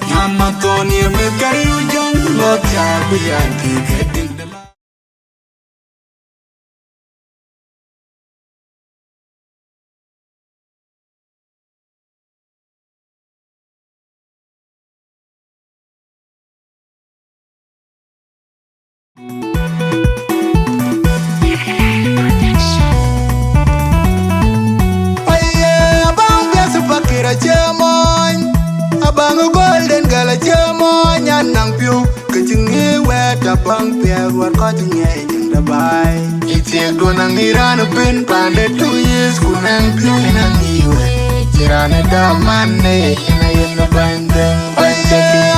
Nyan matoni me kariu jang lo tia biyan ti keding de la ngay in the bay. It's a gonna need on a pin panda 2 years kunang pin and you. Tirana da money in the binding.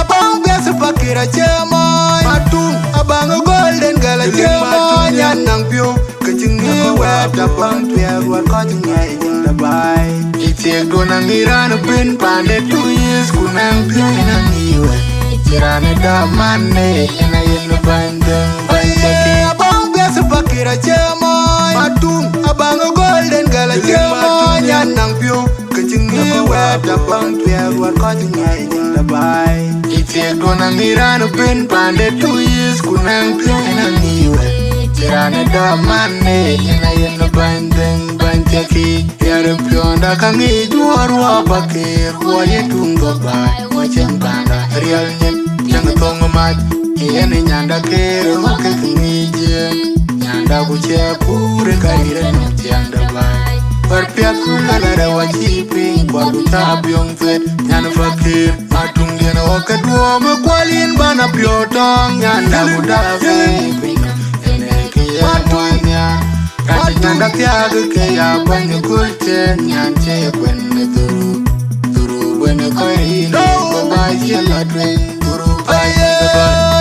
Abang biasa pakira chema. Matung abang golden gala chema. Nyanang piu kechingi wet abang tuya buat kau ngay in the bay. It's a gonna need on a pin panda 2 years kunang pin and you. Tirana da money in the binding. Abang biasa pakira chema. Matung abang golden gala chema. Nyanang piu kechingi wet abang tuya buat kau ngay in the bay. It's a gonna need on a pin panda 2 years kunang pin and you. Tirana da money in the binding. Banjaki yare pionda kangi juarua pakir wale tungo bay wachem banda real nyet jang tongo mat yene nyanda kere hoke kinije nyanda kuche pure kaire no tianda bay perpiat kulala wachiping kwa butabyong fet nyanda fakir atungena wakadua mekwalin bana piotong nyanda mudafe Kati nyanda tiaga kaya banyo kulte nyanche kwenne turu bwene koi no babaji la dwen turu baye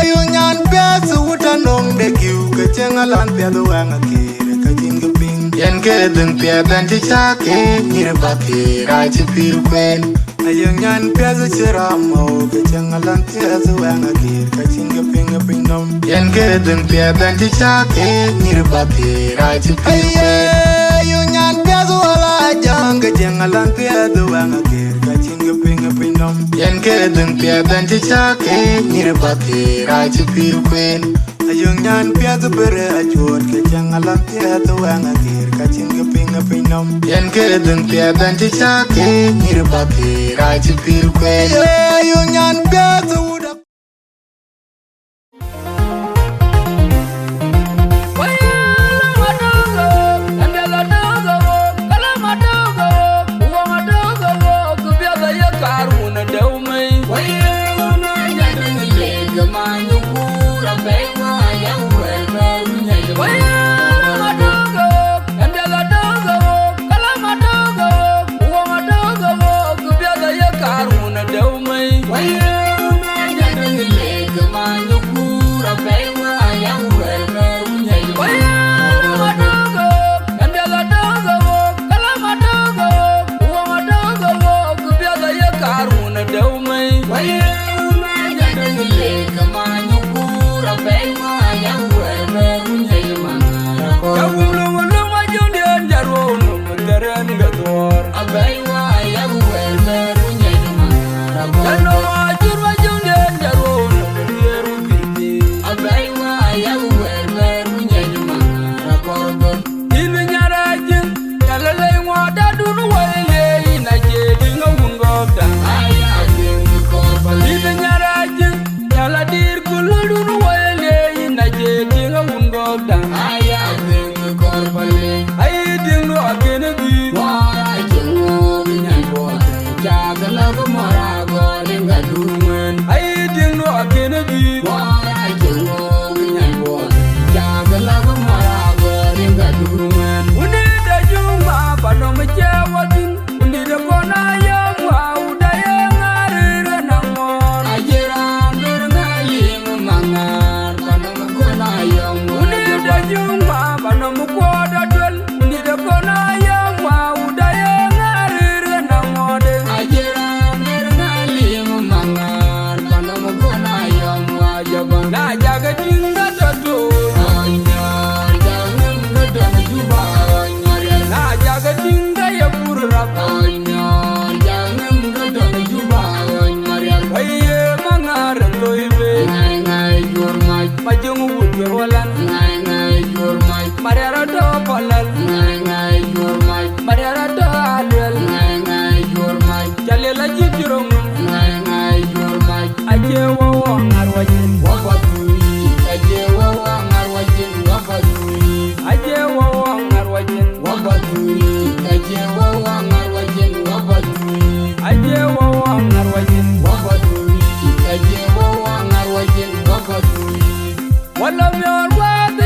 yu nyan piasa wuta nong de kiu kachenga lan piasa wanga kire kajinga ping yen kere dung pia banchi chake nire baki rachi piru kwen ayo nyan piasa chiramo kachenga lan piasa wanga kire kajinga pinga ping nom yen kere dung pia banchi chake nire baki rachi piru kwen ayo nyan piasa wala jang kachenga lan piasa wanga kire kajinga pinga ping nom yen kere dung pia banchi chake nire baki rachi piru kwen ayo nyan piasa bere achot kachenga lan piasa wanga kire kajinga pinga ping nom yen kere dung pia banchi chake nire baki rachi piru kwen ayo nyan piasa wuda One of your words.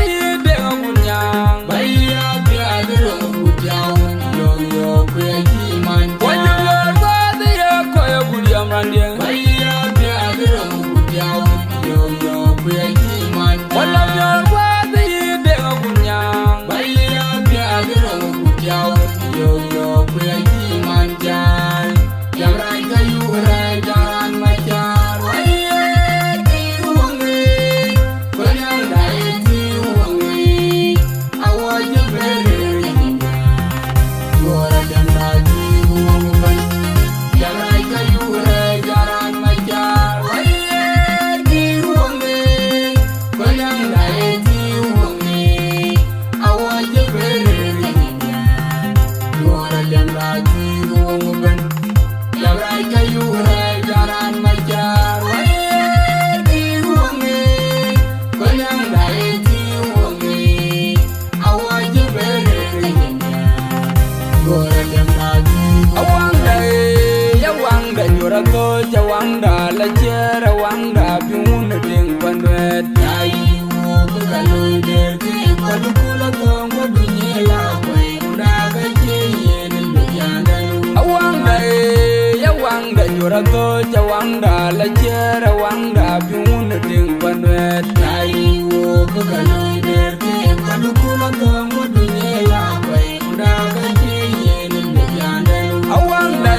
chera wanga piuna ding panwet ai wo ka loy der ke padukula tongo dunyela kwe ndaga cheyen ndiyandanu awanga ya wanga jura to jawanga la chera wanga piuna ding panwet ai wo ka loy der ke padukula tongo dunyela kwe ndaga cheyen ndiyandanu awanga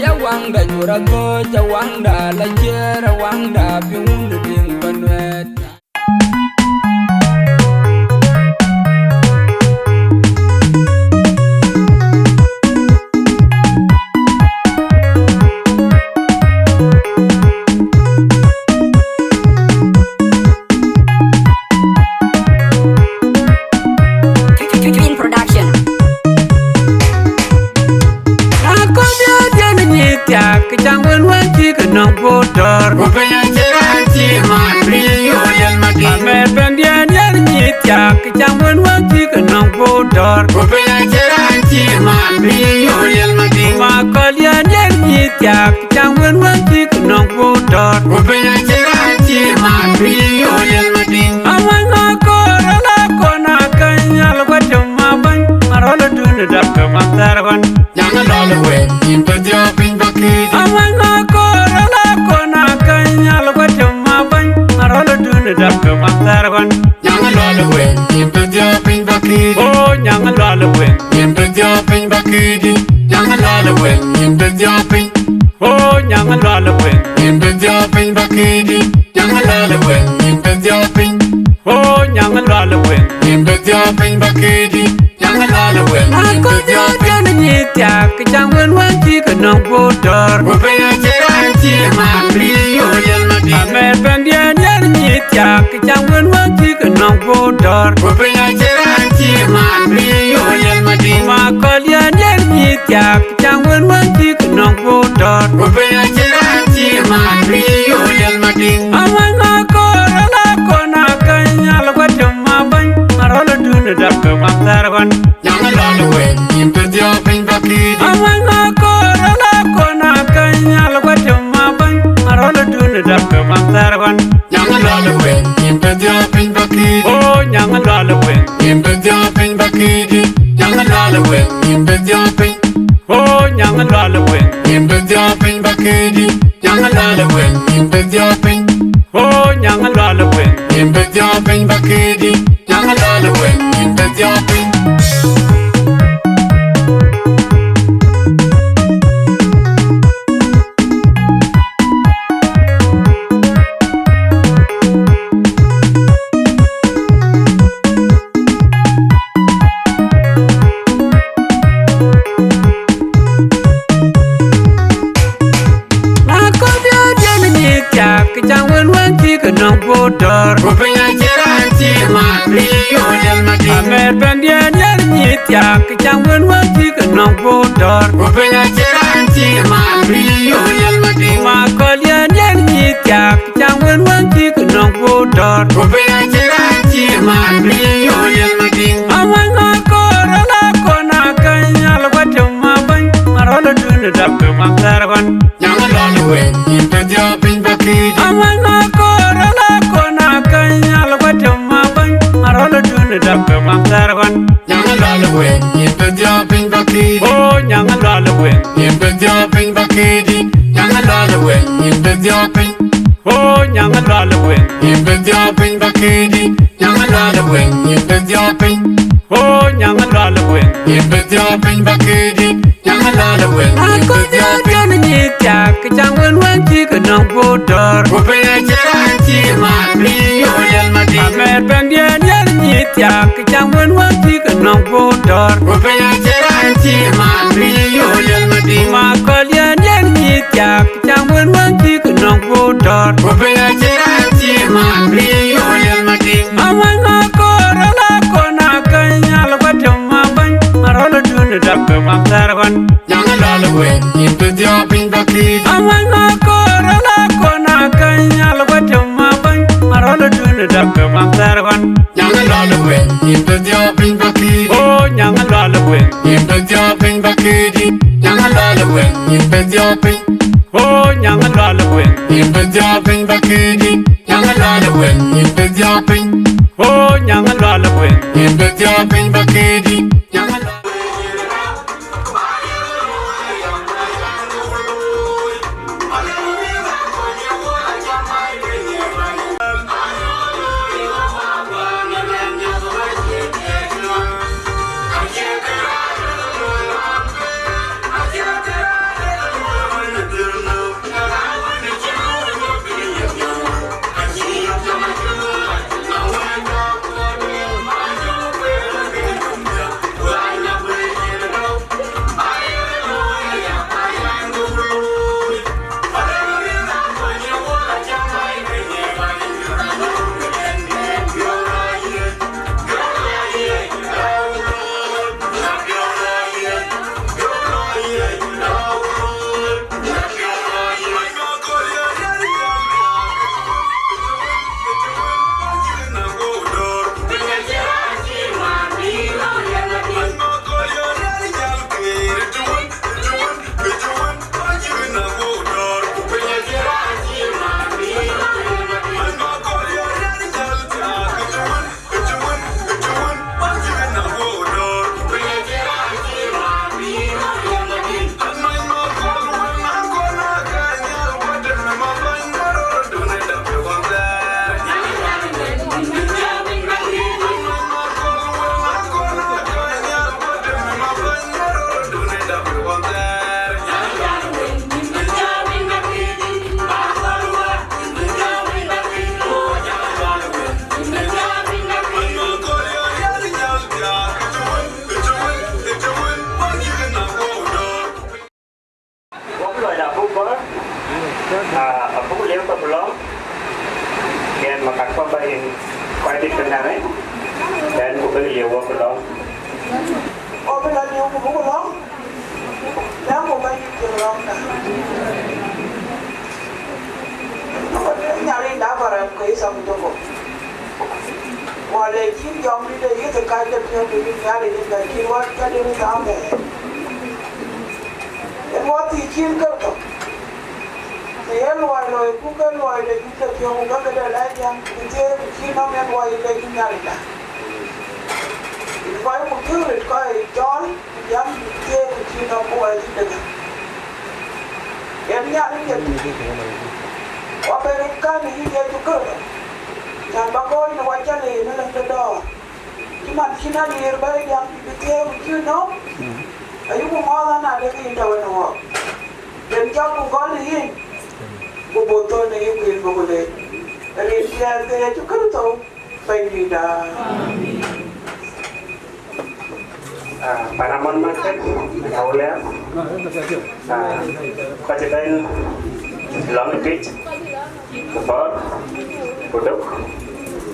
ya wanga jura to jawanga la chera wanga piuna ding panwet Oh, nyanga lwa lwen, imbe bakidi. Nyanga lala wen, impet yapin. Oh, nyanga lala wen. Impet yapin bakidi. Nyanga lala. Panamon market, Aulia, Kajitan, Long Beach, Kupar, Puduk,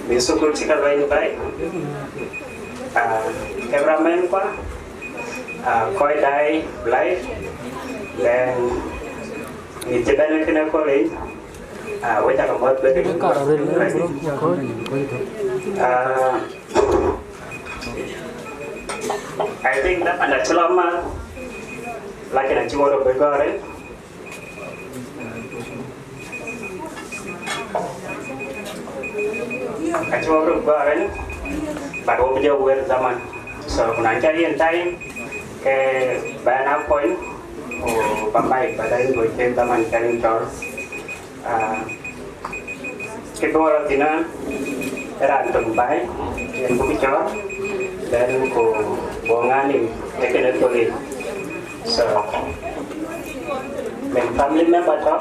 Misukul Chicken Rain Bay, cameraman, Koi Dai, Life, then Nijiban Kinakoli, which are about I think that ada selama lagi nak cuma bergore. Cuma bergore, baru belajar wer zaman. So nanti yang time ke banyak poin, oh bambai pada ini boleh zaman kalian tahu. Kita orang Cina era tempat yang berbicara. Dan ko bongani economically so men family member to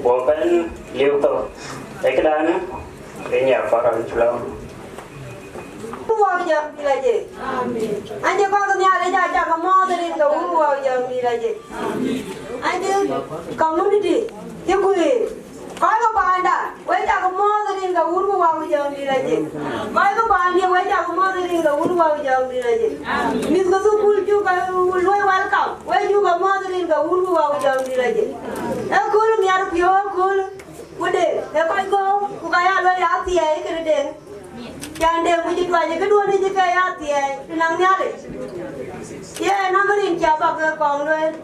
boben liuto ekdana kenya para chulo uwa jam dilaje amin anje ko nya le ja ka mo de ko uwa jam dilaje amin anje community yekui kai ko banda we ja ko mo de ko uwa jam dilaje kai ko banda we ja ko mo de ko uwa jam dilaje amin mis ko sukul ju ka loy welcome we ju ko mo de ko uwa jam dilaje e ko mi ar pio ko ude e ko ku ka ya lo ya ti e ke de Jande puji tuaje kedua ni jika ya tiai tenang nyale. Ya namarin siapa ke kong loe.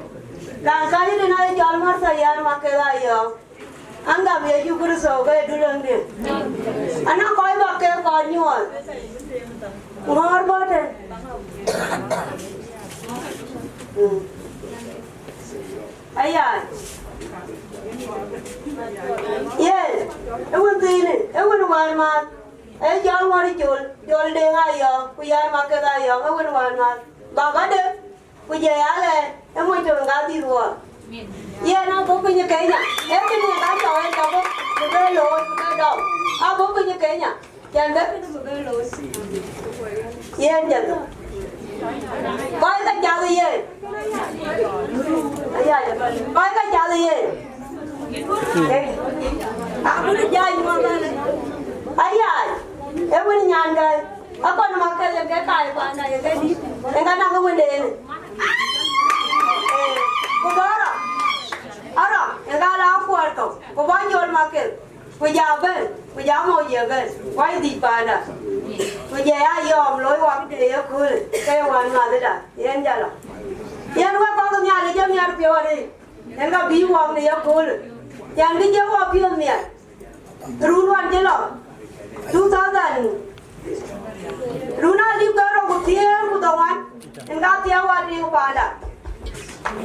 Dan kali ni nai jual mar saya makai layo. anga me ju guru so ga dulang de ana koi ba ke ko nyol ngor ba de aya ye ewen tine ewen wan ma e jol wari jol de nga yo ku ya ma ke da yo ewen wan ma ba ga de ku je ale e mo to ga di ro ye na bo ku ni ke nya e ke ni ga cho e ka bo ku be lo ku be do a bo ku ni ke nya yan de ku be lo ye nya coi cái chào gì vậy? Coi cái chào gì vậy? Aku ni jai mana ni? Ayah, aku ni nyanggai. Aku nak makan yang kai mana yang kai ni? Yang kan aku benda ni. Kubara, ara, yang kan aku aku. Kuban jual makan. Kujaban, kujamo jagan. Kau di pada. Kujaya yom loi waktu dia kul. Kaya wan mana dah? Yang jalan. Yang wa kau tu ni ada jam yang piawai ni. Yang kau biwang dia kul. Yang dia jawab pion ni. Runuan je lah. 2000. Runa di karo kutian kutawan. Enggak tiawat di pada.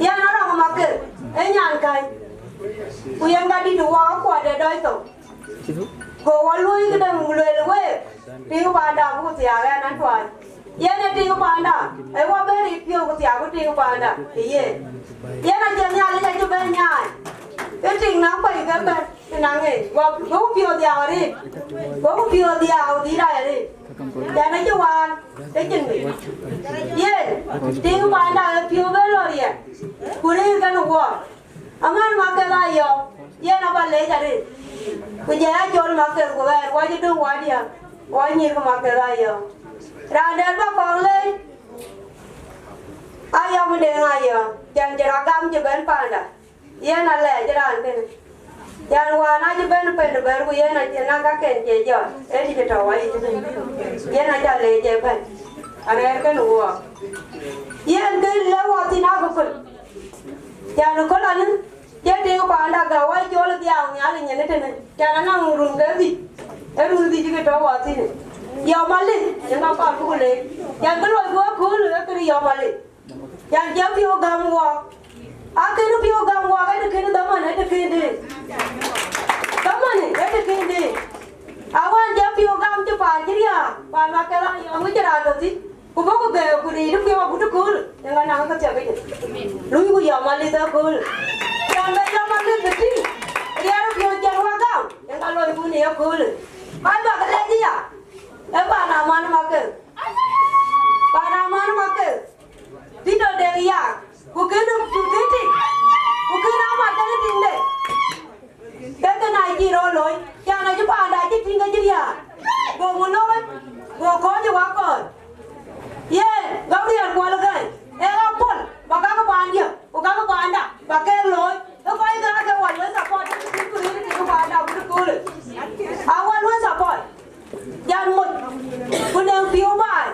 Yang orang makan. Enyan kai. Kuyang tadi dua aku ada dah itu. Kau walui kita mulai. Tinggal pada aku tiada nantuan. Yang ni tinggal pada. Ewa beri pion kutian aku tinggal pada. Iya. Yang nak jadi ada jadi banyak. Cái trình nắng bảy cái bên cái nắng này và bố phiêu đèo đi bố phiêu đèo đi đây đi để nó cho hoàn cái trình này ye tiếng bạn đã phiêu về rồi đi cú đi cái nó qua aman mà cái này yo ye nó bạn lấy ra đi bây giờ cho nó cái của bạn qua chứ đừng qua đi qua nhiều cái mà cái này yo ra đến bắt con lên ai yo mình để ngay yo chẳng chỉ là cam cho bên bạn đã ye na le jaran ken yan wa na je ben pen ber ku ye na je na ka ken je jo e di to wa ye na ja le je ben are ken wo ye ke le wa ti na ko yan ko la ni je ti ko anda ga wa jo le dia nya le ne te ne ya na run ga di e run di je to wa ti ne yo Malith ye na pa ku le yan ko lo ko le ke yo Malith yan je pi o gam wa aku ni piu gam wa kan ke ni daman ada ke ni daman ni ada ke ni awan dia piu gam tu pa jiria pa makala yang mu jara do ti ku ba ku be ku ni piu ku tu kul yang na ka cha ke lu ku ya Malith ta kul yang ba ya Malith beti dia ru piu jar wa gam yang kalau ibu ni ya kul pa ba ka le dia e pa na man ma ke pa na man ma ke ti do de ya Bukan apa jadi tinggal. Kita naik kiro loy, jangan aja pada aja tinggal jadi ya. Gua mulai, gua kau je wakon. Ye, gak dia gua lagi. Apun, bakal ke pandia, bakal ke panda, bakal loy. Kau ini kan awal loy support, itu panda betul. Awal loy support, jangan mut. Punya view bay,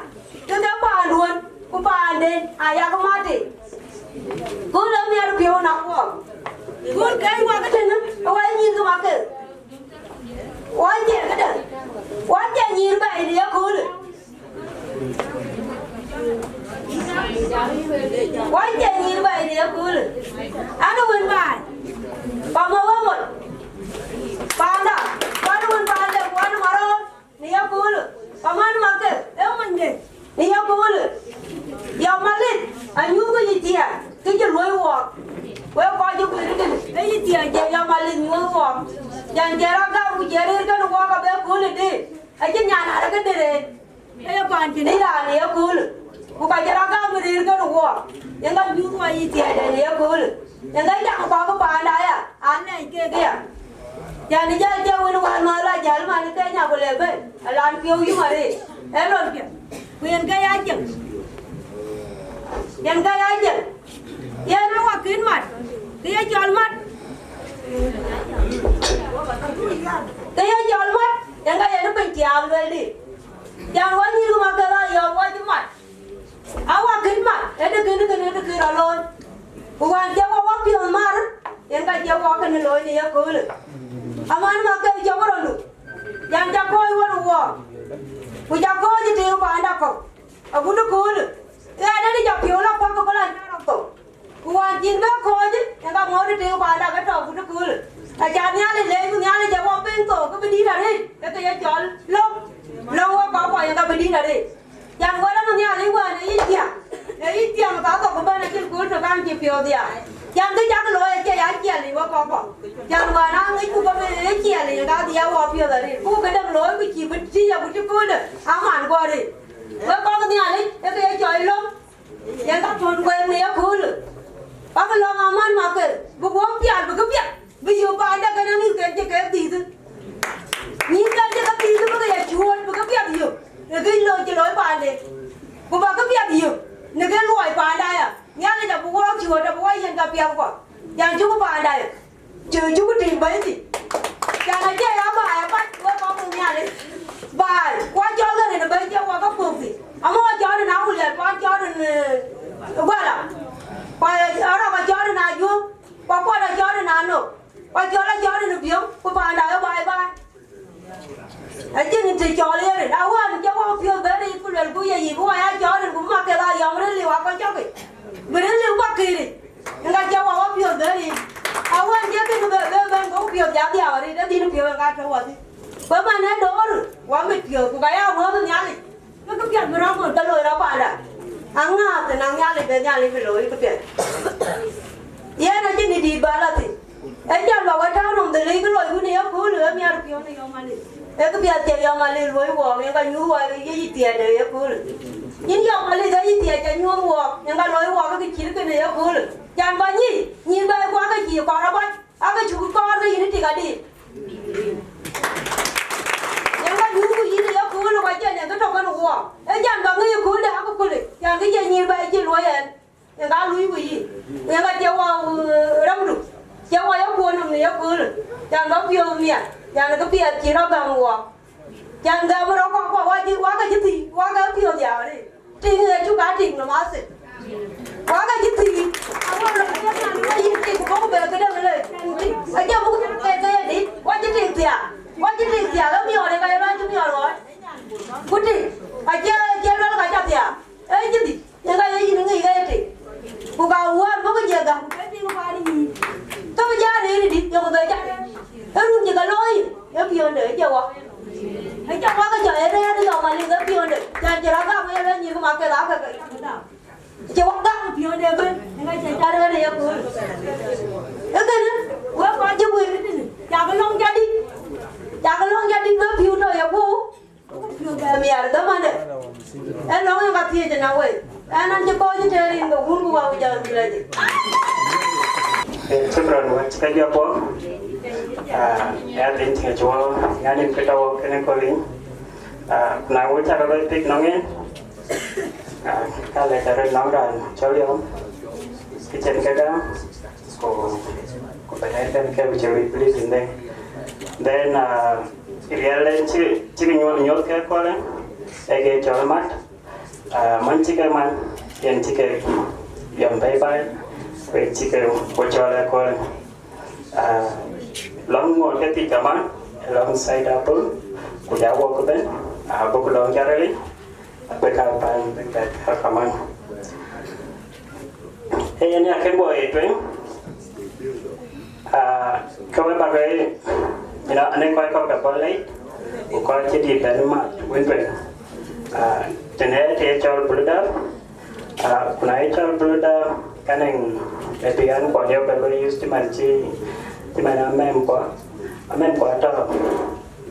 kita panduan, ku pandai, ayah ke mati. Kau dah ni ada pion nak buat. Kau kaya buat ke mana? Awak ni ke mana? Wajib ke dah? Wajib ni baik dia kau. Wajib ni baik dia kau. Anu pun baik. Pamawa mut. Panda. Panu pun panda. Panu marah. Dia kau. Paman makan. Dia mandi. Dia kau. Ya Malith. Anyu ko ni dia. Kita luai walk. Well, why you put it in? They did a Malith will walk. Yan Jaraga, we are going to walk about cool a day. I didn't have a day. They are going to near cool. Who by Jaraga, we are going to walk. Then I do my eat and near cool. And they don't walk about Nile. And I get there. Yan Jaja will want my Jalman and Kenya will have it. A land feel you are it. Hello, we are going. Yan Gayan. Yan awak kin mat. Dia jual mat. Dia jual mat. Yang Gayan tu penjam beli. Yang wani rumah kala yang wani mat. Awak kin mat. Ada kin alon. Bukan jawab awak pion mar. Yang Gayan jawab kan alon dia kul. aman ma ke jawro yang jago iwan wo ku jago je te ko anda ko abu no ko ya ada di japio la ko ko la ko ku wan jin ba ko je yang ga mo te ko anda ka to abu no ko a ja nya le ku nya le jago pen to ko bi di ra re ke ya jol lo ko yang ga bi di ra re yang go la nya le wa ne yi tia ma ka ko ba na kin ko to kan je pio dia yang cái chắc lỗi cái giá chia thì có yang mà nó nghĩ cũng có cái chia thì cái gì vào phía đó đi cũng cái đâm lỗi cái chỉ biết chia một chút nữa ám ảnh qua đi với con cái nhà đấy cái trời lắm yang các thôn quê mấy khứ rồi bác cái lo ám ảnh mà cái bố pian bố pian bây giờ bà đã cái này cái gì thế nhìn cái gì thế bố cái chuột bố pian gì cái lỗi chỉ lỗi bà này bố bà cái pian gì này cái lỗi bà đây à nhà này là bố chùa là bố yên gặp nhau quá, nhà chú có bà đây, chú có tìm mấy gì, nhà này chơi lắm bà bắt bố con cùng nhà đấy, bà qua cho cái này là bây giờ qua các phường gì, ông qua cho nó nào liền qua cho nó qua là, qua ở đâu qua cho nó nào chú, qua là cho nó nào nữa, qua cho nó biếng, qua bà đây ở bà, ấy chứ thì cho liền rồi, đâu qua cháu qua phiêu về đi, phụ nữ cũng gì cũng ai cho nó cũng mặc cái là giống nó liều qua cho cái mình liều qua kỳ đi, người cháu qua phiêu về đi, à quan chứ cái về cũng phiêu giá điệu đi, đó đi nó phiêu người cháu qua đi, bởi mà nó đổ rồi, qua mình phiêu cũng cái áo mới thôi nhá đi, nó cứ phiêu mình không còn tới lối đó phải là, ăn ngà thì nàng nhá đi về nhà đi về lối cái phiêu, vậy nó chỉ đi bà là thì, ấy cháu bảo cái thao nồng từ lấy cái lối của nó cứ lừa mía phiêu này không mà đi. Cái bây giờ chơi ông Ali lối quần, những cái nhu quần cái gì tiền đấy á cứ, những cái ông Ali cái gì tiền cái nhu quần, những cái lối quần cái chỉ cái này á cứ, chẳng bao nhiêu, nhìn bao qua cái gì qua đó bao, cái chú con cái gì nó thì đi, những cái nhu cái gì đấy á cứ là bây giờ những cái trong cái quần, cái chẳng bao nhiêu cứ đấy á cứ, chẳng cái gì nhìn bao cái lối ấy, những cái lối cái gì, những cái chơi vào đông đủ, chơi vào cái quần này á cứ, chẳng bao nhiêu miệng. Yang nak kepiat kira bang wak, yang dah merokok wak wajib wak jadi wak kepiat dia ni, tinggal juga tinggal masih, wak jadi, awak nak yang nak ini bukan berkedai le, aja bukan kerja ni, wak jadi dia, kalau ni orang kaya orang cuma orang, putih, aja orang kaya dia, jadi, yang kaya ini ni kaya ni, bukan uang bukan jaga, tapi jadi ni yang berjaga. Em chỉ có lôi, em phiêu để cho quá. Thấy chắc quá cái trời ra nó mà liền cái phiêu để, cha chỉ ra cái em lên nhiều mà cái đó cái nào. Chỉ quá cái phiêu để bên, ngay chạy ra đây em cười. Cái nữa, quá quá chứ quên cái này, cha cái lông ra đi với phiêu rồi em vô. Phiêu về mẹ đó mà đấy. Em nói em gặp thiệt cho nào vậy? Em ăn cho coi chứ chơi đi, đồ hôn của bây giờ gì vậy? Chúc mừng các cái gia bố. Ya tin che chuo nganin ke tawo kenen ko lin na wo cha ro pik nongin ka le ta nong dan cho liom ki chen ke da ko ba dai den ke bi che wi please in there then real chi nyo ke ko le e ke cho mat man chi ke man yen chi ke yom bai bai we chi ke ko cho le ko long ngồi cái tí cả long say đa bự của giáo của bên bốc long ra đây bây giờ bạn để học cảm ơn thế nên là cái buổi tuyến các bạn cái anh ấy coi có cái lấy của coi chỉ đi bên mà quên về cho nên thì cho bữa đó nãy cho bữa đó cái này để bị ăn còn nhiều cái lấy use mình chỉ mà em có cho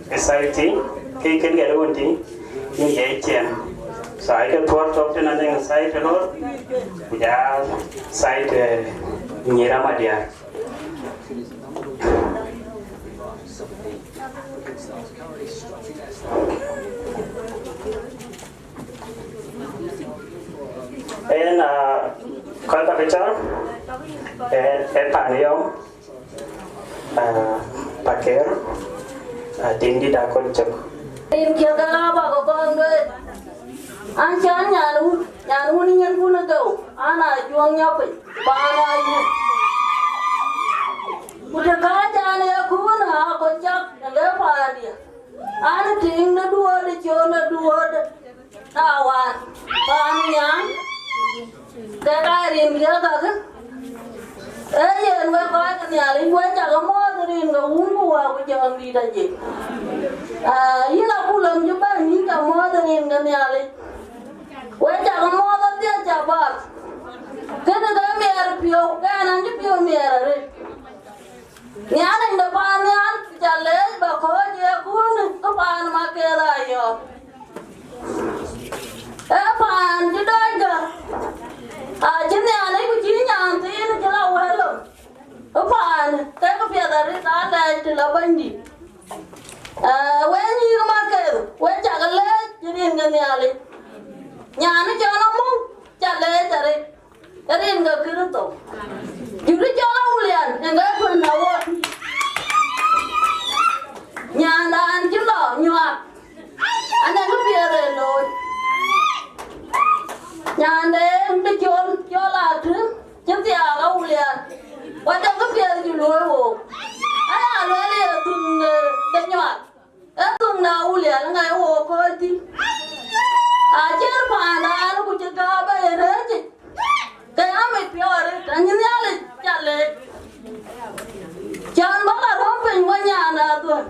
cái sai tí cái gì đó tí như vậy chèn sai cái thuốc cho nên là sai cái đó giờ sai cái nhiều lắm mà đi em coi cái chó em phản yêu pakai tinggi dah koncok. Em kia cái lo bà của con đây, anh chán nhà nu ni nhân pun đâu, anh chuông nhau phải ba ngày, udah kaca ne kuna ko jak le padi ana ting na duo de chona duo de awan pan yang ke rin ge ka yen we ko ka ya le we ja ga mo rin ga un ko wa ko jang di da ji ina kulam ju ba ni ka mo rin ga ya le we ja ga mo da dia ja ba ke na ga me ar pio ga na ji pio me ar re ya na nda pa na ja le ba ko je ku ni ko pa ma ke ra yo pan ji da ga chính nhà này của chị nhà thì nó chỉ là quên luôn, có phải cái việc đó đã là chỉ là bên gì, quên gì mà kêu, quên chả cái lẽ chỉ riêng cái nhà nó cho nó muốn chả lẽ chả đi, cái riêng cái kia nó tổ, chỉ biết cho nó liền, nên cái phần nào vậy, nhà là anh chứ lo nhọt, anh đang có việc rồi rồi. Nhà này đi cho là thứ chứ thì đâu liền quan trọng cái việc thì lối hồ ai lối liền từng đánh nhọn từng nào liền ngày hồ coi thì chứ phải là nó cũng chưa có bây giờ chứ cái áo mày biểu đấy anh như thế này chả lệ chẳng bao là đóng bình qua nhà nào rồi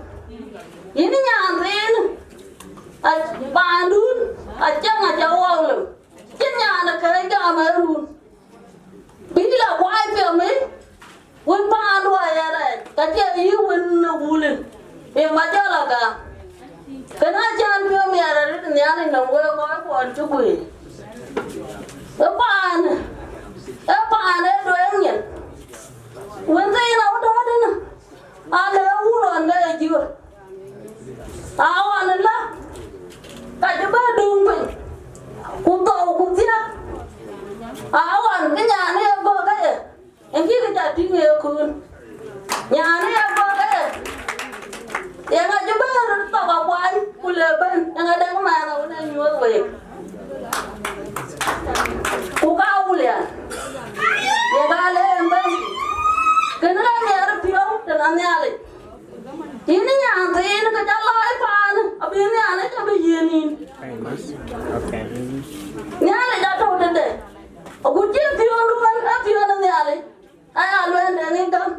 những nhà thế bà đun chắc là cháu ông rồi trên nhà là cái mà luôn biết là quay phía mấy quân ba đuổi ra đây cái chuyện yêu quân vui lên em mà cho là cả cái này chân phía mẹ là cái nhà này nó quay coi còn chú quỷ cái ba này đuổi anh nhỉ quân gì nào đó đấy nè lấy uống rồi đây chưa anh là cái chú ba đường mình cũng tàu cũng tiếc cái nhà này em có cái em kia cái nhà đi nghề khôn nhà này em có cái em ở chỗ bên tàu vào quay cũng lừa bên em ở đây có mà nào đây nhiều về cũng cao liền em ba lấy em bên cái này nhà nó phiếu để làm nhà này chỉ nó nhà thì nó cái cháu lái pha nữa ở bên nhà này cho bây giờ nhìn nhà này đã đâu đến đây ở cũng chỉ phiếu luôn á phiếu nó nhà này ai luôn để nghe tâm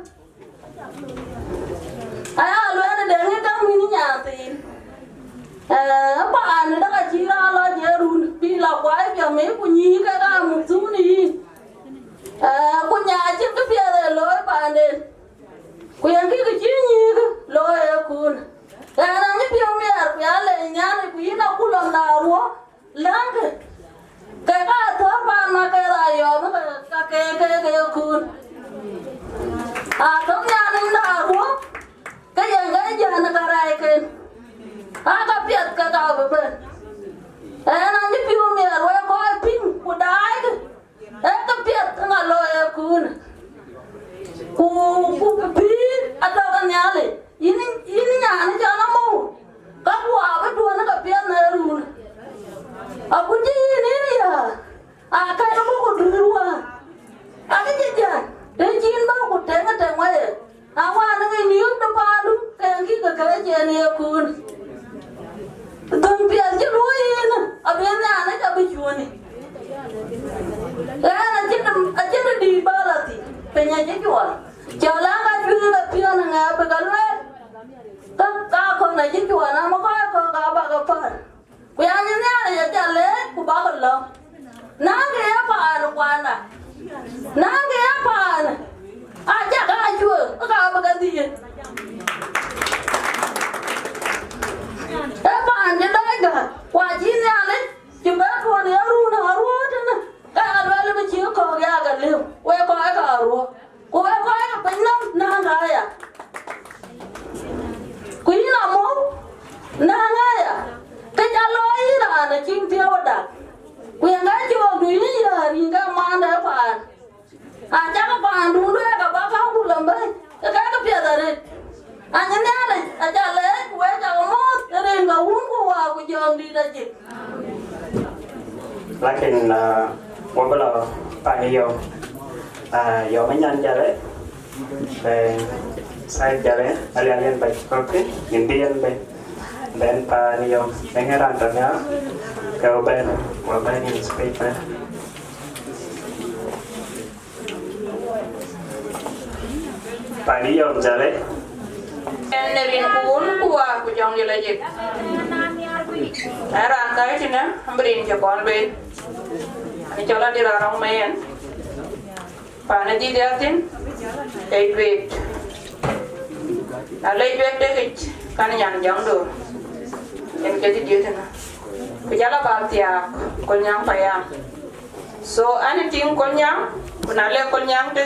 ai luôn để nghe tâm như nhà thì bà này đã chỉ ra lo dễ run đi là quái giờ mấy của nhí cái ra một số đi của nhà chứ cái phía này lối bà này quyền cái chữ nhí cái lối cuốn cái này cái phiếu mẹ cái này nhà này quý nó cũng làm nào luôn láng cái thớ ban mà cái này rồi nó cái cuốn trong nhà này nào luôn cái giờ nó cái này cái cái biết cái nào vậy bên nó cái phiếu mẹ rồi coi pin của đái cái biết nó lối cuốn ku pin atau kan nyale ini nyane jangan mau kamu apa dua nak pian naru aku ji ini ya kayak aku ku dulu aku jajan dan jin ba ku tengah wae awan ngai niu depan tu kayak gitu kayak jene aku dong pian je luin abian nyane ka bijuani aja di balati penyaji jual jalan kan juga pion ngapa kalau tak kau nak jual nama kau apa kapan kuyanya ni ada jalan ku bagal lo nanti apa anu kuana nanti apa anu aja kau jual kau apa ganti apa anu dah wajib ni ada cuma kau ni aru tu na kalau ada macam kau dia agak leh we kau agak aru cô bé quay là bánh lắm nàng ngay à quý là mốt nàng ngay à cái cha lối là nó chim phiêu đặt quyền cái chuồng đuổi đi giờ thì cái mang đấy phải chắc các bạn đúng đấy các bác không cũng làm đấy cái việc này nhớ này cha lấy quế cha mốt cái này là uống của giường đi đây chị lakin một cái là phải nhiều giờ mấy nhanh ra đấy về sai jare alian bay okay Indian bay then pa niyo pengeran tanya kau ben in speak man pa niyo jare nerin kun kuwa ku jong yela jek aran kai tina ambrin je kon ben ani chola dira rong men pa na di datin wait alai wait de kan nyan jong do en ke di tina ku jala ba tia kol nyang pa ya so ani ting kol nyang kuna le kol nyang de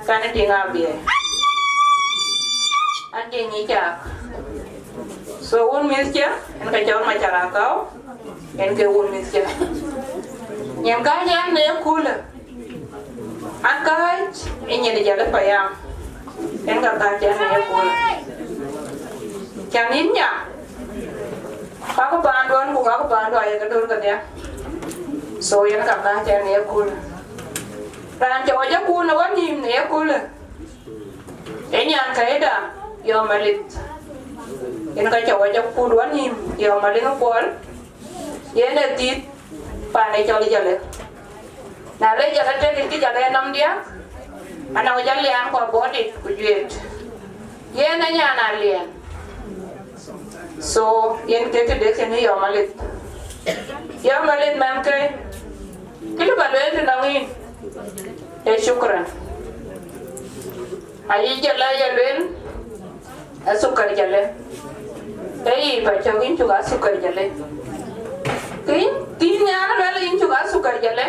kan tinga bie andi ni ja so un misja en ka jaw ma cara kau en ke un misja nyam ka nyan ne kula akai en ni ja le payam en ka ja ne kula janin nya ka ko banduan ku ka ko bandu ay ka dur ka dia so en ka ja ne kula ran jaw ja ku na wan ni ne kula en yan ka eda yo Malith yen ka chawa ja kudwan him yo Malith pol yen tit pa ne choli jale na le jale te ki jale nam dia ana ko jale an ko body ku juet yen nya na lien so yen ke de ken yo Malith man ke kilo ba le te nangin shukran ayi jale sukar jale pa chogin juga sukar jale tin nyana lele in juga sukar jale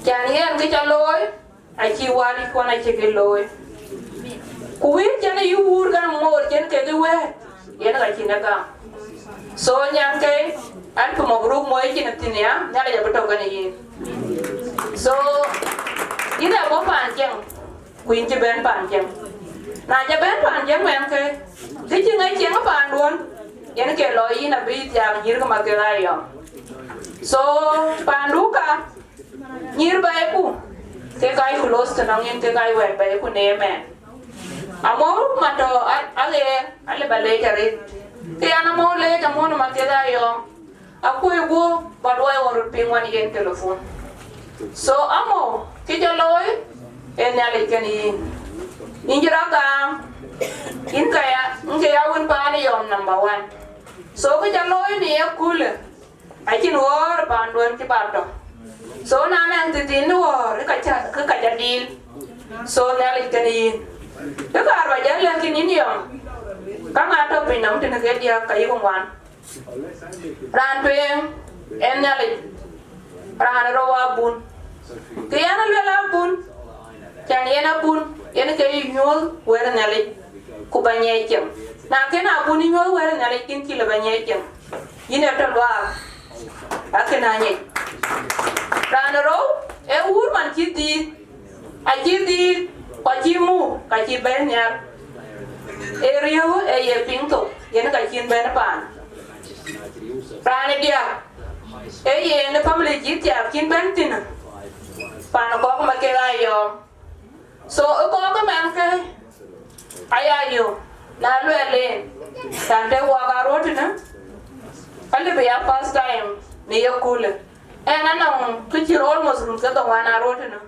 jani en ke chaloy achi wali kona chike loy kuwin jane yuur gan mor jen ke we yen ga chinaga so nyang ke an ko mabruk moy chinatinya nyala ja beto gan yin so ina bo pan jeng kuin che ben pan jeng na ja ben pan jeng men ke ki ngai cheng pan luôn yen ke lo yi na bi ja yir ka ma ke la yo so pan du ka nyir ba ku ke kai ku los ta nang yen ke kai wer ba ku ne men amor ma to ale ba le jare ke ana mo le ta mo na ma ke la yo aku ibu ba do ay wor ping wan yen telefon so amo ki ja loy en ya le ken yi injira ka in kaya ya won pa ni yom number 1 so ko jaloy ni yakul akin wor pandon ti parto so na nan ti tin wor ka jadil so na le kani to ka ba jalla kin ni yom ka ma to pinam tin ke dia ka yi wan ran pen en na le ran ro wa bun ke yana le la bun kan yana bun yana ke nyol wer na le ku banye kem na ke na buni nyol wer na le kin ki le banye kem yine to wa akena nye ranaro e ur man kiti akiti kwachimu kachi benya e riu e ye pinto yen ka kin ben pan rane dia e ye ne family kiti kin ben tin pan ko ma ke la yo so ko ko man ke ayayo na lele tante wa ga rotina alle be ya first time ni yakule ena na kichi almost run ka wana rotina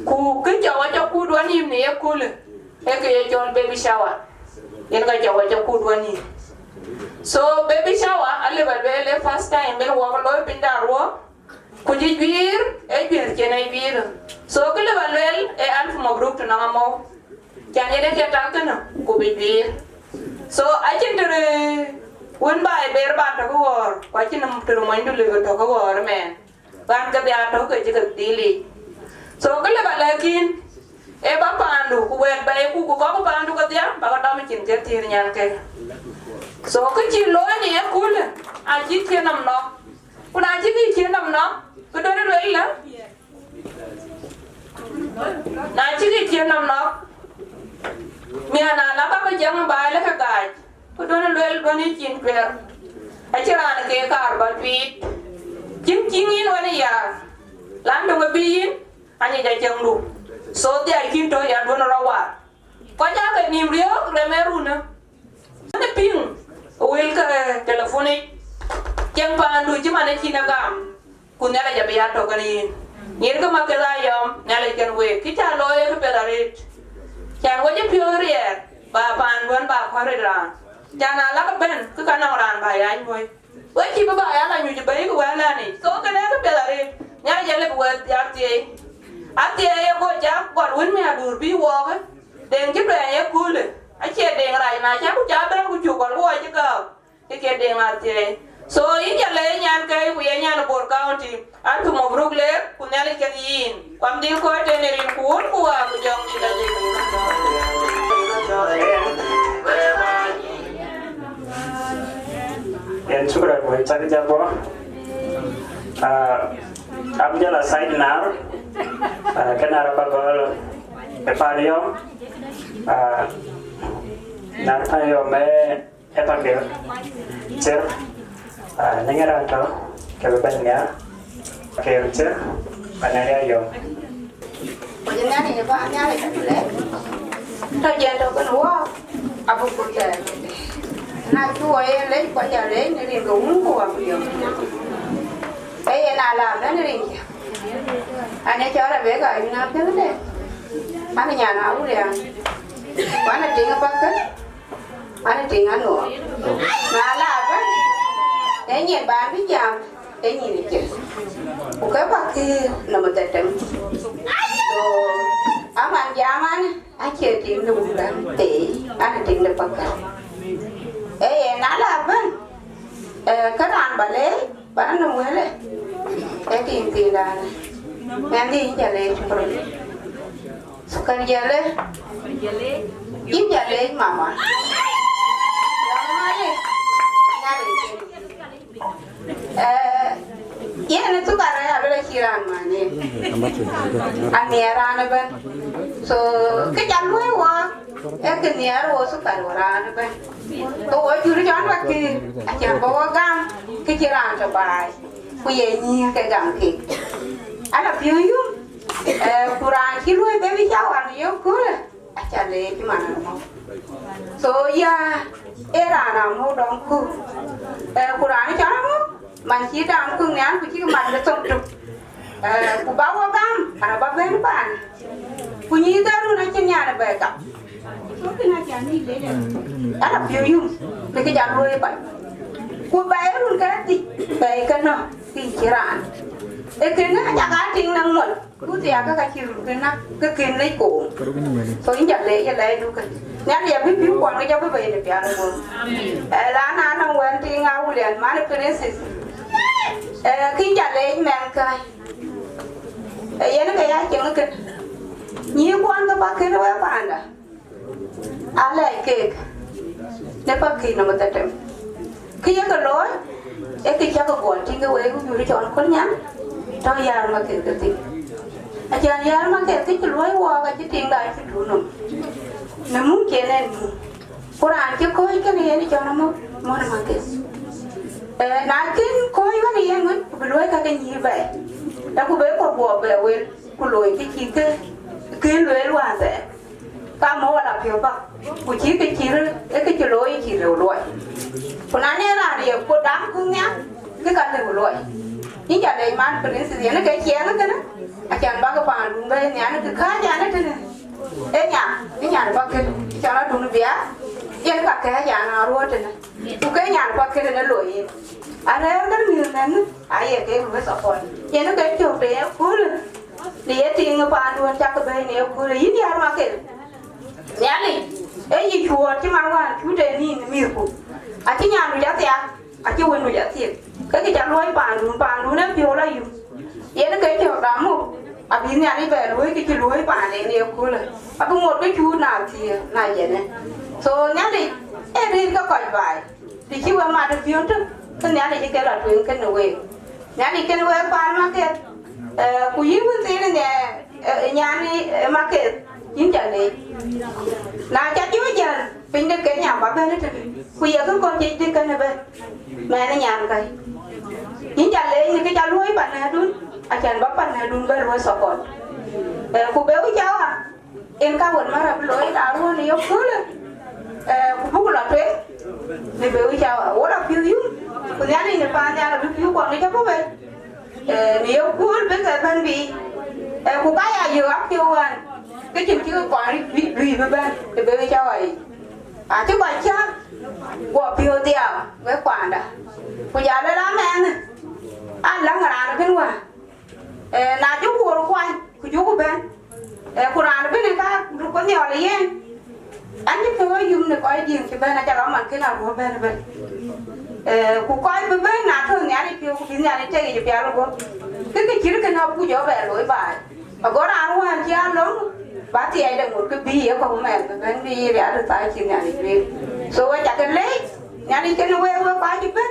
ku kicha wacha kudwani ni yakule eke ye jol baby shower yen ga jawa cha kudwani so baby shower alle ba bele first time ben wa lo pinda ro ku jibir e bir kena bir so kele ba lel e alf mabruk na ngamo jani de ke tankana ku bibir so ajendere won bai ber ba to ko wor kwa chinam to mo ndu le to ko wor men ban ka ya to ko jik dili so kele ba lakin e ba pandu ku wet ba ku ko pandu ka dia ba ka dam chin ke tir nyan ke so ko chi lo ni e kul a ji ke nam no kuna ji ni ke nam no ko do le la na ji ni ke nam no mi ana la ba jang ba le ka ga ko don lel bani chin kwer achira na ke kar ba twit chin in wani ya lan do bi ani ja janglu so dia kin to ya don rawa có giá cái niềm riêng rồi mẹ run nữa nó ping will cái telephone chẳng phải đuôi chứ mà nó chỉ là gam cũng nhà là giờ bây giờ đâu cái gì nhìn cái mà cái này yom nhà là cái quê cái cha lôi cái bề đây chẳng có chút phiêu riêng bà pan vẫn bà khoa ra cha nào lắc bên cứ cái nào đàn bài anh thôi với chị bà anh là nhiều chị bé của anh là này số cái đấy cái bề đây nhà là giờ là quê giá tiền em có chắc còn quên mẹ đủ bí vô cái đèn chiếc đèn nhớ cùiเลยไอ้เชี่ยเด้งอะไรมาช้ากูจ้าเป็นกูจูก่อนกูไอ้เจ้าก็ไอ้เชี่ยเด้งอะไรso ini jalan yang kai ku yang na bor county antu mabruk le ku nyale kadin kwam din ko tenerin kun ku aku jong ni dale en sukra ko chak jabo abjala side nar kenara pagol epario nar payo me epagel cer nengera to kebebanya kerja panaya yo Pojoknya ni apa? Ni ada kat le. Raja tu kan wah, apa kerja? Nak tu ayah le, kerja le, ni ring gong ko apa dia? Ayah nak lah, ni ring. Ane cara bega, ini apa le? Ane nyana aku dia. Mana tinggal pakai? Ane tinggal no. Nak lah apa? Ini ban bijam, ini ni je. Bukan pakai nama tertentu. So, aman zaman, aja tim bulan ada tim lepakan. Nak apa? Keran balik, barang nemu le. Tim tilan. Nanti jalan seperti. Sekarang jalan. Ini jalan mama. Mama le. Nyari. Ini tu karena ada kiran mana. Aniara na ban. So, kejalu wa. Keniara wa sukar warana ban. To wa juru jangan waktu. Ajar bawa gam kekiran cobai. Kuye ni ke gam ke. Ada piuyu. Kurang kilo baby jawan yo kule. Ajar le gimana mau. So ya era na mau dongku. Kurang cara mau. Man chỉ đang cưng nhán của chỉ cái mặt nó trông trục, của bao hoa cam, à bao ven pan, của nhí ta luôn ở trên nhà là về cặp, số cái này chả đi lấy được, đã là phiêu dung, cái chả nuôi vậy, của bé luôn cái gì, bé cái nó, thì chỉ là, cái nó chả cá trinh năng muộn, cứ thì cái chịu cái nó, cái kia lấy cổ, tôi nhặt lấy luôn cái, nhặt lấy biết phiêu quan cái cháu cái về để béo luôn, lá na nó quen thì ngao liền mà nó cái này khi trả lời mẹ coi, vậy nó cái giá chuyện cái nhiều quan các bác kia nó phải bàn à, à lại kệ, nếu bác kia nó mà ta trầm, khi cái lối, cái chắc cái quần trên cái quầy của người chọn con nhắm, trong nhà mà kệ cái gì, à chàng nhà mà kệ cái lối qua cái tiền đại cái đủ nằm, nó muốn chuyện này, cô ăn chứ coi cái này cho nó mau mà kệ. Nakin koi kan iya ngun, beloi kakek nyibai. Aku beli kau beli wel, kuloi kecil ke luar luar se. Kamu ada siapa? Kucing kecil loi kecil loi. Punanya lah dia, kodam kunya, ke kan loi. Ini jadi man prinsip dia, nak kecil nak kena. Acan bagai pandung bayi ni, anak kerja anak tu. Ini bagai cara dulu dia. Yang kakek anak Arua-Uganda. Bukan yang pakai dengan loi. Ada yang kan milan, ayah ke rumah sapon. Yang nak kecil dia kul. Dia tinggal panduan cakap bayi ni kul. Ini yang makan. Nyali. Ini cuaca cuma cuaca ni mirip. Aci nyambi jati ya. Aci wenu jati. Kalau kita loi panduan ni viola you. Yang nak kecil kamu. Abis ni ani baru kecil loi panduan ni kul. Aku mau ke cuaca nanti naya ni. So nyali. Ini kau kau bayi. Di sini orang ada pion tu. Kan nyali je kalau tu yang kena we. Nyali kena we pan market. Kuyi pun sini ni nyali market. Ini jadi. Nah jadi macam pindah ke nyam apa ni tu. Kuyi aku kau jadi kena be. Mana nyam kai. Ini jadi ni kita luai pan adun. Acan bapa adun baru sokon. Ku beru jauh. em ka won mara loi da ru ni yo kule ku bu la tre ni be cha ora piu yu ku ya ni ne pa ya la piu ko ni cha ko be ni yo kul be ka ban bi ku ka ya yo ap piu an cái chuyện chưa có bị với bên thì bây giờ vậy chứ bà cha của piu tiêu với quản đã bây giờ đây lắm em anh lắm người nào bên ngoài là chú của quay của chú của bên của nào bên này ta có nhiều là yên anh biết thôi dùng để coi gì thì bên này cho nó mặc cái nào của bên bên của coi bên bên nào thường nhà đi piu của nhà đi chơi gì piu luôn cái chữ cái nào cũng gió về lối bài mà có nào luôn chị ăn lớn bác thì ai được một cái bì ở phòng mẹ cái bì để ăn được tại chuyện nhà đi rồi chặt cái lấy nhà đi cái nuôi nuôi bác chứ biết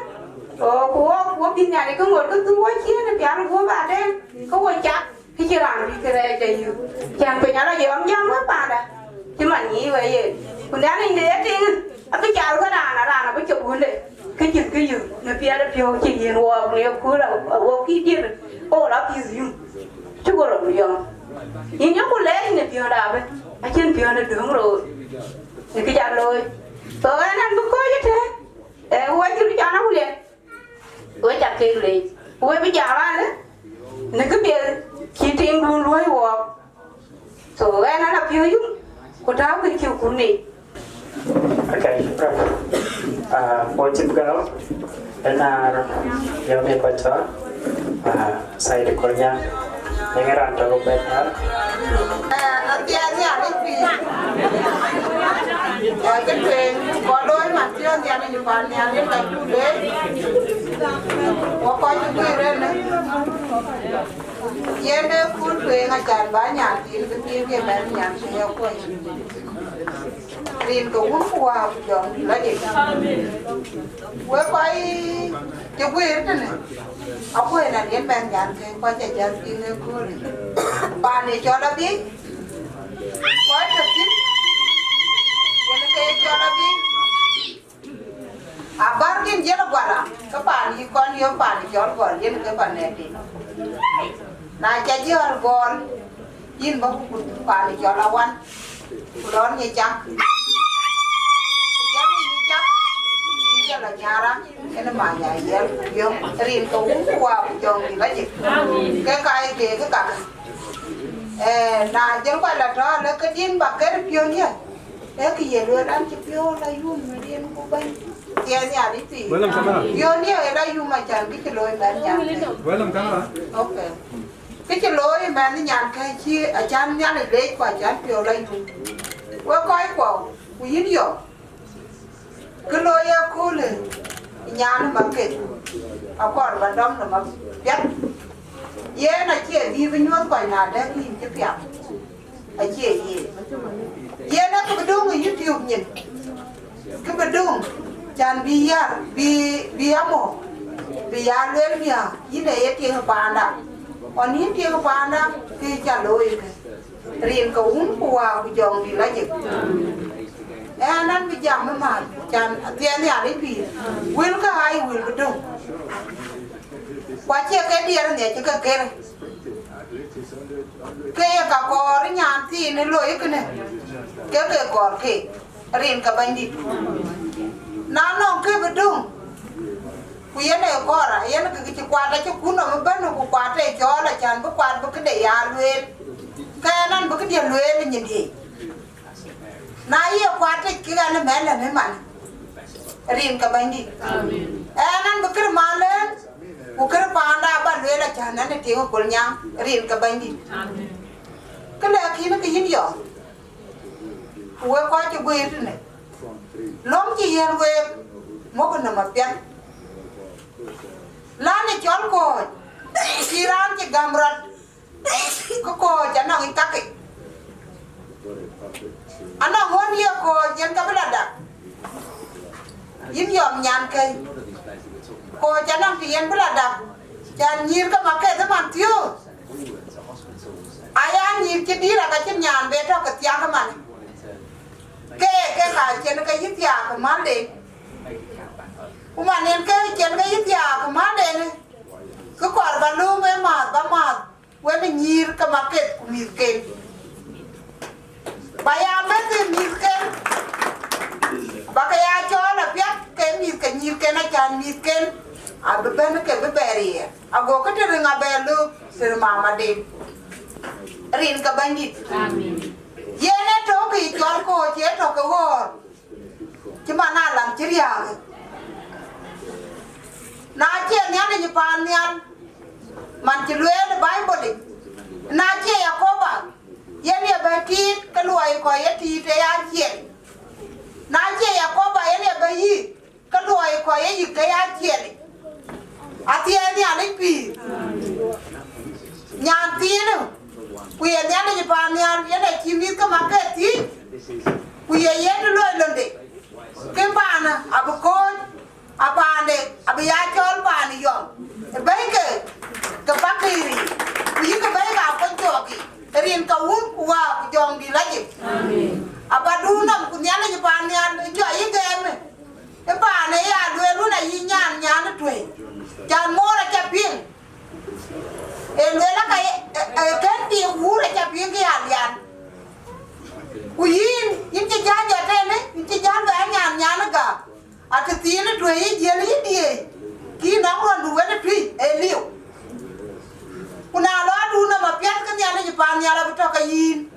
của bên nhà đi có một cái túi chia nó kéo nó bà đây có quay chặt cái chưa làm đi cái này chạy nhiều chẳng phải nhà nó gì ông nhang quá bà đã chứ mà nghĩ vậy còn nhà đi để tiền cái chào cái đàn là phải chụp hơn đấy cái gì nó phía nó phiêu chỉ nhìn qua nếu cứ là ở kia đi ô là phiêu gì chứ có làm gì nhưng nhớ có lẽ thì phiêu đào ấy ở trên phiêu nó đứng rồi thì cái chặt rồi rồi anh ăn có chứ thế quay chứ cho nó liền quay chặt kia liền quay bây giờ là đấy nó cứ biết chỉ tiền luôn luôn hoặc rồi anh là phiêu chứ có tháo cái chiều của nị Okay, wajib kau benar yang ni baca saya dekornya dengaran terlalu benar. Dia ni ada pi. Cái chuyện có đôi mặt chưa nhà này bạn nhà này là chủ đề. Có coi chủ đề đấy này. Yên đây phun thuê ngay chán bá nhà thì cái kia bạn nhà sẽ học coi. Riêng cũng qua chọn là gì? Với quay chủ đề đấy này. Ông quay là đến bạn nhà thì qua chạy chạy đi nghe cô này. Bạn này cho nó biết. Quay thật chứ. Cái cho nó biết. Bạn kia rất là quan trọng. Các bạn đi con yêu bạn thì cho nó gọi lên cái bạn này thì này chạy chưa gọi nhìn bao bạn thì cho nó quan đón như chắc chắc là nhà đó cái nó mà nhà vậy vô riêng tủ qua chồng thì lấy gì cái cây kia cái cặp này chứ phải là đó là cái điên bạc cái pion nhá đấy cái gì luôn ăn chụp pion là yum mà điên của bên nhà nhà đi thì pion nhá là yum mà chẳng biết cái lối bên nhà với làm cái hả? Ok cái lối bên nhà cái chia ở trên nhà này lấy quả chán pion lấy yum qua coi quả quý nhiều cái lối cô lên nhà nó mặc kệ ở còn vận động là mặc biết ye là chia đi với nhau coi nào đấy nhìn cái việc ở chia gì ye nó cái đúng người YouTube nhìn cái đúng chẳng bi amo bi lên bia như này tiếng Hàn đã còn những tiếng Hàn đã thì trả lời riêng cái uống qua cái dòng thì là gì anh bây giờ mới mà chẳng tiền nhà đấy vì will cái hay will cái đúng qua chia cái đi này chứ cái cả có cái nhà thì nó lôi cái này cái có cái riêng cái bánh đi nó cái cái đúng quý này có ra yên cái quạt đây cho cuốn nó bên nó quạt đây cho là chẳng có quạt có cái để lên cáiนั้นcó cái điện lên nhìn gì nãy giờ quạt cái này mẹ là mấy mặn riêng cái bánh điนั้นcó cái mà lên có cái panda bắt lên là chẳngนั้นtiếng của nhau riêng cái bánh đi cái này khi nó cái gì vậy quay qua cho quê thế này lắm chỉ hiện quê mỗi cái nào mà biết lá này chọn coi chỉ ran chỉ gam rát có coi chẳng nào người ta cái anh nào muốn đi coi chẳng có biết là đặt yếm yom nhàn cây coi chẳng nào thì yên biết là đặt chẳng nhìn cái mặt cái thế mà thiếu ai ăn nhìn chỉ đi là cái chân nhàn về trong cái tiang cái mặt cái là trên cái yết già của má đi mà nên cái trên cái yết già của má đi này cứ quạt bà luôn với mà quên mình nhìn cái mặt cái của mình kề Baya mezi misken. Bakaya chola piak ke misken nyirken acan misken. Abe ben ke beberi. Ago ke teringa belu sir mama de. Rin ka bandit. Amin. Yene to ki chol ko che to ko hor. Cuma na lam ciria. Na che nyane ni pan nyan. Man ci luel Bible. Na che Yakoba. Yene beti ke luai ko yeti te ya che. Na che Yakoba yene bayi ke luai ko yi ke ya che. Ati ani ani pi. Nyan tinu. Kuye nyane ni pan nyan yene kimi ka maketi. Kuye yene luel londe. Ke bana abuko abane abiya chol bani yom. Benge ke bakiri. Kuyi ke bega ko jogi. Rin ka wun kuwa jong di lagi. Amin. Abaduna kunyane ni pan nyan jo yi game. E bane ya luelu na yi nyan twe. Jan mora cha ping. E luela ka kenti wure cha ping yan. Kuyin inti jaja tene inti janga nyan ga. Ati tine twe yi jeli die. Ki na ko ndu wene twi e liu. Kuna lo adu na mapiat kan yana ni pan yala butoka yin.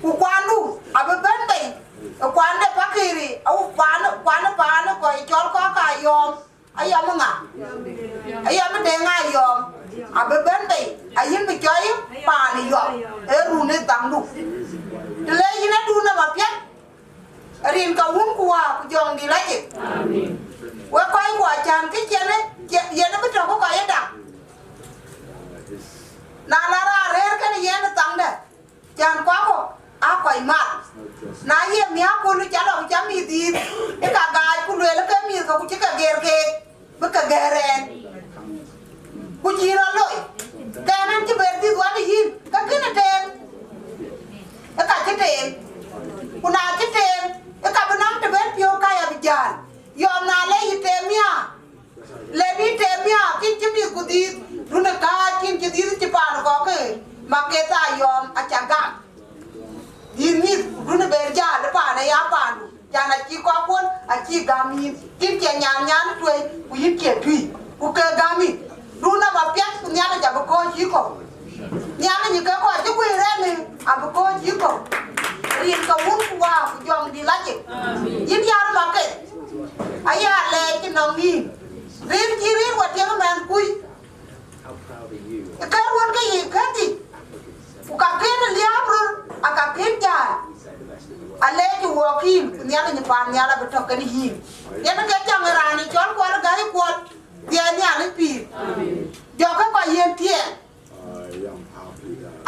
Ku kwandu abebende. Kwande pakiri au kwana ko ichol ko ka yom. Ayam nga. Ayam de nga yom. Abebende ayin bi joy pan yom. Eru ne tangdu. Dele yina du na mapiat. Rin ka wun kuwa ku jong di laje. Amin. We koy kwa chan ki chene yene butoka ko yeda. Na lara rer kan yene tangde. Chan kwa ko a koy mat. Na ye mi a ko lu chalo cha mi di. E ka ga ku le ka mi ko ku ka ger ke. Bu ka geren. Ku jira loy. Kanan ti ber di wa ni yin. Ka kene ten. E ka ten. Ku na ten. E ka banam te ben pio ka ya bijan. Yom na le yitemia. Le ni temia kin ti mi ku di. Runa ka kin ti di ti pan ko ke. Maketa yom acaga. Ini runa berja le pa na ya pan. Jana ki ko kon a ki gami kin ke nyan twe ku yin ke tui. Ku ke gami. Runa ma piat ku nyana ja ko ji ko. Nyana ni ka ko ji ku re ni ab ko ji ko. Rin ka wun ku wa ku jong di laje. Yin ya ma ke. Aya le ki no ni. Rin ki rin wa te man kui. Ka won ka yi ka di. Uka kena liabro, aka kenja. Ale ki wokin, nyala ni pan nyala betok ni hin. Yana ke changarani chol kwal gai kwal. Dia nyala pi. Amen. Joka ko yen tie.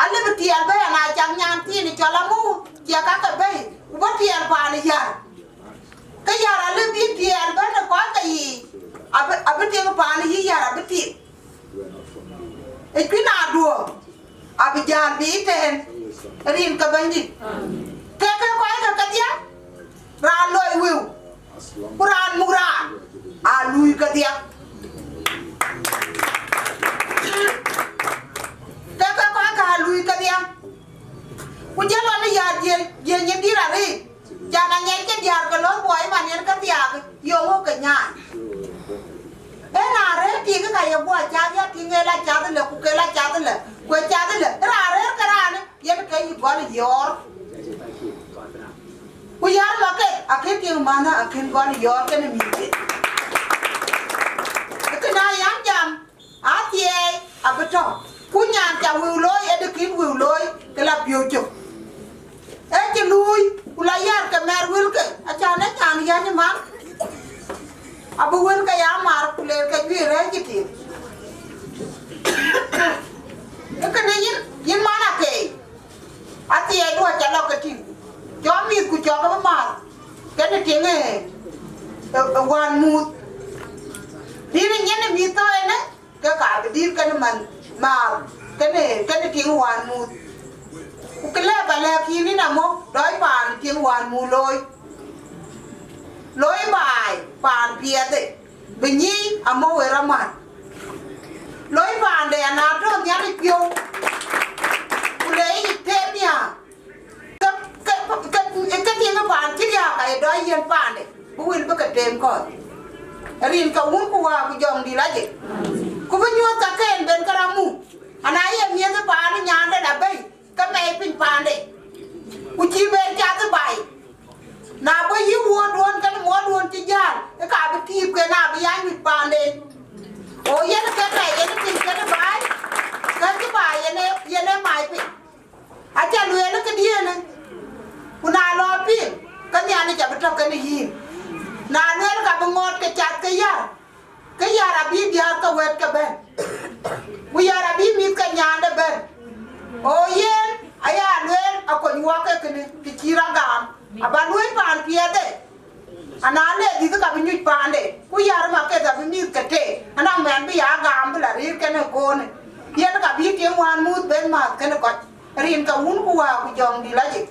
Ale betiel be na chang nyan ti ni chola mu, ya ka ka be. Uba tiel pan yar. Ka yar ale bi tiel be na ko ka yi. Abi tiel pan yi yar abi ti. E kina duo. Abijan bi ten rin ka bandi ke ko ka dia ra loy wiu quran mura a lui ka dia ke ko ka lui ka dia ku jalo ni ya je ni dira ri jana nyen ke dia ka lo boy ma nyen ka dia yo ngo ka nya e na re ti ka ya bo cha ya ti nge la cha de ku ke la cha de Kwe chade le, rare karane, yen ke yi gol yor. Ku yar make, akin ting mana akin gol yor ke ne mite. Kena yang jam, atie abeto. Ku nyan cha wi loy edekin wi loy ke la piocho. E ti lui, ku la yar ke mer wil ke, acha ne nyan ya ni man. Abu wil ke ya mar ku le ke wi re jiti. Kena yin mana ke ati e dua calo keti jomi ku joga ma kena tinge wan mut diri nyene mito ene ke ka dir kena man ma kena tinge wan mut ku kele bale kini namo doi pan tinge wan mu loy bai pan piete benyi amo weraman lối vào để nào cho nhà đi piêu, lấy temia, cái cái tiếng nó phản chứ ya cái đó yên phản đấy bố will bức cái đêm coi rin ka un kuwa ku jong di laje ku bu nyot ka ken ben karamu ana ye mi ta pa ni nyande da bay ka me pin pande ku chi be cha ta bay na bo yi won won kan mo won ti jan ka bi ti ke na bi yan mi pande o ye na ka ye na tin ke na bay ka ti bay ye ne mai pi a cha lu ye na ka di na ku na lo pi ka nya ni ja bi to ka ni yin na nuel ka bengot ke chat ke ya rabi dia ka wet ka ben ku ya rabi mit ka nyande ben o yen aya nuel akon wa ke kene ti kiragam aba nuel pan piede ana le di ka bi nyut pande ku ya ma ke da bi mit ka te ana men bi ya gam bla ri ke ne kon yen ka bi ti wan mut ben ma ke ne ko rin ka un ku wa ku jong di la ji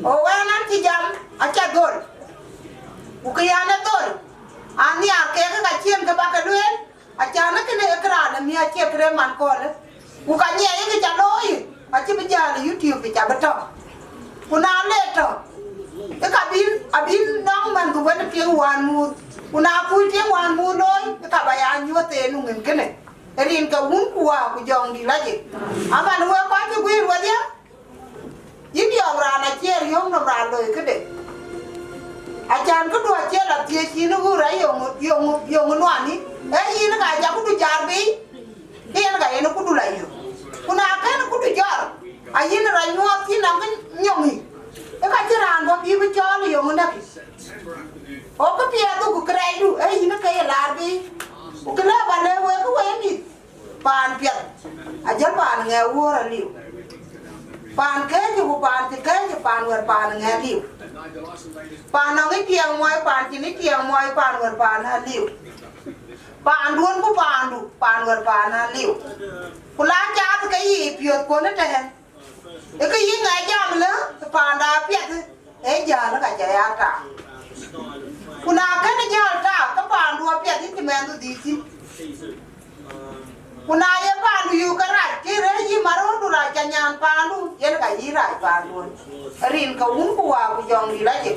o wa nan ti jam acha dol ukiyana tol ani ake ka chiem ka ba ka luen achana kene ekra na mi ache kre man ko le ukanye ye ka loi achi bi jale YouTube bi cha bato kuna le to e ka bin nong man du wen pi wan mu kuna pu ti wan mu loi ka ba ya nyu te nu ngin kene rin ka un ku wa ku jong di la ji ama nu ko ti gwi ro dia yin yo ra na che yong no ra loi ke de ajan ko do che la tie chi no gu ra yong no ani e yin ga ja ku du jar bi yin ga yin ku du la yo kuna ka no ku du jar a yin ra nyo ti na ga nyomi e ka ti ran bo bi bi cho li yo na ki o ko pi a du ku krai du e yin ka ya lar bi ku kla ba le we ku we ni pan pi a ja pan nge wo ra li pan ke ju ku pan ti ke ju pan wer pan nge li pan nó cái kiềng ngoài pan chỉ cái kiềng ngoài pan vượt pan hà liu pan luôn có pan vượt pan hà liu cô lá cha cái gì phiệt cô nó trẻ cái gì ngày jam nữa pan đã phiệt ấy giờ nó cả chạy ăn cả cô nào cái nó giờ cả cái pan đua phiệt thì mình tôi đi chứ cô nào cái pan yêu cái này cái đấy gì mà nó đua lại chạy nhàn pan luôn cái nó cả gì lại pan luôn rin ka un ku wa ku jong di la ji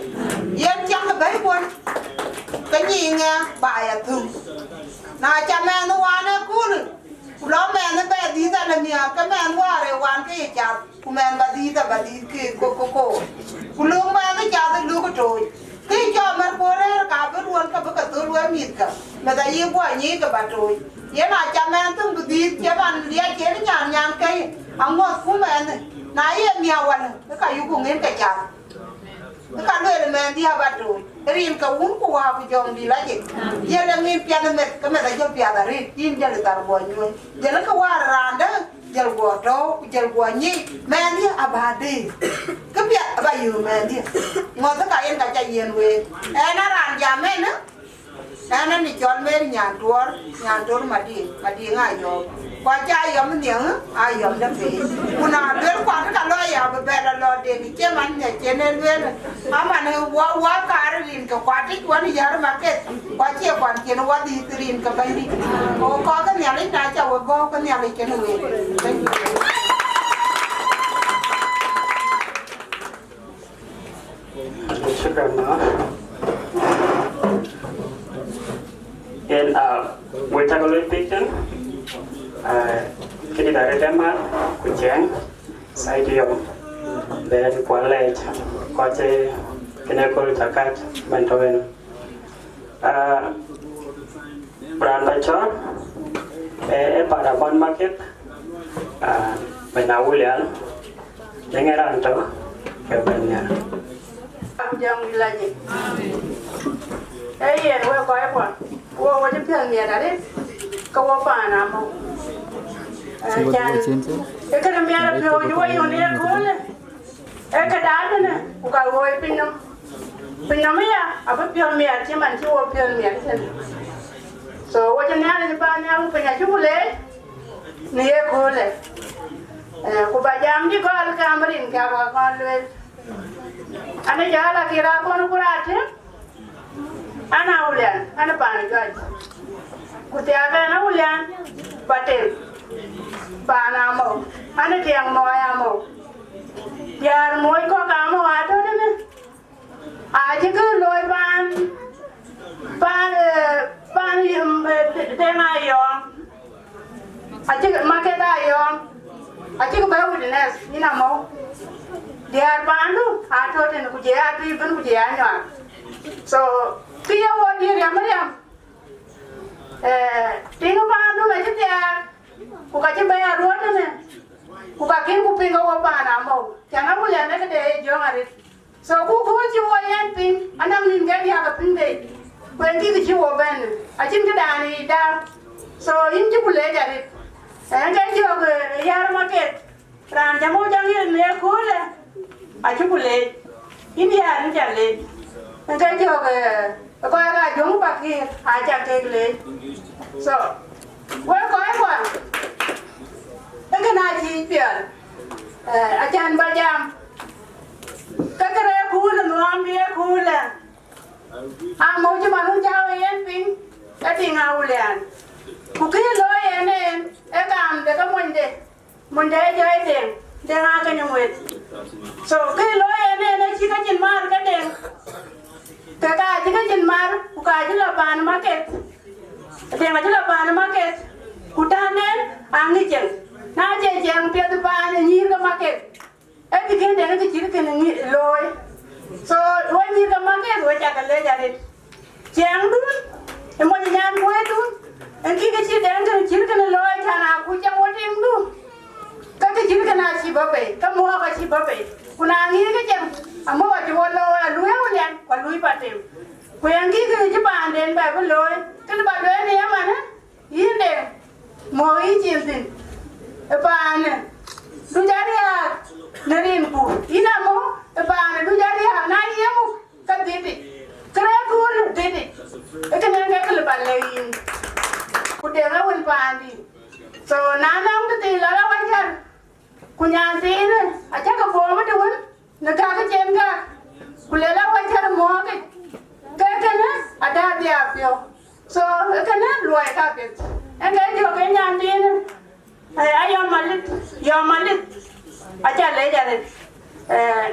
yen chang ka bai kon ka ni nga ba ya thum na cha me no wa na ku lu ku lo me na ba di ta na mi ka me wa re wan ke cha ku me ba di ke ko ku lu ma na cha ta lu ko to ke cha ma ko re ka ba ruon ka ba ka tu lu mi ka ma da yi kwa ni ka ba to ye na cha me tum bu di che ban lia che nyan ke angot ku me na ye miawan ka yu ku ngin ka cha ka le men dia ba do rin ka un ku wa ku jong di la ji ye le ngin pya na met ka me da jo pya da ri tin je le tar bo nyu je le ka wa ran da je go do je go ni men dia abade ka pya ba yu men dia ngo ta ka yen ka cha yen we e na ran ja me na ana ni chol me nyan tor ma di nga yo qua cha yom niang ai yom da pe kuna le kwa ka lo ya be la lo de ni che man ne che ne le ama ne wa ka rin ka kwa ti kwa ni ya market kwa che kwa che no wa di rin ka ba ni o ko ka ne le na cha wa go ka ne le che no we and we take a little picture cái đi đại cái mà của chén sai điều để quản lý có chơi cái này có tất cả mình thôi brand by chọn pada bond market mình nào William để nghe rằng đó cái bên nhà jong la ji yen we ko e kwa wo je pen mi da de ko wo pa na mo chan e ka mi ara pe o yo yo ne ko le e ka da ne ku ka wo e pin no mi ya aba pe mi ya che man che wo pe mi ya so wo je ne ara ba ne ku pe ya ju le ni e ko le ku ba jam ni ko al kamrin ka wa ko le ana jala kira ko no kurate ana ulian ana pani gaj kutiaga ana ulian patel pana mo ana tiang mo ya mo Yar moi ko kama wato ne. Aji ku loy pan yum tema yom. Aji maketa yom. Aji ku bayu dines ina mo. Yar panu ato ne ku je ati ben ku je anya. So kiya wodi ya Mariam. Tingo panu me je ku ka je baya ruwa ne. Ku ka kin ku pinga wo pana mo. Jangan mulai nak deh jangan ada. So ku cium yang pin, anak lingkar dia apa pin deh. Ku yang kita cium ben, acim kita ani dah. So ini cium boleh jadi. Enggak cium ke yar market. Ran jamu jangan ni cool. Acim boleh. Ini yar ni jadi. Enggak cium ke kau yang jom pakai aja kekle. So, kau yang enggak naji pian. Ajan bajam kakare cool nuam dia cool mau cuma lu jauh yang ping tapi ngaulian bukan lo yang kam deka monde jai deng dengan kenyuit so ke lo yang cika jin mar ka deng kakak cika jin mar buka aja lapan market deng aja lapan market hutanen angi jeng na je jeng pia tu pan ni ka market bikin dengan kecil kena loy so loy ni ka market loy cakap le jadi jeng tu emo jangan loy tu engki kecil dengan kecil kena loy cana aku jang woting tu ka kecil kena si bape ka mua ka si bape kuna ngi ka jeng amo wa jo loy loy ulian ka loy patem ku yang ki ke Japan den ba loy kan ba loy ni mana inde mo i jintin pan du jadi nerin ku ina mo pan du jadi na yemu ka didi kre ku didi kan nga ka lebalin ku de ga wen pandi so na nang tu ti la la wajar ku nyan ti ne aja ka bo ma dun na ka ka chen ka ku le la wajar mo ka na ada dia pyo so ka na luai ka pe nga jo ka nyan ti ne ayam Malith aja le jadi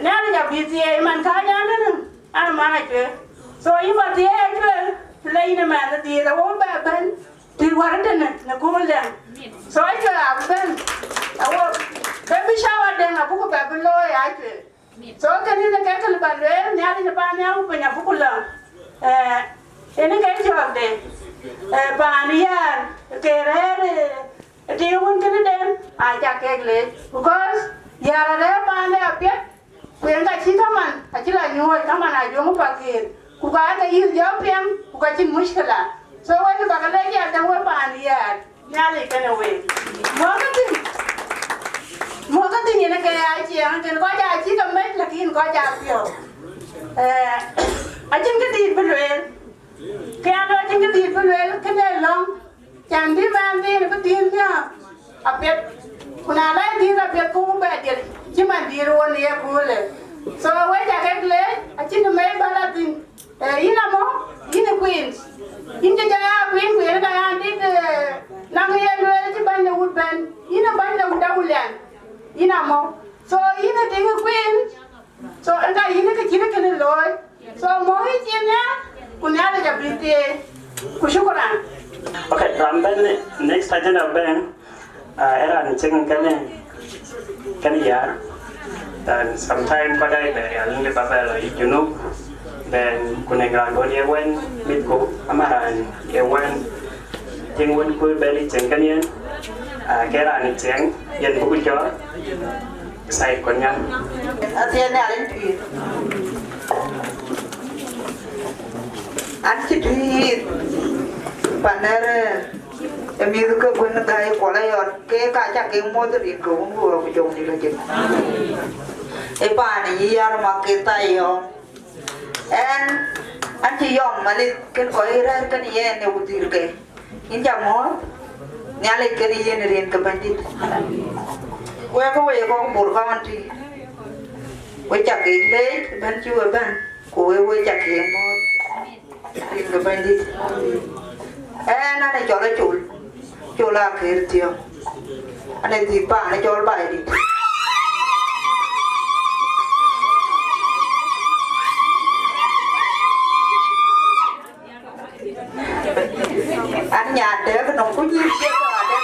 ne ada ja busy man ka nya ne an mana ke so ima dia ke le ina mana dia da wo ba ben ti warde ne na ko le so aja ben awo baby shower den abu ko ba lo ya ke so kan ni ka ka le ba le ne ada ba ne abu nya bu ko la ene ka jo de ba ni ya ke re dia pun kena dem aja kekle because yara re pande apet kuenga chikaman achila nyoi kama na jomu pakir kukaga yil jopiam kukachin mushkila so wani bakale ya dan we pande ya nyale kana we mogati ni na kaya achi an kan ko ja chi kam met lakin ko ja pio ajin ke ti belwel kaya no ajin ke ti belwel kene long Candi mandi ni betinnya, apet, kuna lain dia apet kau betul, cuma dia ruan dia kule. So awak jaga kule, acin tu main balatin, ina mo, ina queens, ina jaya queen queen kaya andi nangian dua aja banyak udban, ina banyak udahulian, ina mo. So ina tinggal queen, so enggak ina kecil kena loy, so mau izinnya, kuna ada jabiti, kusyukuran. Okay, ramben next agenda ben era ni ceng kan ya dan sometime pada yang le papa la junub ben kunegra go ye wen mitko amaran ye wen jeng wen ku beli ceng kan yen kera ni ceng yen bu jo sai konyan asian ni alen tu anti tu paner emir ke pun gaya kolay ke kaca ke motor di kau gua bujung di lagi. Pani yar makita yo, anti yom Malith kan kau irar kan ye ne utir ke, injak mo, nyale kan ye ne rin ke bandit. Kau burka anti, kau cak ile ban cuba ban, kau cak ye mo, rin ke bandit. Nana jola jola kerja, ane tiba ane jol bayar. ăn nhà để cái nông có gì kia cả đấy.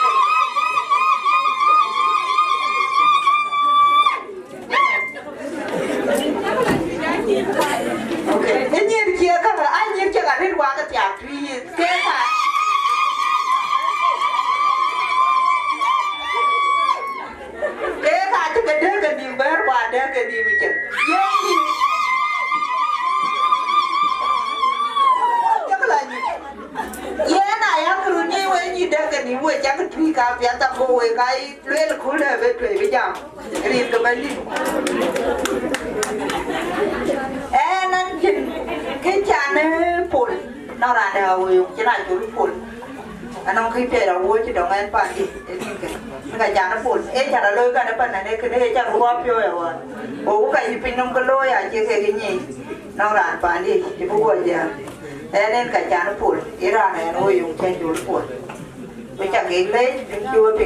Ok, thế nhiên kia các bạn ai nhiên chắc là đến qua cái tiệc thì cái này. Cái này chắc cái đứa cái gì bé qua đứa cái gì vậy chứ? Yeah, này á, cứ như vậy như đây cái gì vậy chắc cái truy cà phê ta cô vậy cái luyện là khối là về tuổi bây giờ, riêng cái bên đi. Nên cái cha này phun, nó ra đây rồi, cái này chú phun, anh ông khi về đâu chứ đâu nghe bạn đi, cái cha nó phun, cha nó lôi cái nó bên này cái này cha nó quá phiêu rồi, cái gì pin nông cái lôi à, chỉ cái gì, nó ra bạn đi, chỉ bố gọi giờ. Nên cả cha nó phun, cái ra này nó dùng trên chú phun, bây giờ cái lấy đừng chua bị,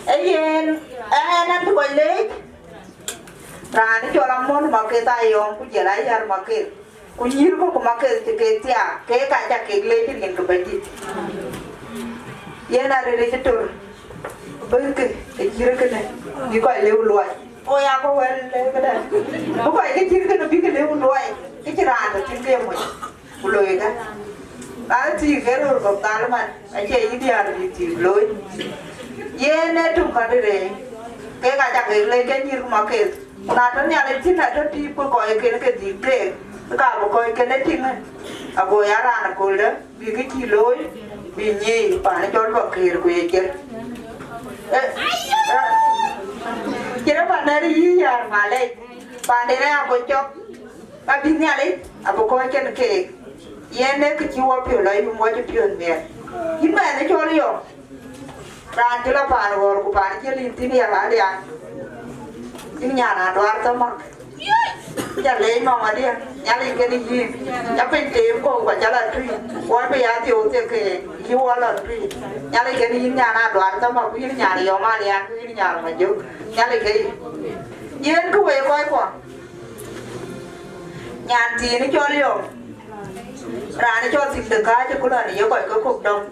nên tôi gọi lấy, ra nó cho làm món mà cái tay ông cũng chỉ lấy ra mà cái, cũng nhiều có mà cái tia, cái cả cha cái lấy thì liền cái bệnh gì, là để cho tôi, bây cái gì cái này, đi gọi leo lùi, ôi à có quên lấy cái này, có phải cái gì cái nó bị cái leo lùi, cái gì ra được trên kia mà. Lôi cái gì cái rồi gặp ta lắm anh chị đi ăn thì lôi nên chúng ta đây cái cả cái lấy cái gì mà cái na thân nhà lên chín là thân đi coi coi cái gì cái cả một coi cái đấy chín này à coi ra là coi đó vì cái gì lôi vì nhì phải cho nó kia rồi chứ chứ nó bạn này đi nhà mà lên bạn này là coi cho à đi nhà lên à coi cái này cái chiếu phiếu lấy một cái phiếu này, nhưng mà nó cho liều, ra chỉ là bàn rồi, của bàn chỉ linh tin là đi ăn, nhưng nhà nào đoán tao mặc, nhà lấy mà đi, nhà lấy cái gì, nhà bên tiệm cô và nhà là truy, quan bây giờ tiêu tiền cái chiếu là truy, nhà lấy cái gì nhà nào đoán tao mặc, cái nhà này mà đi ăn, cái nhà mà chịu, nhà lấy cái, yên cứ về coi qua, nhà gì nó cho liều. Ra nó cho thịt được cái chứ cũng là nếu gọi cái cuộc đông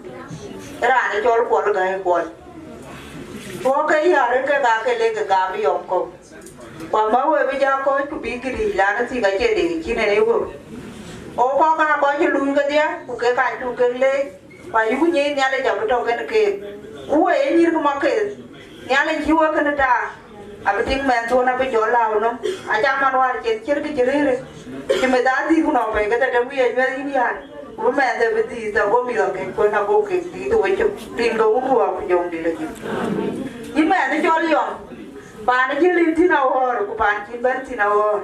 ra nó cho nó cuốn cái cuốn có cái giờ đến cái lên cái gà bị ổng cùng và mới bây giờ có cái bị cái gì là nó chỉ cái chuyện để chi này đấy vừa có cái có cái lùi cái gì cái cạnh lùi cái lên và những cái nhà lên chậm trong cái kia ấy như cái mà cái nhà lên chiếu cái nó ra à bây giờ mình thua nó bây giờ lao nó à chắc mà nói chuyện cái chuyện đấy nhưng mà đã đi cũng nói về cái đó bây giờ như thế này bố mẹ thì bây giờ có mình cái con nào có cái gì tôi chụp tin đâu cũng mua cũng dùng đi được nhưng mà nó cho đi không bạn nó chỉ lên thế nào rồi của bạn chỉ bên thế nào rồi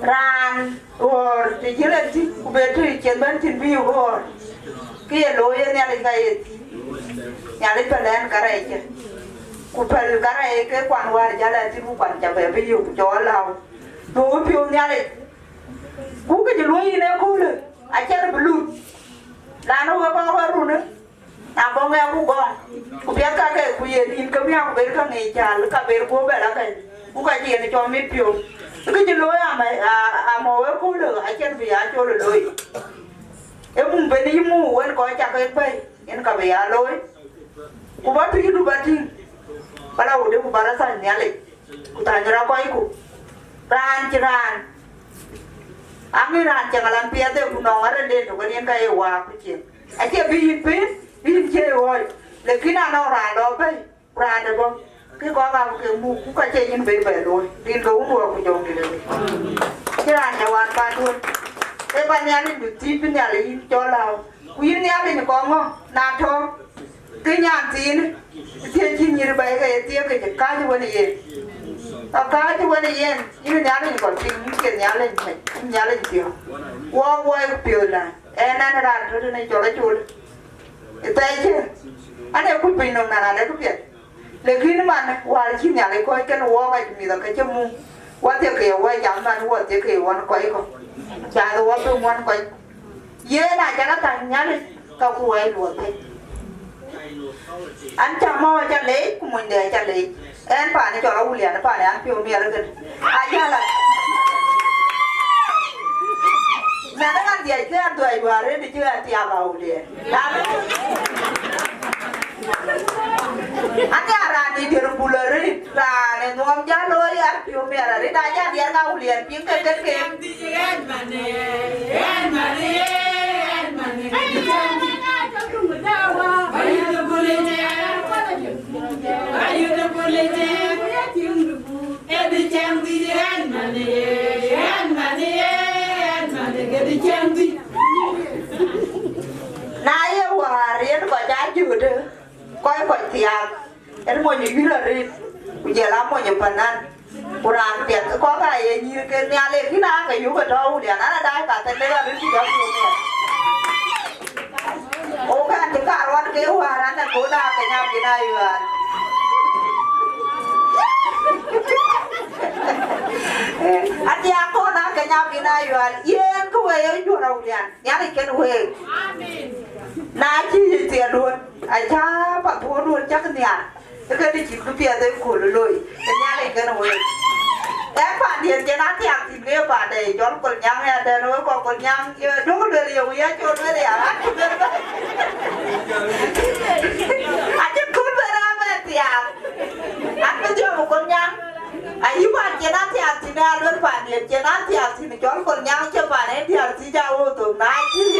ran rồi thì chỉ lên thì về thì trên bên trên view rồi cái lối này là cái nhà lấy phần lên cái này chứ của phần cái này cái quan hoa thì là thì cũng quan trọng về view cho lao đối phiếu nhà này cú cái gì lối này cú này ai chơi được lụt là nó có luôn nữa à bông em cũng có cũng biết cái cú gì in cái mèo cũng biết cái này chả lúc cả biết cú biết là cái cú cái gì này cho mấy phiếu cái gì lối à màu em cú được ai chơi vì ai cho được lối em muốn bên đi mua em coi chắc cái bay em cả về lối cú bắt thì đủ bắt thì bắt đầu đi cú bắt ra sân nhà này cú ta ra coi cú ran Ami ran jangan lampiade kunong ada deh tu kan yang kaya wah kucing. Aje bihin cewek. Lekin anak ran dope ran deh bang. Cái có cái mu cũng có chơi nhưng về rồi. Điên gấu mua của chồng thì được. Cái ran nhà quan ba luôn. Cái ban nhà này được chi bên nhà này cho lao. Quý nhà này có không? Nam thôi. Cái nhà gì này? Chơi chi như vậy cái tiệc cái cá như vậy này. Cá chứ vấn đề gì, nhưng nhà lên còn chuyện cái nhà lên tiêu, qua tiêu là, em anh ra rồi này cho lấy chuột, cái chứ, anh em cũng bình thường là đấy cũng biết, để khi nó mà qua chi nhà lên coi cái nó qua cái gì đó cái chấm mu, qua tiêu kiểu qua chấm mà qua tiêu kiểu qua nó quay không, cha tôi qua tôi qua nó quay, dễ là cho nó thành nhà lên, câu quay luôn thế, anh chăm mò cho lấy, cũng mình để cho lấy. Em phải này cho nó uống liền, nó phải này ăn phiêu mía nó gần. Ai ra là Nada kan dia ke dua hari di juga tiap kau dia. Anda arani dia bulari, rane nuam jalo ya, piu merah. Dia aja dia kau lihat pingkan kan ke. Nah ya warin kau jaju deh, kau tiap, mau nyuci lari, ujalan mau nyepanan, kurang tiap kau kayak nyir ke nyale kita kayak juga tahu dia, nana dah kata dia lebih tidak punya. Oh kan kita awan ke waran dan kau dah kenyap kita iwan. Ati aku nak kenyap kita iwan, yen kau yang jual ulian, nyari kan kau. Nah chỉ tiền aja pak tua luôn chắc niat, cái đi chỉ cứ tiền tới khổ lôi, cái nhà này cái nào vậy? Em bạn tiền cái nát tiền thì bây bạn này chọn con nhang này, để nó còn con nhang, nó có được nhiều vậy, chọn cái này à? Anh chứ cút về ra mà tiền, anh cứ cho một con nhang, anh giúp bạn cái nát tiền thì ra luôn bạn tiền cái nát tiền thì chọn con nhang cho bạn ấy tiền thì ra ô tô này chứ gì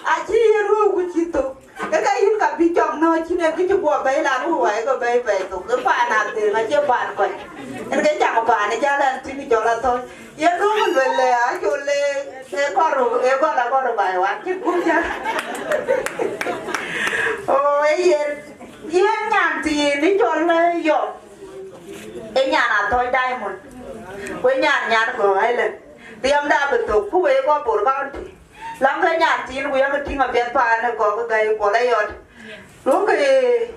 aji ru kucito kaka yin ka bi chong no chine ki chu bo bai la ru wai ko bai bai to ke pa na te na che ban ko en ke chang pa ne ja lan ti ni jo la to ye ru le le a jo le e ko ru bai wa ki ku ja o ye nyan ti ni jo le yo e nyan a toi diamond we nyan ko ai le tiam da bu to ku we ko bor ba ti lắm cái nhà chín của em cái tiếng ở bên phải nó có cái cây của đây rồi lúc cái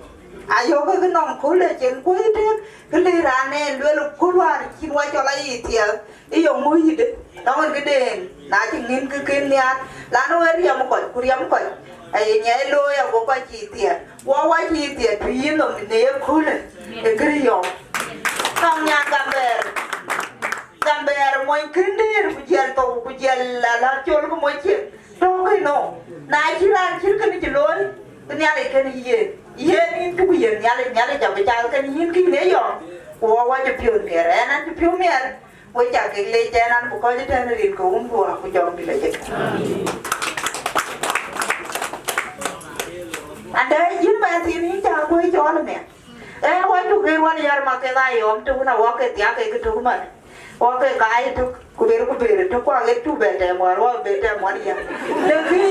vô cái nòng khối lên trên cuối cái lê ra này lưỡi lục khối hoa chín quay cho lấy thì cái dùng mũi gì đấy nó cái đèn đã chỉ nhìn cái nhà lá nó ấy riêng một cõi ấy nhảy lôi à có quay chỉ tiền qua chỉ tiền tùy yên rồi mình ném khối lên cái dùng trong nhà gambar moi kendir pujian la chol ko moi chi to kai no na chiran chir kan chi loi nyale kan ye ni ku ye nyale ja ba kan yin ki ne yo wa ja pio ne ra na ji pio me wa ja ke le ja nan ko ja tan rin ko ko jom bi le ja anda yin ma ti ni ja ko cho le me wa tu ke wa yar ma ke da yo tu na wa ke tia ke tu ma oke kai tu kubere tu kwa le tu bete mo ro bete mo ya le ki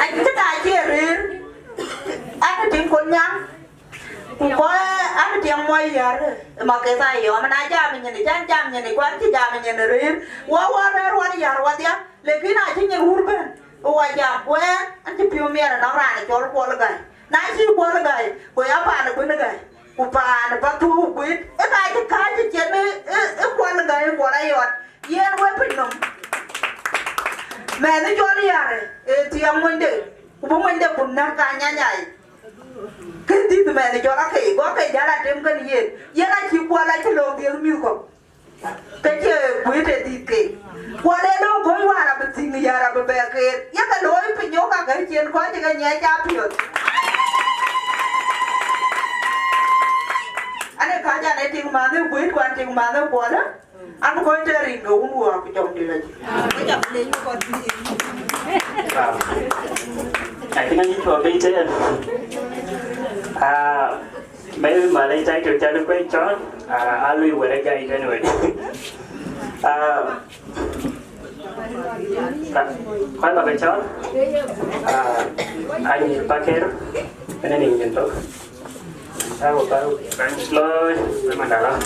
anh ta che re anh tin con nhang ko anh tin mo ya ma ke ta yo ma na ja mi ni jam ni kwa ti ja mi ni re wa ya wa dia le ki na chi ni urban wa ja ko anh ti piu mi na ra ni chol ko le gai na chi ko le gai ko ya pa na ko le gai upana patu kuit ka chene kwan gai kwara yot yen we pinum me ne jori yare ti amonde ubo monde kunna ka nyanyai kendi me ne jora ke go ke jara tem kan yen a chi kwala chi lo bi mi ko ke che kuit ti ke kwale lo ko wara be ti ni yara be ke ya ka lo pinyo ka ga chen ko je ga nya ja pio anh khá nhà này tiếng mà nó quý quan tiếng mà nó quá đó anh có chơi rình ngủ mùa của chồng đi lên cái chồng đi con đi anh tiếng anh vừa đi chơi mấy mà lấy trái được chơi được quay chó lui về đây chơi cho người khoái bà cái chó anh ba kia đó anh nhìn nhìn tốt sao tao bán lơi để mà đào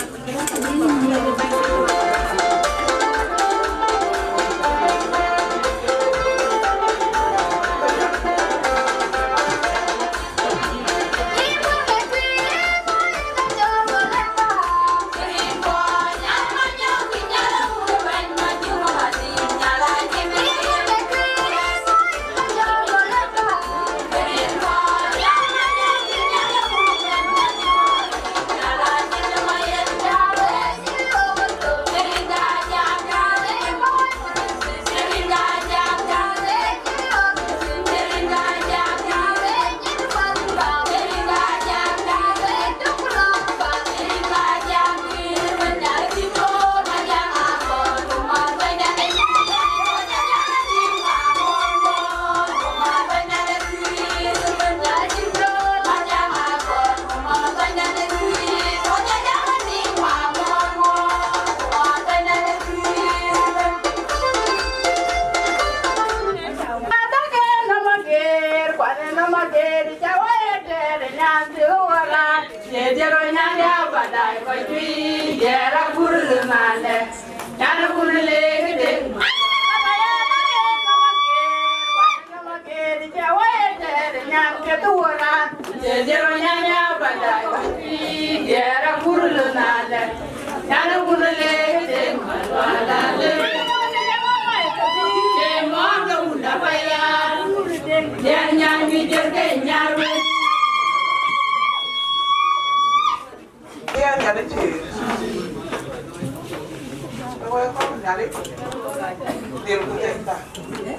dai ko ti yera kurlu male yana kurle ke de abaya na ke kama ke di jawe de nyam ke tuora je jero nyanya badai ko ti yera kurlu male yana kurle ke de wala le je mo ga unda baya de nyam mi je ke nyaru Dia nyari ciri. Tôi có nyari. Tiền của tiền ta.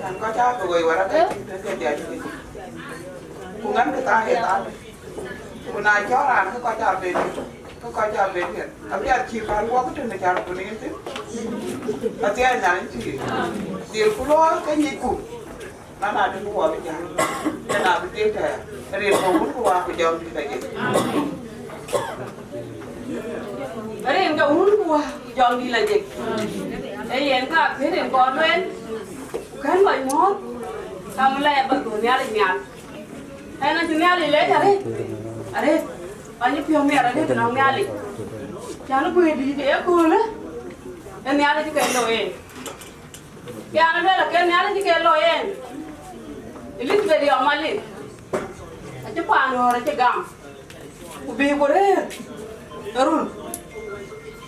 Thằng có cha rồi vào đây cái tiền gì. Cũng ngắn cái ta hiện ta. Hôm nay chó làm cái coi cha về. Cái coi cha về hiện. Tapi ada ciri baru aku tu nak cara punya itu. Tapi ada nyari ciri. Tiền của lo cái gì cũng. Nó là đừng có bây giờ. Cái nào bị tiếc thế. Riêng không muốn qua cái dòng gì vậy. Riêng cái uống qua dọn đi là gì? Cái gì cả thế thì còn lên cái mọi mốt làm lẹ bận tuổi nhà đi nhà hay là chúng nhà đi lấy ra đi ở đây bao nhiêu phiếu mẹ ở đây thì nó nhà đi cha nó quỳ đi để cô nữa em nhà đi cái lối em nhà nó đây là cái nhà đi cái lối em ít về đi ở Malith aja pano aja gam ubi bore Arun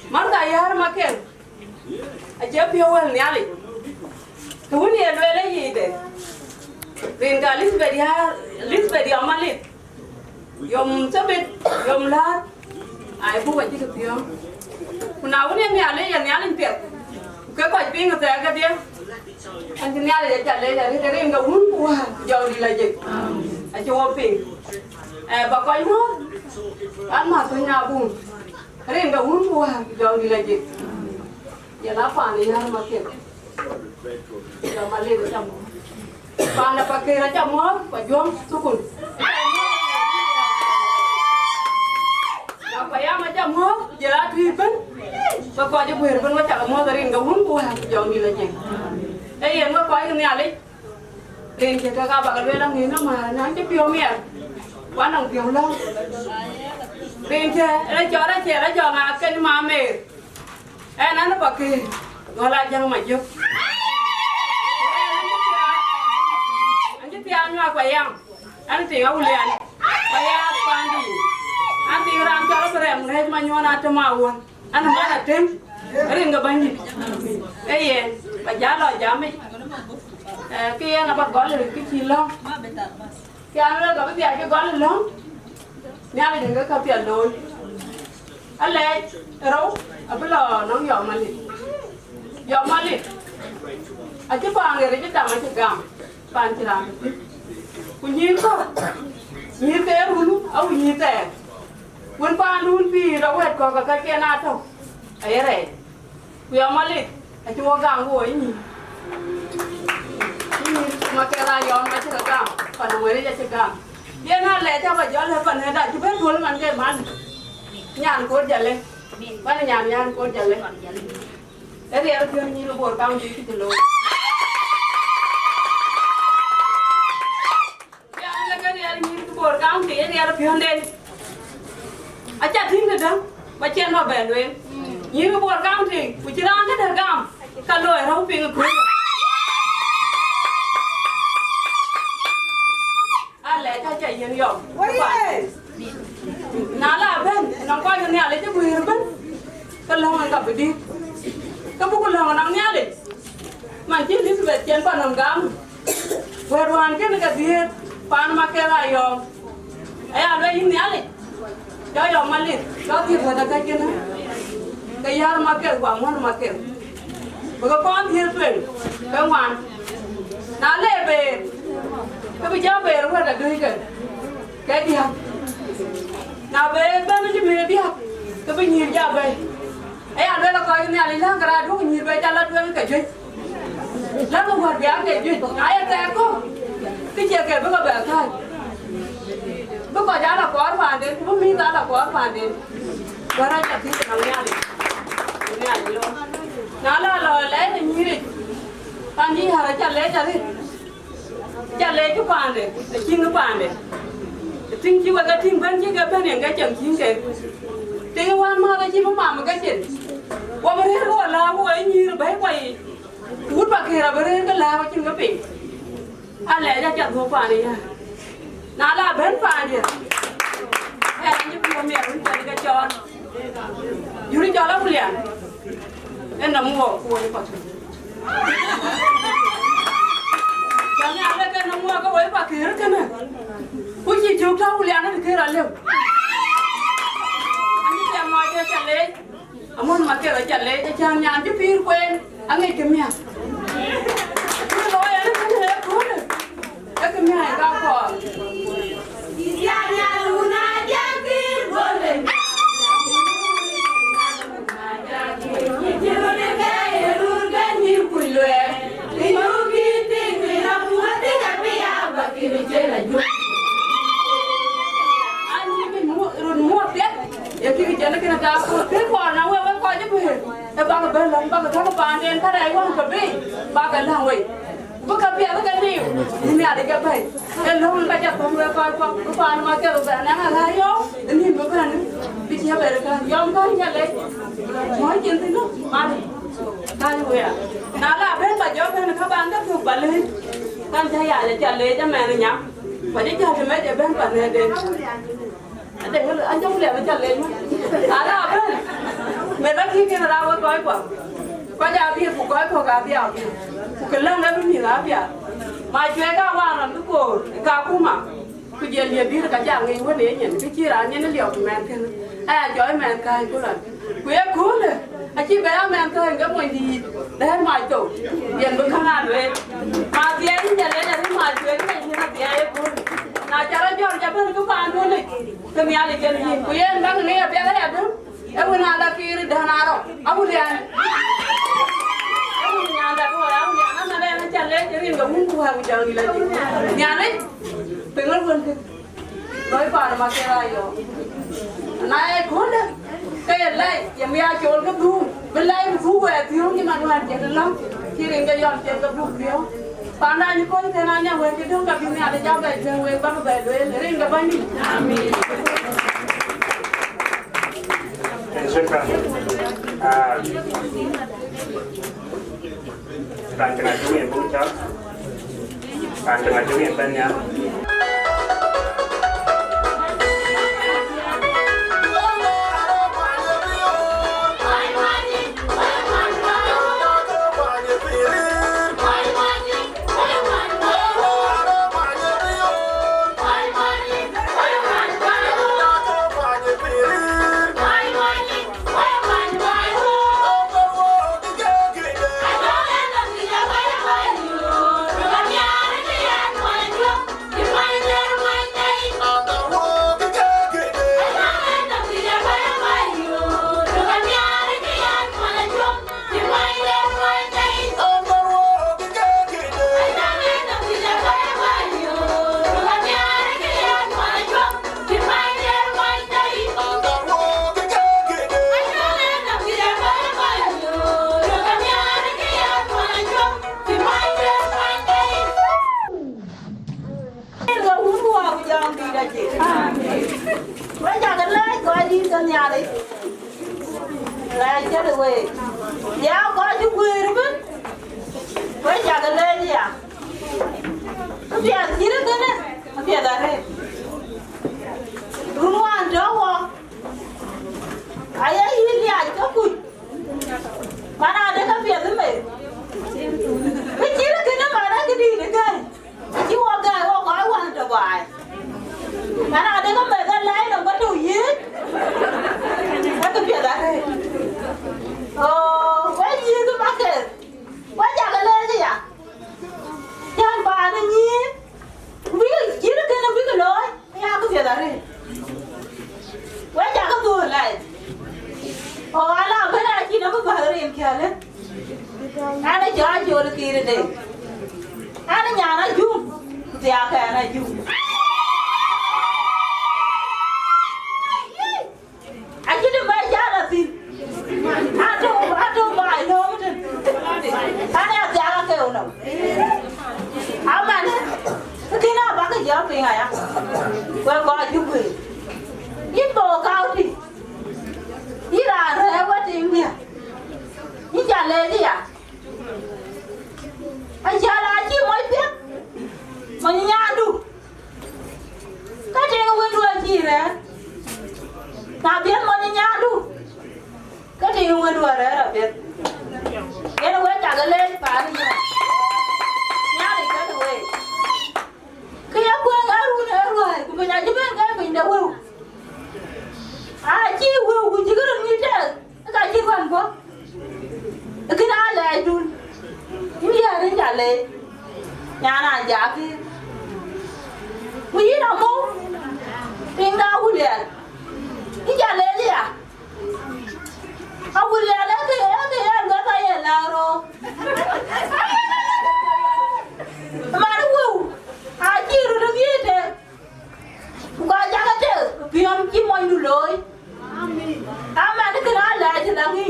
Marta yar maken aja piawal nyali tuh ni ada lagi deh tinggal Lisbeth di Malith yom sabit yom lat ai bu aja tu piaw kunau ni nyali tiap ke kau ping ke dia anh nyali dia cale jadi enggak ungu jauh di lagi aja waping bakai mo an masuk nyabung ring enggak ungu jauh di lagi ya apa ni har makin ya Malith macam pada pakai raja mo pajuang sukun apa ya macam mo jelat riben bakai je berben macam mo ring enggak ungu jauh di lagi yang mo kau ini alih ring jaga kabar kalau orang ini nama nanti piau mer quán ông piau lâu ring chơi ra cho ngà cái mà mer nó pakai gọi là jangan maju anjir piau nyawa bayang anh tinggal ulian bayang pandi anh tinggal orang cara berem reh manyuan ada mawon anh mana tim ring enggak banyak baca lo jamai kia là bắt gói là cái chi lông kia nó có cái cái gói là lông nhà này đừng có cà tiền rồi anh lệ rau ở bên lò nó dọn Malith ở cái phòng này cái tầm ở cái gam bàn chỉ làm cũng nhìn thôi nhìn té luôn ông nhìn té quân pan luôn phi đâu hết còn cái kia nào thôi ấy đấy dọn Malith ở chỗ gam của ấy nhỉ makelah yon macam apa? Pada hari jadi gam. Dia nak lepas apa jual apa ni dah. Cuba jual mana ke mana? Nyan kod jalan. Mana nyan kod jalan. Jadi ada pion ni lu buat kaum di situ lo. Yang lagi ni ada ni lu buat kaum di ni ada pion den. Aja tinggal dah. Macam apa berdua? Ni lu buat kaum di. Ujiran ke dah gam. Kalau orang pinggul kau. Chạy yên dòng nó là bên nó coi cái nhà lấy cho quỳ bên cái lòng ăn gặp đi cái bút cái lòng ăn nhá đi mà chỉ đi về trên bàn làm gam về đoàn cái này cái gì pan mà cái này dòng ấy à đây nhá đi cho dòng Malith cho thì phải cái kia nữa cái nhà mà cái quảng ngoan mà cái con thiên tuyển cái ngoan nó lệ về cái bây giờ về rồi là đưa cái gì không? Nào về bên mình chỉ về đi học, cái bây giờ ra về, ấy anh đây là coi cái này lấy ra cái đó nhìn về cho lên cái chuyện, lên một hoạt động cái chuyện, ai ta có cái chuyện kể với các bạn thôi, lúc mà giá là có phản đến, lúc mình giá là có phản đến, và ra chặt thì làm nhà đi luôn, nó là lấy thì như đi, anh đi hàng chặt lấy chả lấy chút bàn đấy, chín cái bàn đấy, chín chú cái chín bên chứ cái bên này cái chẳng chín cái, tiếng quan mà cái chi mà cái chuyện qua bên đây có là qua ấy như bé quay hút bạc kia là bên đây cái là trên cái biển anh lẽ ra chặt thuộc phản đi ha nó là bên phản đi em như vừa mẹ cũng chạy cái tròn dù đi cho lắm liền em nằm ngủ quay vào cho nên anh cái nằm ngủ có quay bạc kia cái này cuối chỉ chụp thâu liền nó được kia là liều mọi người chặt lấy, muốn mặc cái chặt lấy, cho chàng nhàn chút pin quen, anh ấy kiếm nhà, cái lối anh ấy không hề cuốn được, cái kiếm nhà cao cỏ. Ya kiri jana kena dapur, kiri kau nak wei kau je boleh. Bagai belang, bagai thang pandai, thang ayam wang kabi, bagai lang wei. Bukan biar bukan ni, ini ada kapai. Elok baca pemula kau pan macam tu, nang ada yo, ini bukan ni. Bicara berkan, yom kau jalan, mau jentik tu, mari. Kau wei, nala ben baca ben kau bandar tu balik. Kan saya ada jalan je mana Pada jalan macam ben pandai deh. Anh không lẽ mà chặt lên à đó bên mẹ bác khi kia là đâu có coi nhà bia phụ coi của cả bia cái lăng đó mình là bia mà chuyện các bạn làm cái cổ cả cũng mà cái gì liền biết cả nhà người quen đấy nhỉ cái chia ra nhỉ nó liều của mẹ thế à cho mẹ cái cũng là quế cú này anh chỉ bé mẹ cái cái mồi gì đấy mày tổ tiền bữa khang ăn rồi mà tiền nhà lấy là cái mày chuyện cái gì là tiền cũng nah cara jual jalan itu pandu ni, kami ada jadi. Kuyen bang ni apa yang ada? Aku nak ada kiri dah naro. Aku lihat. Aku ni ada aku, aku lihat. Nama dia macam le, jadi enggak mungkin aku jalan gila je. Ni ada, pengen pun. Baik pada makan ayo. Naik kuda. Kayak le, yang dia jual ke bulu. Belai bulu ya, tiung ni mana ada dalam. Kiri enggak jual ke bulu dia. Pandai ni kau ni nanya, weh kita enggak bini ada jawab je, weh baru berdua, ring enggak bani. Amin. Syukran. Rancangan itu yang bukan, rancangan itu yang banyak. ting dia. Ni jale dia. Ajala chi moi pet. Mo nyandu. Ka ting wendu aji re. Ta bien mo nyandu. Ka ting wendu re ra pet. Ena we ta ga le pa ni. Nyari ka we. Kaya ko ngaru na ruai ku nya jiben ka bin da wu. Chi wu ku ji ga ni ta. Ka ji kwan ko. Kina le dun. Ni ya rin ja le. Nya na ja ki. Ku yi na mo. Ting da wu le. Ni ja le ya. A wu le la ke ga ta ye la ro. Ma wu. A chi ru de ye te. Ku ja ga te. Biom chi mo nu loi. Ama ni kena la je dangi.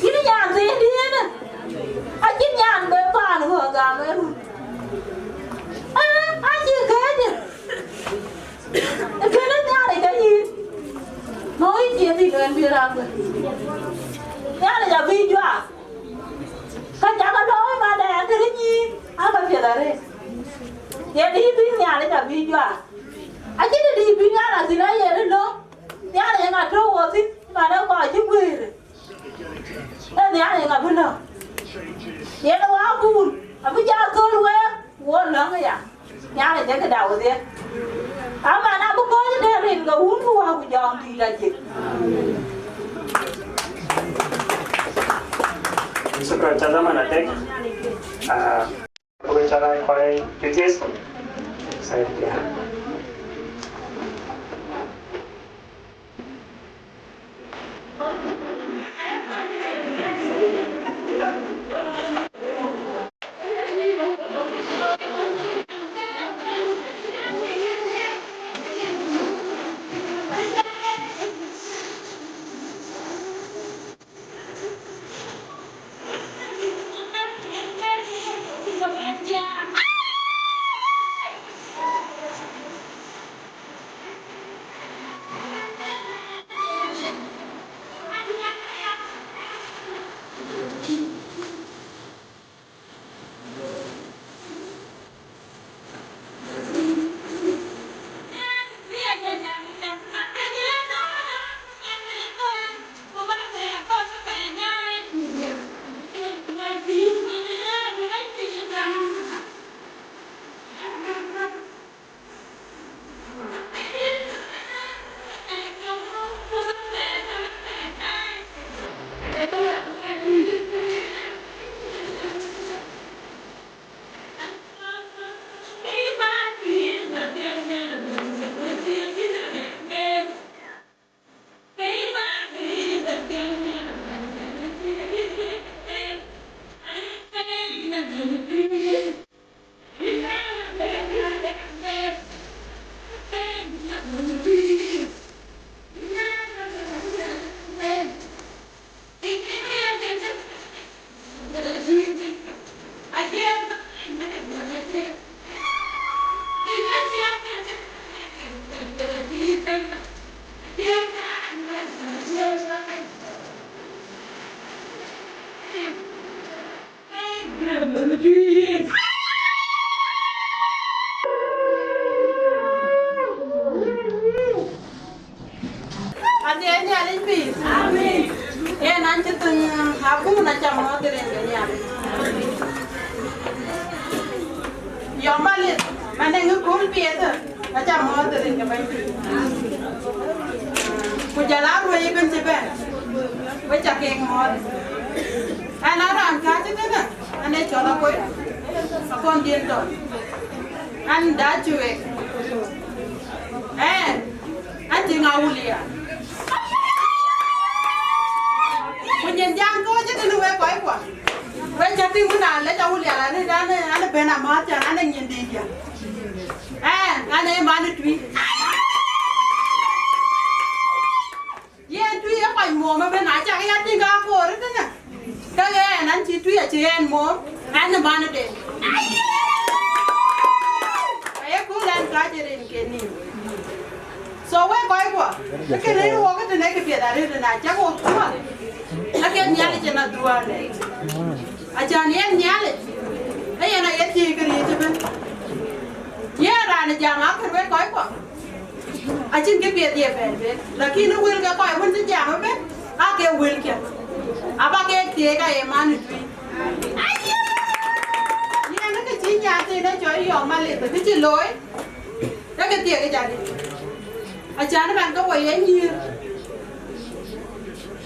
Ini nyan se dia na. Ajin nyan be pan ho ga me ru. Aji ke je. Kena nyale ka yi. Noi je di kan bi ra ko. Nyale ja bi jwa. Ka ja ka doi ma da ke ni. Aba bi da re. Ye di bi nyale ja bi jwa. Ajin di bi nyala sina ye lo. Nyale nga to wo si ma na ko ji gwere. Nyale nga bu no. Ye no wa bu. Abu ja ko we wo no nga ya. Nyale je ka dawo de. Ama na bu ko de rin ga un bu wa bu jong di la ji. Sukra chada mana tek. Ko chara koi tutis. Sai dia. Aku nak cakap mau terima dia. Yang Malith, mana ngukul biasa, nak cakap mau terima bayi. Kujalan bayi kan siapa? Bayi cakap mau. Anak orang kacau tu kan? Anak coba koi, aku dia tu. Anda cuek. Anjing awulia. Punya jangko aja tu luar koi kuah. Bayi jadi mana? Lepas awulia lah ni, ane pernah macam ane nyendi dia. Ane mana tu? Ye tu ya koi mau macam mana? Cakap yang tinggal aku orang tu kan? Kaya nanti tu ya cian mau, ane mana deh? Ayah kulan kajirin kini. So where go go? Look at it, walk at the neck of your that is an ajago. I can yell it in a dual. I can yell it. I get you can yeah, and a jam up and where go. I didn't give you the event. Lucky no will go. I want to jam a bit. I get Wilkin. I get the egg man. Yeah, look at you. I say that you're your Malith. Did you Lloyd? Look at the egg. A gentleman go away in here.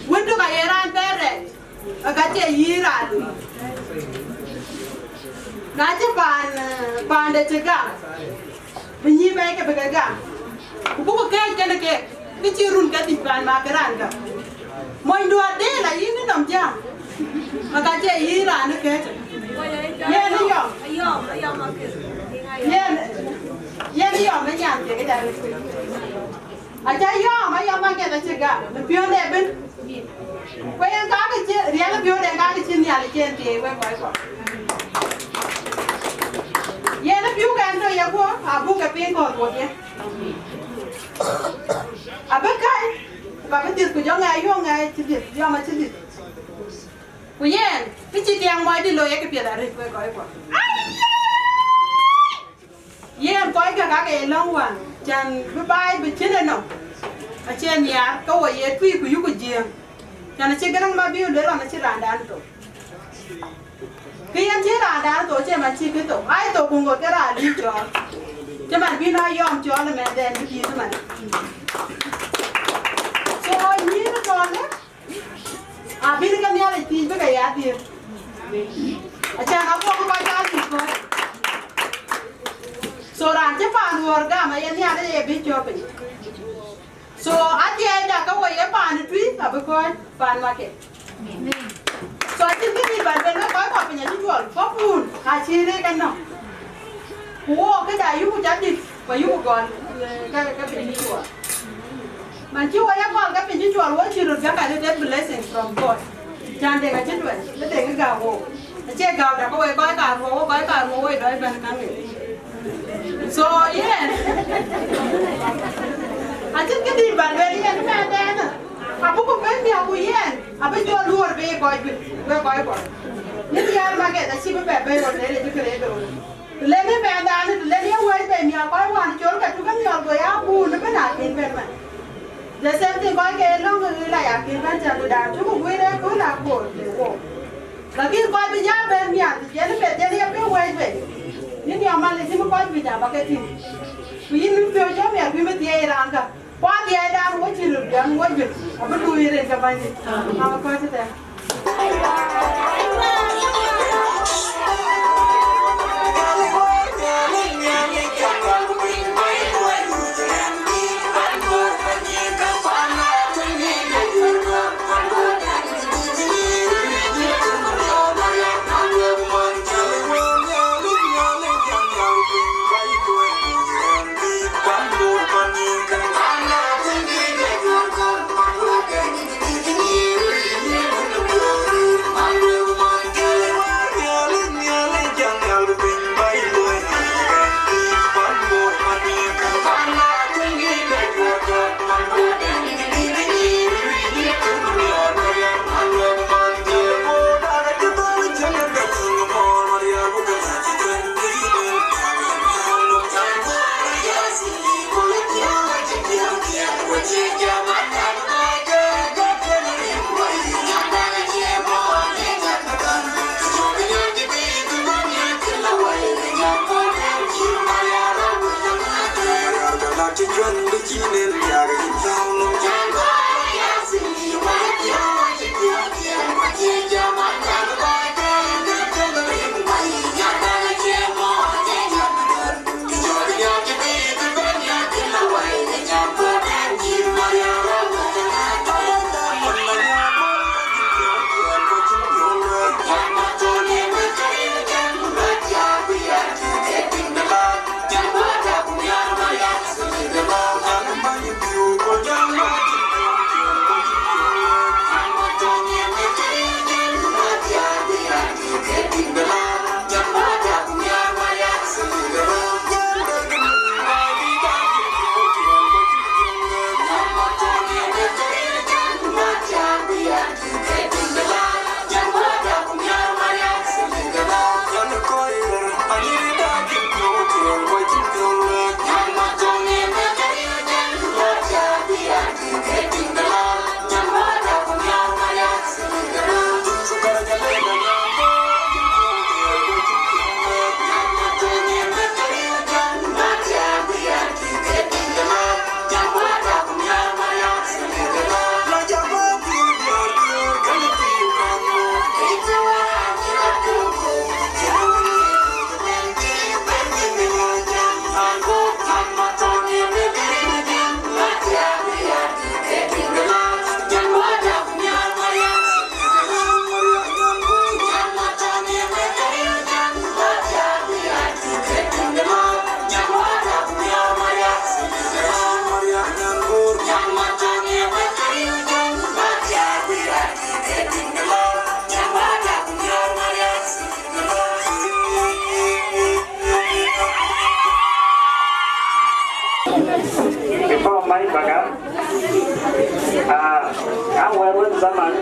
When do I run better? I got a year on. Not a pan at a gun. When you make a bigger gun. Who can't get which you don't get in Pan Macaranga. When do a day like you know, jam. I got a year on the kitchen. I tell you, my young get a cigar. The pure Devon. When you got it, the other pure and got it in the Alicante, where I go. Yeah, if you can do your work, I'll book a pink or what, yeah. A big guy, but this could young eye to this, young much it. We end, which is young white lawyer appear that is where I go. Yeah, quite a long one. Chan goodbye, but children. A chain yard, go away, tweet you could jeer. Can a chicken my view little on a chirandanto. Pian chirandanto, Jim and Chipito. I thought Bungo get out of you. There might be no young John and then with you man. So I need a corner. I've been a reality, but I had here. I can't walk my dad. So I'm Japan or Gamma and the other bit shopping. So at the end, I go away upon the tree of a coin, pan market. So I think it, but when I go up in a usual, for food, I see they can know. Walk it, you would judge it, but you were gone. But you are up in usual, what you look at a blessing from God. Can't take a children, let them go home. I check out, I go away by car, away, drive and come. So yeah, I just get it, but very young man then. I put a baby up with yen. I bet you are lower bay boy. Maybe I'll get a cheaper baby or let me bend down, let me away baby. I want to get to come your way up, who never not in bed. The same thing I get along with like I can venture to that. You will wait a good apple. Like it's quite a young baby, the Jennifer, then you have been waiting. You know, Malith, you might be done. We didn't feel job, we met the air. What the air, what you look done, what you do it in the budget. I'm a person there. man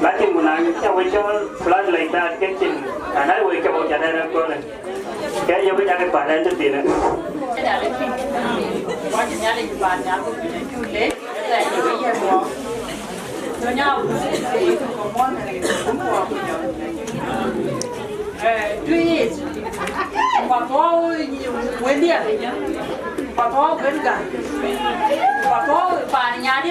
lakin munang cha we cho flood like that kitchen and I wake up at that corner cái giờ bây giờ cái bản lên tiền này cái này là khi có chuyện nhà này bản nhà cũng bị chú lệ cái này thì bây giờ bỏ cho nhau thì có món này cũng bỏ tuy quả thô quên đi quả thô quên cả quả thô bản nhà đi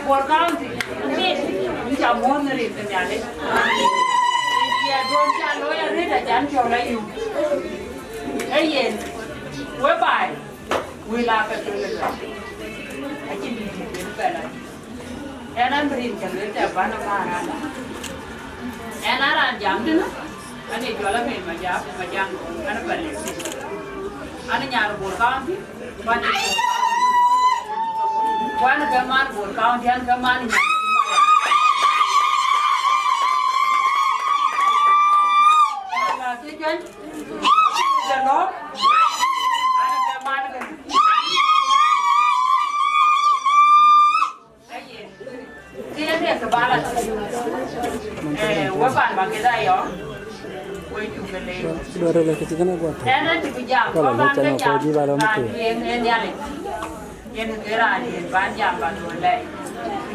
quả cao thì mình chào món này thì nhà đấy ya don cha lo ya rida jan cho la yu ayen we bai we la ka tu la a chi ni ni ka la enan brin ka le ta bana ma ra la enan jam de na ani jola me ma jam ana pa le ani nya ro bol ka ti ba ni wan ka man bol ka ti an ka man ni the Lord, kia này cái ba là quay bàn bằng cái này đó quay chụp cái này Baru lagi kita nak buat. nên thì bây giờ có bàn cái nhà em nhà này em cái ra thì bán nhà bán đồ này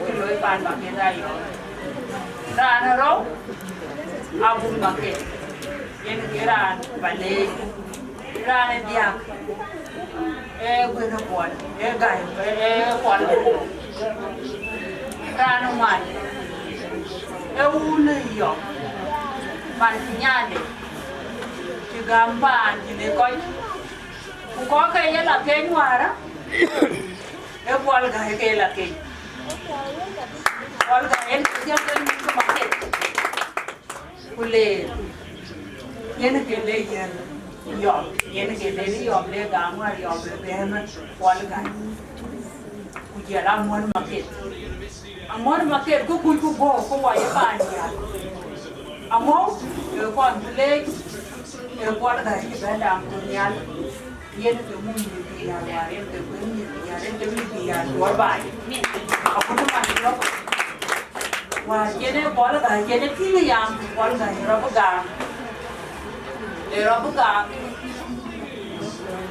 cái lối bàn bằng cái này ra nó rau ao bún bằng cái em cái ra bán đi ra này dia quên nó quần gài quần ra nó ngoài u này yo bạn nhà này chỉ gam bàn thì để coi có cái nhất là cái ngoài đó quần cái là cái quần cái em cái mặt cái lê Yena ke le yan yom yena ke le yom le gam ha yom le behma wal ga ku je la mon market ku go ko wa ya ban ya amo e kon le e wal ga ke ben dam ku yan yena ke mun ni ya ya ren ke ku ni ya ren ke ni ya wal ba ni a ku ma ni ro wa yena wal ga yena ti ya wal ga ro ga để rồi bữa cả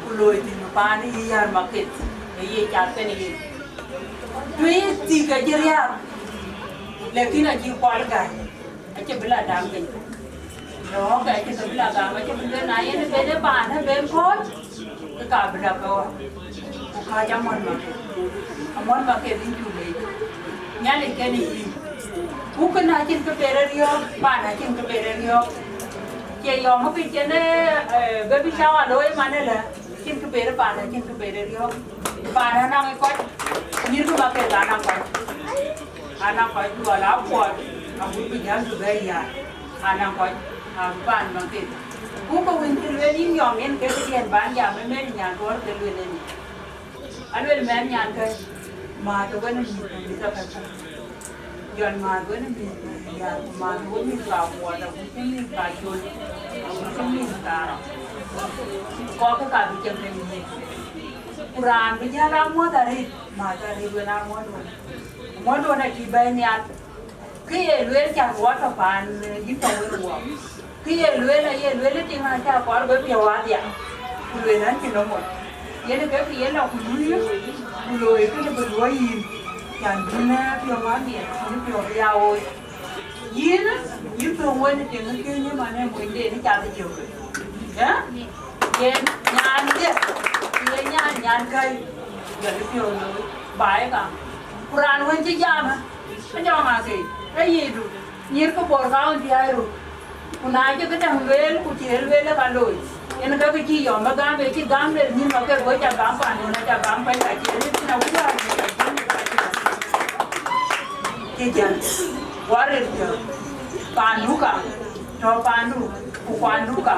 lôi thì nó bán đi ăn market cái chặt cái này tuy chỉ cái gì ra lekin là chỉ qua cái chỉ biết là làm cái đó cái chỉ biết là làm chỉ biết này nó về để bán hay về phốt cái cả biết là câu khai cho món market đi chụp đấy nhà này cái này cũng cái này trên cái bề riêu bán này trên cái bề riêu chị yom nó bị trên baby shower lôi mà nên là trên cái bể bàn này trên cái bể đấy không bàn nó đang cái như cái bác cái đang đang coi vừa lá quạt ông cũng bị nhát từ đây à đang coi bàn bằng tiền cũng có nguyên cái luyện im yom nên cái tiền bán nhà mới mấy nhà đó cái luyện này anh luyện mấy nhà cái mà tôi vẫn đi ra phải Yon mà với nó bị mà với mình vào mùa là cũng cái mình cả chuột cũng cái mình cả có cái cả bị chậm này mình Quran bây giờ làm mua tại mà tại vừa làm mua đồ này chỉ bay nhạt cái luyện chả quá là phản giúp tao với mua cái luyện là tiếng Anh chả quá với biểu hóa vậy luyện anh chỉ nó một vậy là cái là cũng lười cái là bị lười chẳng na phiêu hóa biển những phiêu giàu yến yến phiêu quên thì nó kêu nhưng mà nên muốn để nó chả được nhiều rồi nhá yến nhàn kia yến nhàn cây giờ nó phiêu rồi bài cả Quran quên chứ gì mà nó cho mà cái gì rồi yến có bồi cao thì ai rồi còn ai chứ cái thằng về của chị về là cả rồi yến cái chi nhỏ mà gam về cái gam về nhưng mà cái với chả gam phản rồi nó chả gam phải cả chị nó nào cũng là Kijan, warir jo, panduka, to pandu, kupanduka,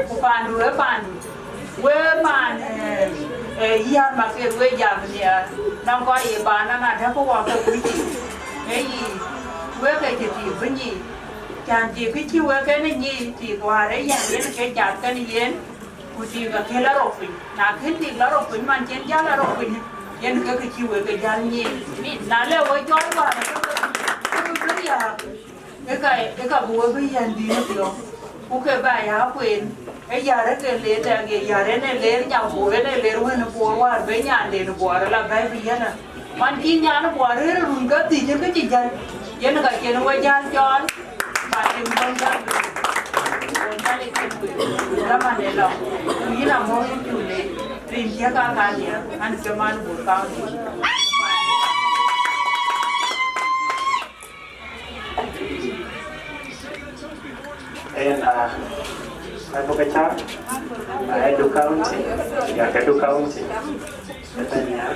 kupandu e pandu, we man iyan maket we jam dia, nang ko e bana na tha ko wa ko kuiti, we ke ti bunyi, chan ti ki we ke ni ni ti ko are yan yen ke jat ke ni yen, ku ti ga ke la ropin, na ke ti la ropin man chen ja la ropin, yen ka ki we ka jan ni na le wo chol ba ka ya ka bu bi yan di no ku ke ba ya kwen e ya re ke le ta ge ya re ne le nya bo ne le ru ne bo wa be nya le ne bo la ba bi ya na man ki nya na bo re run ka ti je ka ti jan yen ka ke no wa jan chol ba ti mon ga ta le ke bu la ma ne lo ni na mo ni tu le rin ya ka ni an ke man bo ka ni and advocate I do county ya ke do county Tanzania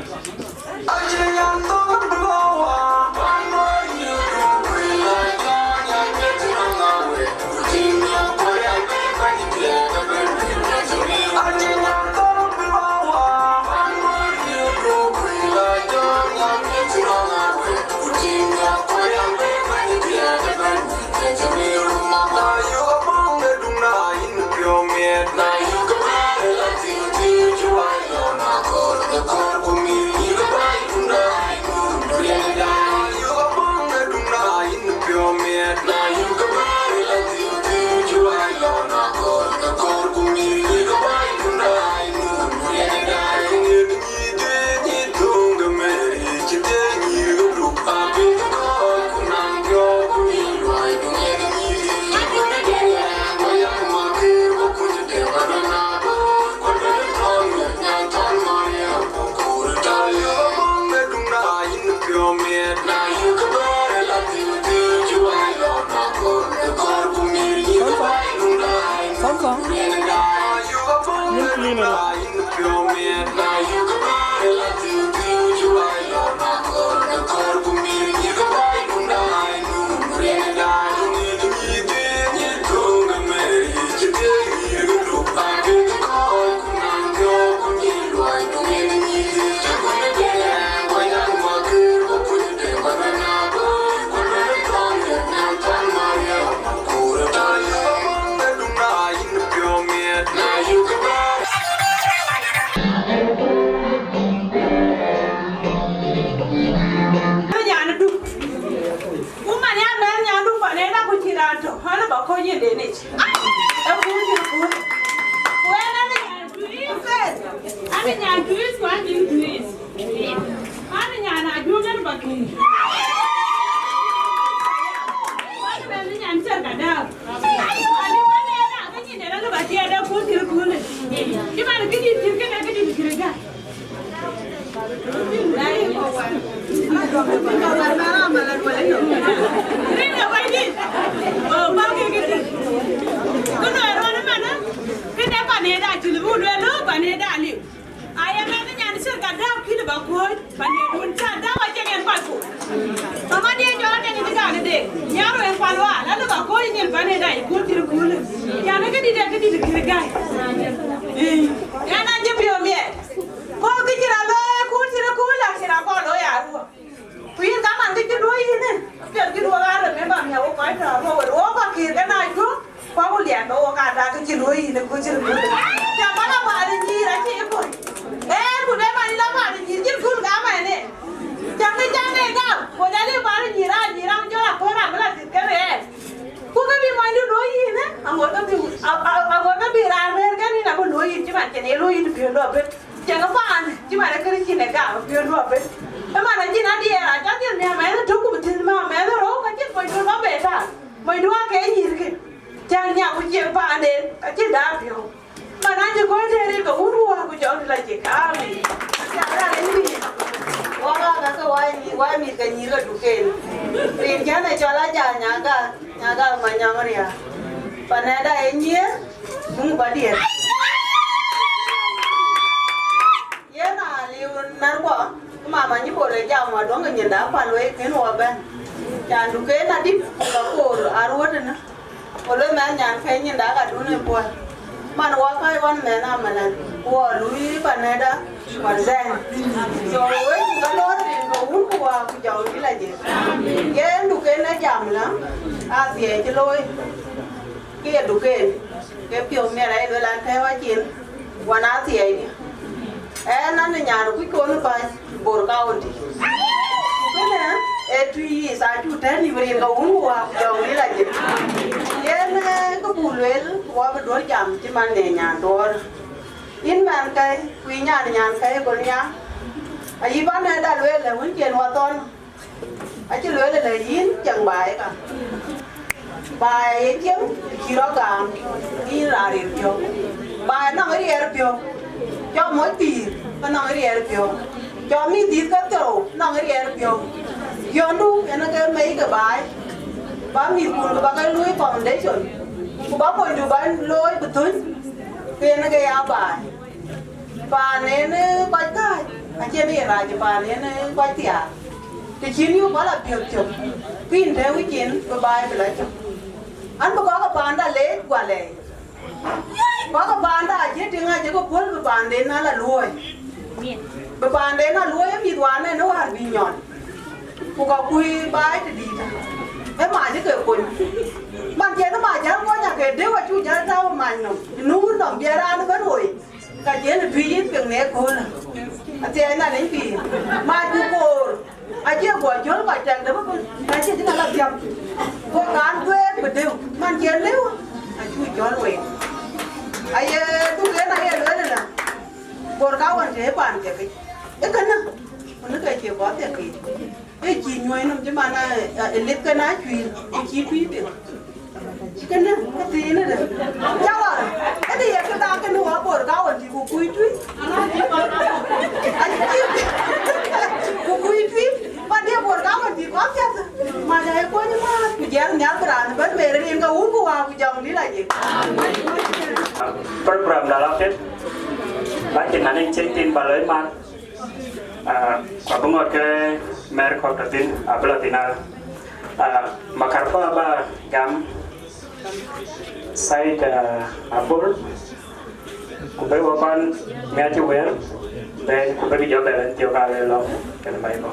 bor county kana e tui sa tu tani brin ka unwa jong ni la je yen ko bulwel wa ba do jam ti man ne nya dor in man kai wi nya kai ko nya ai ba ne da lwel le won chen wa ton ai chi lwel le yin chẳng bài cả bài kiếm chỉ đó cả đi ra đi tiêu bài nó mới đi ra tiêu cho mỗi tỷ nó mới đi ra tiêu cho mi tí cái tiêu nó mới đi ra tiêu giờ nu nó cái mấy cái bài ba mi buồn ba cái lưới foundation ba coi được ba lưới bự thun cái nó cái áo bài và nên quay cái anh chị này ra cho bà nên quay tiền thì chiến yêu quá là biểu chụp pin theo cái chiến của bài phải lấy chụp anh có cái bàn đã lấy quả lệ có cái bàn đã chết tiếng ai chỉ có cuốn cái bàn đến nó là lùi cái bàn đến nó lùi em đi đoán này nó hạt bị nhọn có quy bài thì đi ra em mà chứ cái quần bạn chơi nó mà chẳng có nhà cái đứa mà chú chơi sao mà nó nằm bia ra nó vẫn rồi cái chiến là phi giết việc này cô là anh anh là lấy phi mà chú cô anh chưa bỏ chốn bài chẳng được anh chưa chính là làm việc cô cán quê của đều man chiến liu anh chú chốn rồi anh tôi cái này nữa này là bồn cao anh chế bàn cái cái nữa nó cái chiều có tiền gì cái chỉ nuôi nó chứ mà là lít cái ná chùy chỉ chùy được cái nữa cái gì nữa đấy cháu à cái gì cái ta cái nữa bồn cao anh chỉ có cùi chùy anh chỉ có cùi chùy mà dia bồn cao anh chỉ có chết mà này có nhưng mà cái gì nhát cái này vẫn về đi cái uống của họ dòng đi là gì program đã làm hết lại chỉ là check tin và lấy man có một cái mer khó thật tin ablatina mà cả ba gam site abur cũng phải vào ban mẹ chú về để cũng phải đi dọn về chiều ca về lo cái này phải không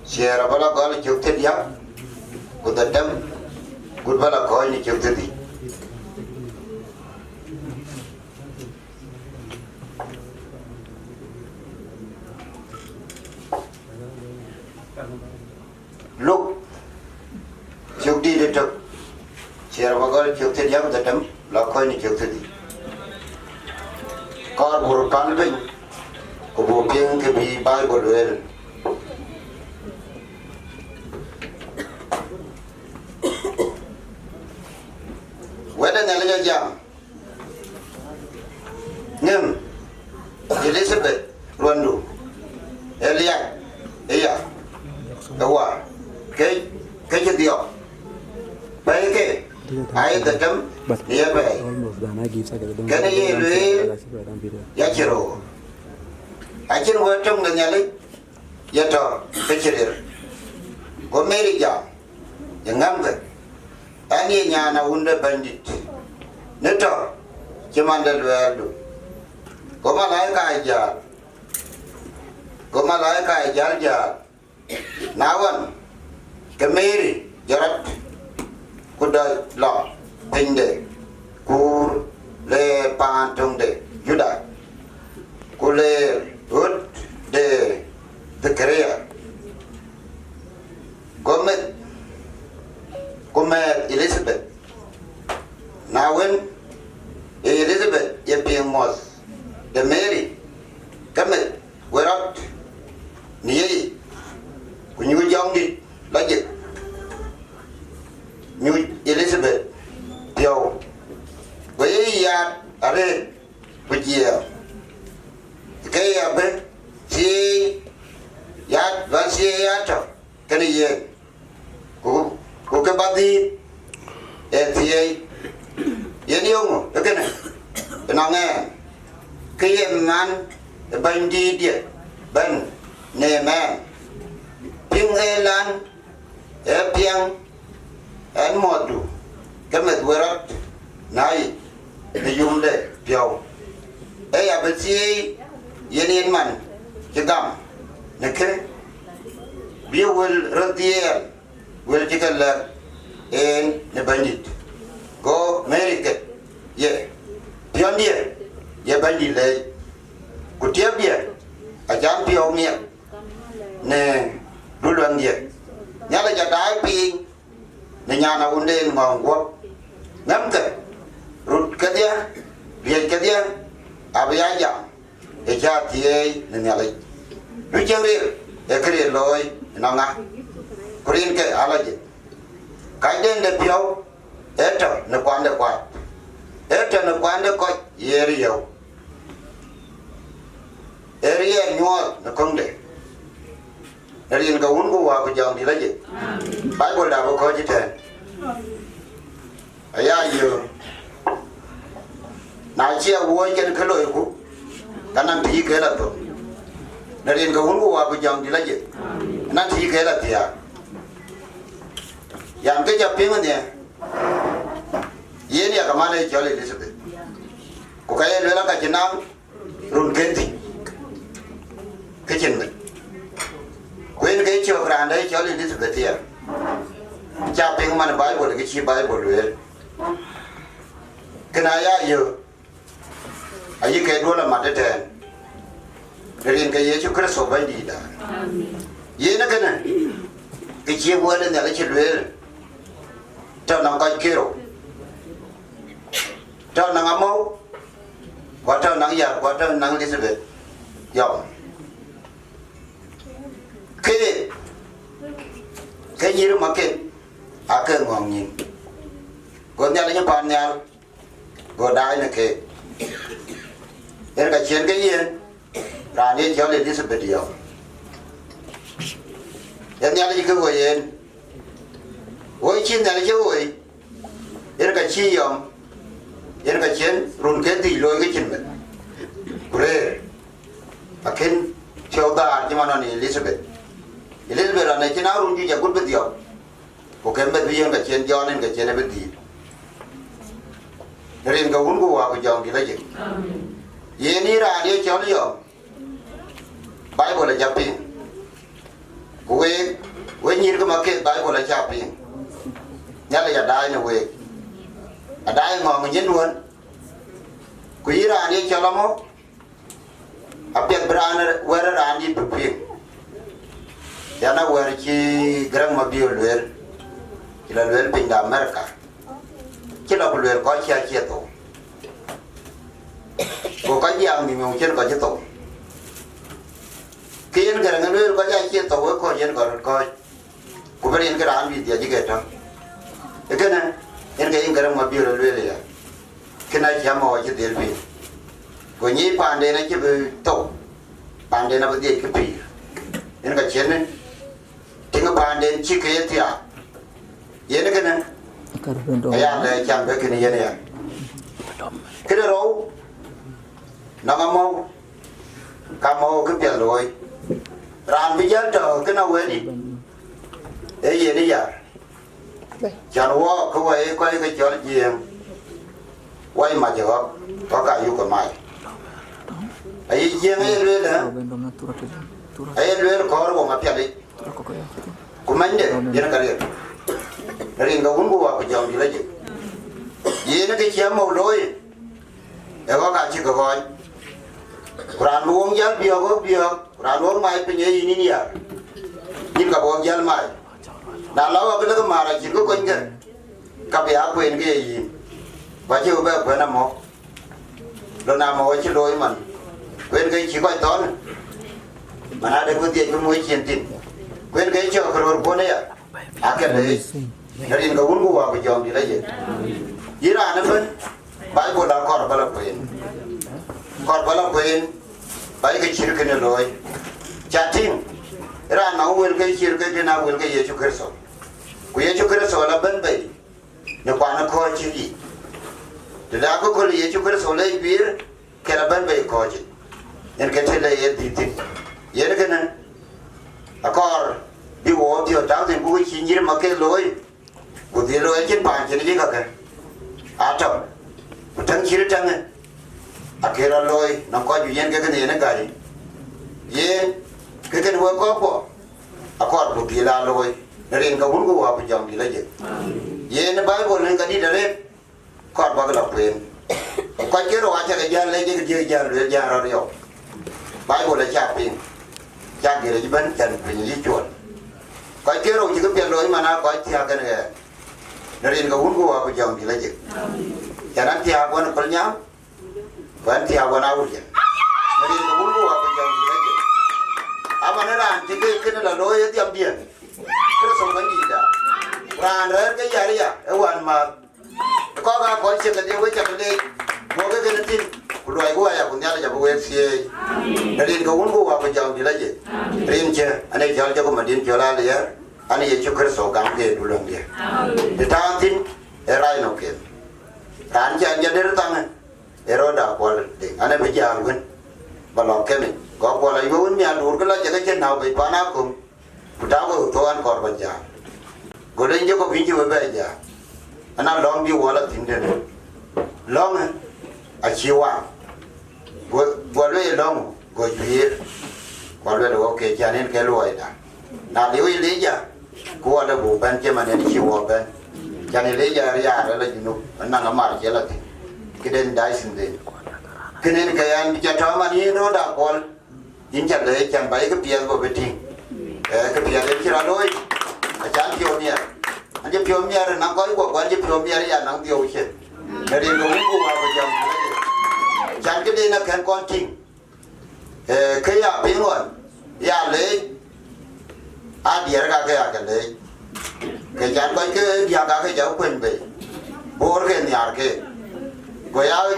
share bala gal chukte dia kudatam gudbala koi ni chukte di look chukti de tok share bala chukte dia kudatam la koi ni chukte di kor buru kan bin ko bo ping ke bi bible wel weda nyala jam nem Elizabeth Rwandu Elia iya dawa ke dio bai ke ai da dam dia bai kana ye le ya chiro achin wa trong da nyale ya to ke chirir ko meri ja ngam ke ani nyana unda bandit neto chimanda lwelu ko malai ka ja nawan kemeri jarat kuda la pinde kur le pantong de juda kule ud de korea Gomet Elizabeth nawen Elizabeth ye being mos the Mary kamet werat ni kunyu jong dit lajit New Elizabeth yo we ya are bujia kaya be si ya va si ya to kani ye ko ke badi etie yeni ongo ekene enange keye man bandi dia ban ne man ping elan piang en modu kemet werat nai de yumde piao e ya beti yeni man kidam neke bi wel rodier wel jikala en ne bandit go america ye piondier ye bandit le kutiabia ajam pionia ne duluan dia nyala jadai pi ne nyana unden ngongwo ngamke rut kadia biar kadia abya jam e jatie ne nyala du jengri e kri loy nanga kurin ke alaje kaiden de pio eto ne kwande kwa eto ne kwande ko yerio area nyol ne konde erin ga ungu wa ko jam dilaje bible da ko jite aya yo na chia wo ken khalo ku kanan ti ke la to erin ga ungu wa ko jam dilaje nan ti ke la tia yang ke japing ne ye ni ka mane jole Elizabeth ko kaya lela ka jinam run kenti kitchen me kwen ke cho grande jole Elizabeth ya japing man bible ke chi bible le kana ya yo ayi ke dola matete rin ke Yesu Kristo bai di da ye na kana ke chi wala ne la chi le tao nang kai kero tao nang amo kwa tao nang ya kwa tao nang Elizabeth yo ke nyiru maket ake ngong nyin go nyal nya pan nyal go dai na ke ka chen ke yen ra ni cho Elizabeth yo nyal ji ke go yen ôi chín này là chứ ôi, cái cái chi yom, cái chén run cái gì lôi cái chân mình, kure, akin theo ta nhưng mà nó này Elizabeth là này chứ nào run gì giờ cũng biết điều, có cái biết gì cái chén cho nên cái chén này biết gì, nên cái uống của họ cái dòng thì lấy gì, ye ni ra đi cho đi yom, Bible là chấp in, we nyir ko make bai ko la chapi nyala ya dai ne we adai ngong nyen won ku ira ni chalamo apet brana wera randi pupi yana wer ki grang ma biol wer ila wer pinda america kila ko wer ko chia chia to ko ka yang ni mo chen ko che to kien garang wer ko ya chia to ko yen ko ku berin ga ran bi dia jige to ekena en ga garang ma biol wer ya kena jama wa che del bi ko ni pande na che to pande na ba de ke pi en ga chen tinga pande chi ke tia yen kena ya le cham be kene yen ya kene ro na ngamo kamo ke pya loi ran bi ya to kena we ni e yen ya chan wo ko we ko ke chol ji wai ma jo ko ka yu ko mai ai ji ngai le la ai le ko ro ma pya le ko man de yen ka le rin ga ungu wa ko jam dile je yene ke chiam mo loy e ko ka chi ko gon ran luong jal bio ran luong mai pe ye ni ya nin ka bo jal mai na lawa ke le ma ra chi ko ko nge ka be a kwen ge yi ba chi ba ko na mo lo na mo chi loy man kwen ge chi ko ton mana de ko tie ko mo chi tin kwen ge cho ko ro ko ne ya akele Narin ka ungu wa ko jom di laje ira na ben bai bo la kor bala koin bai ke chir ke ne loy chating ira na wel ke chir ke na wel ke yesu kristo ku yesu kristo la ben bai ne kwa na ko chi di de da ko yesu kristo le bir ke la ben bai ko chi en ke te le ye di ti ye ne ke na akor bi wo ti o ta de ku chi nyir ma ke loy của tiền lôi trên bàn trên cái cái à chậm thằng kia thằng này à kia là lôi nó có chuyện cái này nó cái gì cái nó có à có của tiền là lôi nó lên cái vốn của họ bây giờ đi lấy gì gì nó bái bộ lên cái đi đấy có bao cái đọc quyền có kia rồi cho cái gian lấy cái gian luyện gian rồi điều bái bộ là chạp tiền chạp gì là chỉ bắn chân phải như chuột có kia rồi chỉ có tiền lôi mà nó có theo cái này Narin ka ungu wa ko jam dilaje jaran ti ha gon kolnya wan ti ha gon awurje narin ka ungu wa ko jam dilaje amana ran ti ke ken la loye ti am bien kro so ngi da ran re ke yari ya e wan ma ko ga ko che ke de we che de mo ke ke tin ku loi ko ya ku nya ja bo we sie narin ka ungu wa ko jam dilaje rin che ane jal ja ko madin jola le ya anh ấy chụp cái số cam kia đủ lần đi, để ta tin, erai nó kia, anh chỉ anh để tăng, eroi đã qua đi, anh ấy bây giờ quên, bà lọc cái mình, có qua lại vốn nhà đủ cái là chỉ cái chân nào bị phá nát cùng, tao có thôi anh còn bây giờ, rồi đến giờ có vị trí bây giờ, anh ấy long đi qua là tin đến, long à chiều à, qua lấy long, qua chuyện, qua lấy đồ ok cho nên cái loại đó, nào nếu lấy giờ ko da bu ban ke mane ki wo ban jani le ya ya la jinu na ga mar ke la kiden dai sin de kinen ka yan bi ta ma ni no da kol in ja le chan bai ka pia go beti ka pia le ki ra loi a chan pio mia an je pio mia na ko ko je pio mia ya nang pio che na ri no ku wa ko jam le chan ke de na kan kon ting ke ya bi ngon ya le à đi ra cái đấy cái chán coi cái dia cái cháu quên về bor cái nhà cái coi áo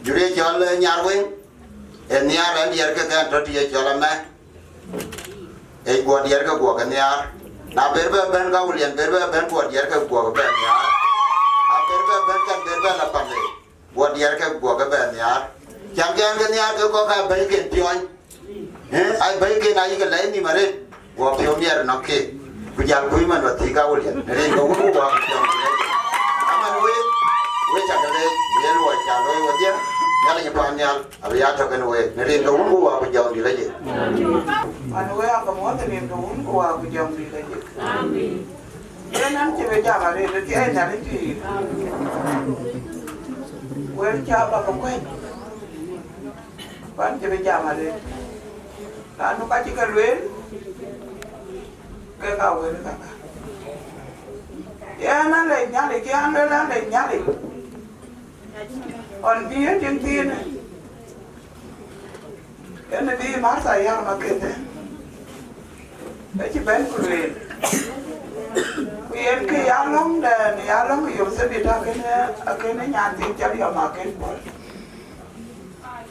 juri chal nhà quên nhà ra dia cái trot dia chal mà ấy qua dia cái nhà na berbe ben ka ulian berbe ben qua dia cái ben nhà à berbe ben kan berbe la pale qua dia cái ben nhà chẳng cái nhà cái có cái bên cái pion ai bai ke nai ke lai ni mare wa pioneer no ke kujal kui man wa thika ulian re ko ko wa aman we cha le ye lo cha lo wa dia nyala ni pan nyal abi ya to kan we ne rin ga ungu wa ku jaw di laje an we ka mo te rin ga ungu wa ku jaw di laje amen ye nan che be ja ma re de ai na ri ti we cha ba ka kwen ban che be ja ma re la no ka chi ka luen ke ka we ka ya na le nya le ke an le na le nya le on bia jeng tin ene bi ma sa ya ma ke ne e chi ben ku le ku yen ke ya long de ne ya long yo se bi ta ke ne nya tin ja ya ma ke ko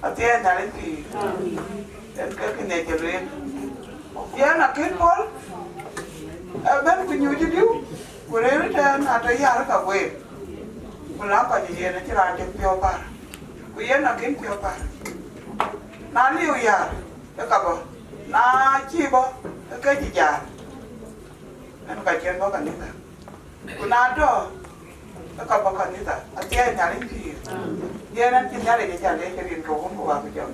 a te na le ti en ke ne ke le ya na ke ko a ben ku nyu ji diu ku re ta na ta ya ka we Mula pa ni yena ti ra jem pio pa. Ku yena kin pio pa. Na liu ya, ka ba. Na chi ba, ka ji ja. An ka chen ba ka ni ta. Ku na do, ka ba ka ni ta. A ti nya rin ti. Yena ti nya le ja le ke rin ko ko ba ku ja.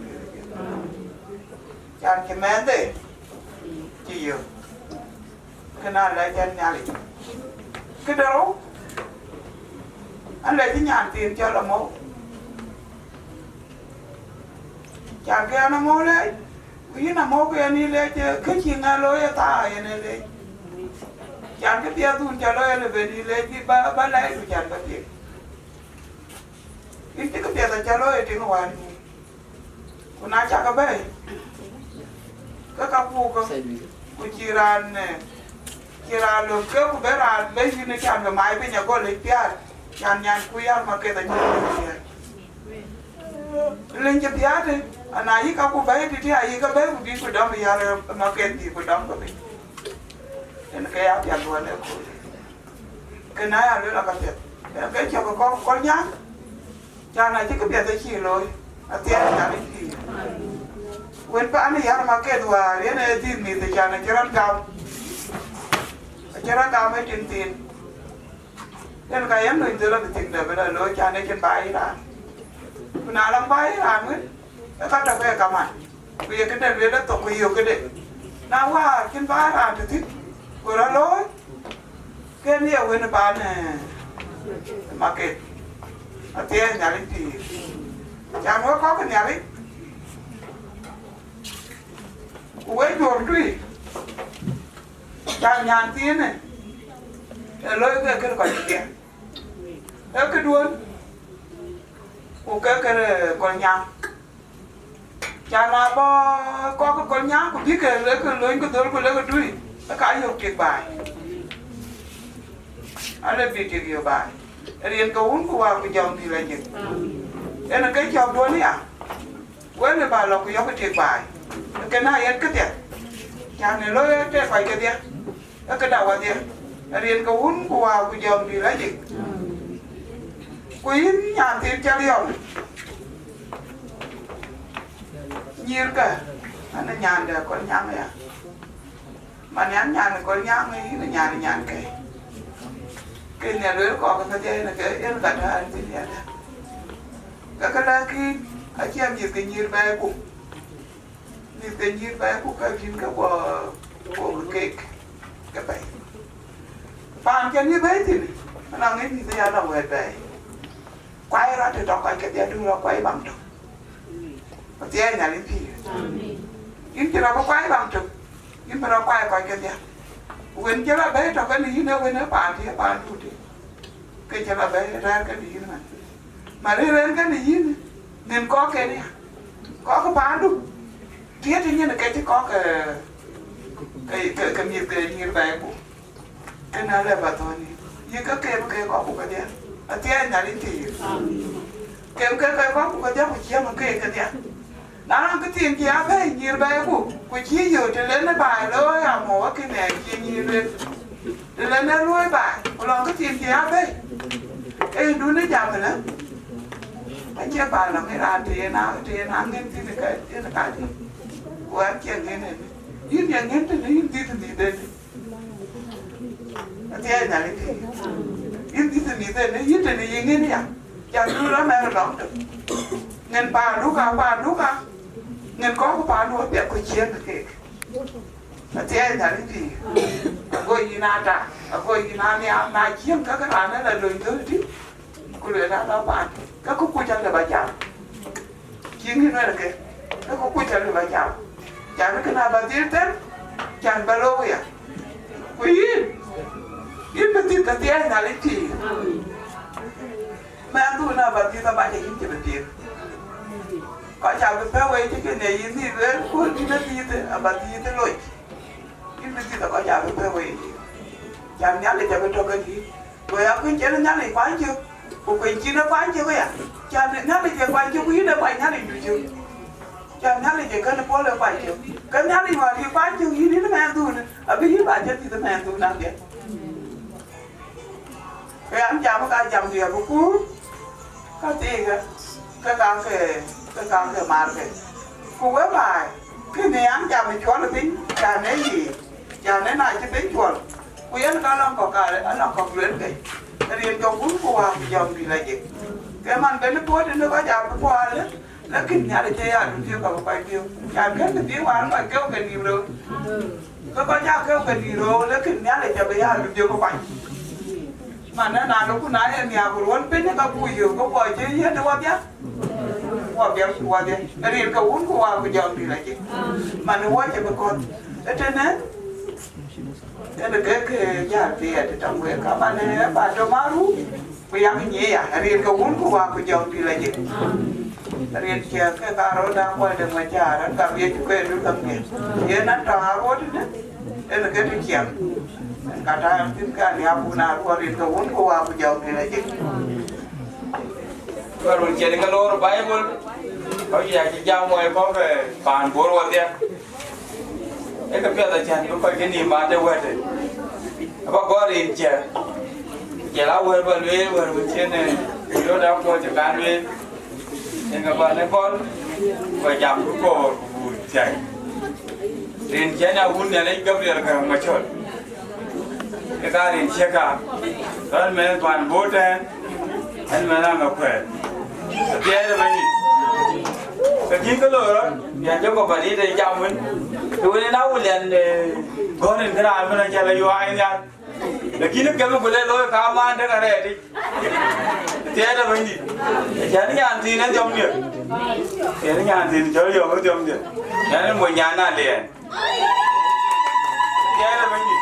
Chan ki men de. Chi yo. Ka na la jan nya le. Cái đâu anh lấy cái nhàn tiền cho là mốt chả kia nó mốt đấy vì nó mốt kia đi lấy chứ cái chuyện nghe lối ta vậy này lấy chả cái bia tuôn cho lối là về đi lấy chứ ba lấy rồi chả có tiền ít cái bia ta cho lối thì nó hoàn còn ai chả có bé cái cặp phu cơ của chị ran này chị ran luôn cái của bé ran lấy gì nó chả được máy bây giờ có lấy tiền Yan kuyar make da ni len je biade ana yi ka ku bai ti ayi ka bai bi ku dam ya make ti ku dam ko bi en ka ya ya do ne ko ke na ya le la ka te ke cho ko nya ya na ji ka bi da chi loi a ti ya ni ti wen pa ani ya make do wa ye ne ti mi de ya na jiran ga me tin tin nên cái em nuôi từ là tình đời bây giờ lối cha này trên bài là nào làm bài là mới các đặc biệt cả mặt bây giờ cái này bây giờ tổ cái nhiều cái đấy nào qua trên bài là thì thích vừa là lối cái nhiều cái nó bán này market ở tiền nhà linh thì cha nó có cái nhà đấy quấy chuồng truy cha nhà tiền này lối cái còn tiền cái đuôn của cái con nhang cha na có cái con nhang của biết cái lấy cái lối cái đuôn của lấy cái đuôi nó cả nhiều chuyện bài anh lấy việc nhiều bài riêng câu uống của vào cái dòng thì là gì đây là cái dòng đuôn đấy à quên là bà lộc cái dòng cái chuyện bài cái này anh cái tiền cha này lối cái phải cái tiền cái đầu cái tiền riêng câu uống của vào cái dòng thì là gì quý nhà tiền cho liều nhiều cả anh nhàn được con nhang này à mà nhàn là con nhang ấy là nhàn cái nhà lưới có cái gì là cái em gần hơn cái nhà đó cái là khi anh chị em nhìn cái nhiều bài cũng nhìn cái nhiều bài cũng cái phim cái của cái bài bàn cho như vậy thì nó nghe thì ra là về bài quay ra từ đó quay cái dia đưa ra quay bằng trực và dia nhà lên thì in cho nó quay bằng trực in mà nó quay coi cái dia quên cho nó bé cho cái gì nữa quên nó bàn thì bàn chút đi cái cho nó bé ra cái gì nữa mà lên cái gì nên có cái này có cái bàn đúng thiết thì như là cái chứ có cái miếng cái như vậy cũng cái nào là bà thôi như cái có một cái dia ở tiền nhà linh thì cái có của cái của chia một cái dia nó cái tiền chia về nhiều bài của chia nhiều thì lên nó bài rồi à mỗi cái này chia nhiều lên thì lên nó nuôi bài còn cái tiền chia về ê đu nó chậm rồi đó anh chia bài là cái ra tiền nào nghe thì cái gì của anh chia nghe này yên nhà nghe thì yên thì đến ở tiền nhà linh thì yên thì thế này yên thì nghe này à chả đưa đó mẹ nó được nên bà lúc à nên có bà lúc biết có chiến được thế anh thấy gì coi gì na trả coi gì na chiến các cái bạn đó là lười tới chứ cô lười ra đó bạn các cô chân là bà chả chiến cái này là cái các cô chân là bà chả nó cái nào bà tiến tới chàng bà lâu vậy quý yên bà tiến tới anh là lấy gì mà anh tôi nào bà tiến tới bà chạy yên cho bà tiến có chào cái phép ấy chứ cái này yên thì đấy cô đi nó tiến tới bà tiến tới lỗi yên bà tiến tới có chào cái phép ấy chàng nhắn để cho cái trò cái gì rồi ông cứ chế nó nhắn này quán chưa cô quên chi nó quán chưa vậy à chàng nhắn để cho quán chưa quý nó quán nhắn để chưa chàng nhắn để cho cái nó có lời quán chưa cái nhắn đi mà thì quán chưa gì đến nó mang tôi này ở bên dưới bà chết thì tôi mang tôi đang vậy cái anh chào nó cái chồng gì à cô cú cái gì cái càng cái mà cái cô với bài cái này anh chào mình chọn là tính chàng đấy gì chàng đấy này chứ tính chuẩn cô ấy nó làm có cái anh làm có luyện cái riêng cho cuốn cô vào thì dòng thì là gì cáiมันเป็นตัวที่นึกว่าอยากไปกว่าเลยแล้วขึ้นเนี่ยเลยเจียดูเจียกับไปเดียวอยากขึ้นเป็นเดียววันไปเกี่ยวกันดีเลยก็อยากเกี่ยวกันดีเลยแล้วขึ้นเนี่ยเลยจะไปยากดูเจียกับไปมันนั่นน่ะลูกนายเนี่ยกูรู้เป็นเนี่ยก็คุยอยู่ก็ปล่อยเจียเดี๋ยวว่าเนี้ยว่าเบี้ยว่าเนี้ยเรียนกับวุ้นกูว่าไปยอมดีเลยจีมันว่าจะไปก่อนแล้วเจ้าเนี่ยthế là cái nhà tiền thì trong người các bạn này bà cho má rú bây giờ cái nhẹ à riêng cái vốn của bà của chồng thì là gì riêng kia cái cà rốt đang quay được mà trả đó cả việc quê được làm gì thế nó trả rốt đấy đây là cái chuyện cả trai em tin cả nhà phụ nữ qua riêng cái vốn của bà của chồng thì là gì và rồi chuyện cái lô Bible có gì chỉ giao ngoài có về bàn bố rồi đi cái việc là chàng có phải cái niềm mà để quên đấy, bà có đi chè lá quên quên trên này, rồi đó có chè cá quên, nên các bạn ấy con phải chạm cái cổ chè, đến chè nào uống này lấy cái việc là mà chốt, cái cá đến chè cả, rồi mình toàn bố trên, anh mình làm ngọc khỏe, chè là mấy cái gì cái lừa đó, nhà cháu có phải đi đây chào mình, tôi đi nấu liền con nên cái nào mình chơi là yêu ai nha, để khi nó kêu mình lên lối cam ăn được cái này đi, thế là mình gì, thế nó nhàn thì nó giống như, thế nó nhàn thì chơi nhiều nó giống như, thế nó mùi nhàn là liền, thế là mình gì,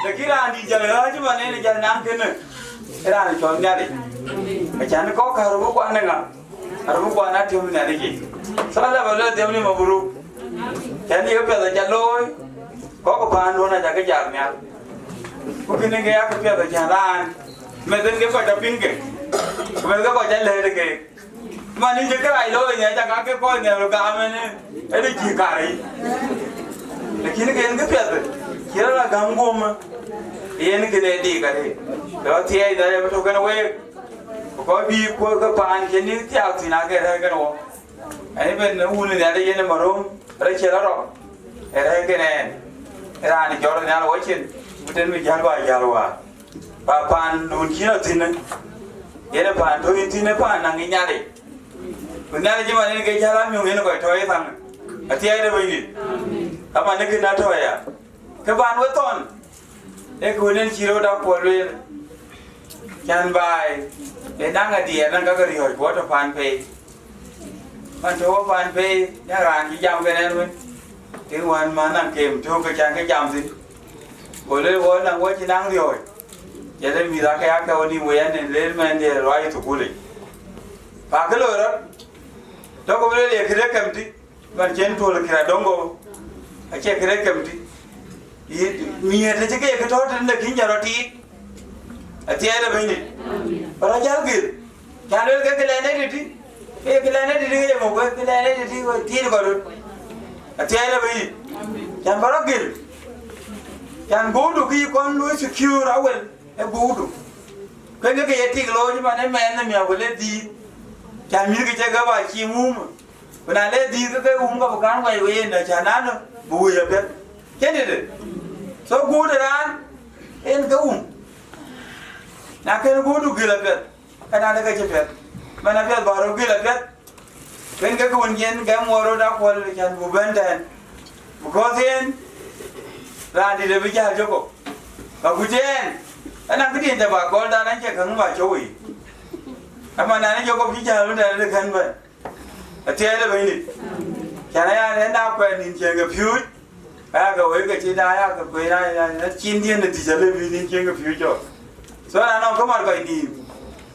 để khi nào đi chơi nữa chứ mà nên là chơi nắng thế này, cái nào thì chọn nha đi, cái chán nó có cả rồi có quan này ngà. Arua kwa na timu ni aliki. Sala bala timu ni maburu. Yani yope da jaloi. Ko pando na jaga jarnya. Ko kini ke ya ke da jalan. Meden ke ko da pinke. Meden ko jalle de ke. Mani je kai lo nya jaga ke ko ne ro ga me ne. Edi ki kari. Lakini ke nge pe da. Kira la gangoma. Yen ke ne di kare. Do ti ai da ya to kana we. Có bi có cái bàn cái níu theo thì nào cái này cái đó, ấy bên nó uốn này đây nó mà rôm, đây chơi đó rồi, đây cái này, cái này cho nó nhà nó trên, trên mình giao à, và bàn đun chín là chín đấy, cái này bàn thôi chín này bàn năng cái nhà đấy, bên này chứ mà nên cái nhà làm nhiều nó gọi thôi thằng, thì ai đây bây giờ, các bạn nên cái nào thôi à, cái bàn với toàn, cái cuốn nên chỉ đâu đọc qua luôn, chăn bài. Để đang ở địa đang có cái điều của cho fan page, fan số fan page, nhà hàng chỉ dòng cái này thôi, cái quan mà đang kèm cho cái trang cái dòng gì, rồi lên vốn đang quay chỉ đang rồi, giờ đây vì ra cái ác đâu đi về nên lên men để loại thủ cũ và cái lối đó có cái này cái cầm đi, bạn trên thôi là cái đồng hồ, cái cái cầm đi, miệt là cái thôi là kính giờ nó đi. Thế là bây giờ, bà cháu kêu, cháu nói cái này đi, cái này đi cái một cái này đi rồi thì nó được. Thế là bây giờ, cháu bảo kêu, cháu bố được khi con nuôi secure ra vậy, em bố được. Cái gì lôi nhưng mà em mèo với lên đi, cháu biết cái cái bài chim mà này lên đi cái có một cái quay về là cháu nát nó bùi rồi biết, chết đi rồi, số bố được ăn, em cái na cái nó bố được cái là cái nào cái chơi mana pet baro gila pet ken ke kun gen ke moro da kwal kan bu benden because in randi de bi ja joko ka gujen ana kidin da ba gol da nan ke kan ba jowi amma na ne joko bi ja lu da kan ba ate da bai ni kana ya ne na kwa ni ke ga fiu aya ga wai ga ce da ya ga bai na cin din da tijale bi ni ke ga fiu jo so na no kamar ga ni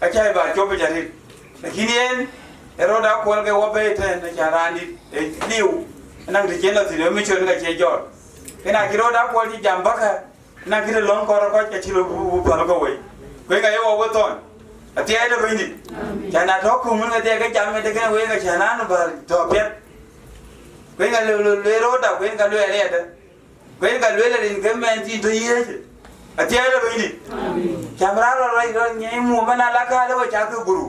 ake ba jobi jare lakini en eroda kwal ga wabe ta na jarani liu nan de kela ti mi chon ga che jor ina kiroda kwal di jambaka na kire long koro ko ke chilo bu palo ko we ko ga yo wo ton ati ai da bindi kana to ku mun ga de ga jamme de ga we ga chana no ba to pet ko ga le roda ko ga le le da ko ga le le in ga men ti to ye ati ai da bindi camera ro ro nyai mu mana la ka le wa cha ku guru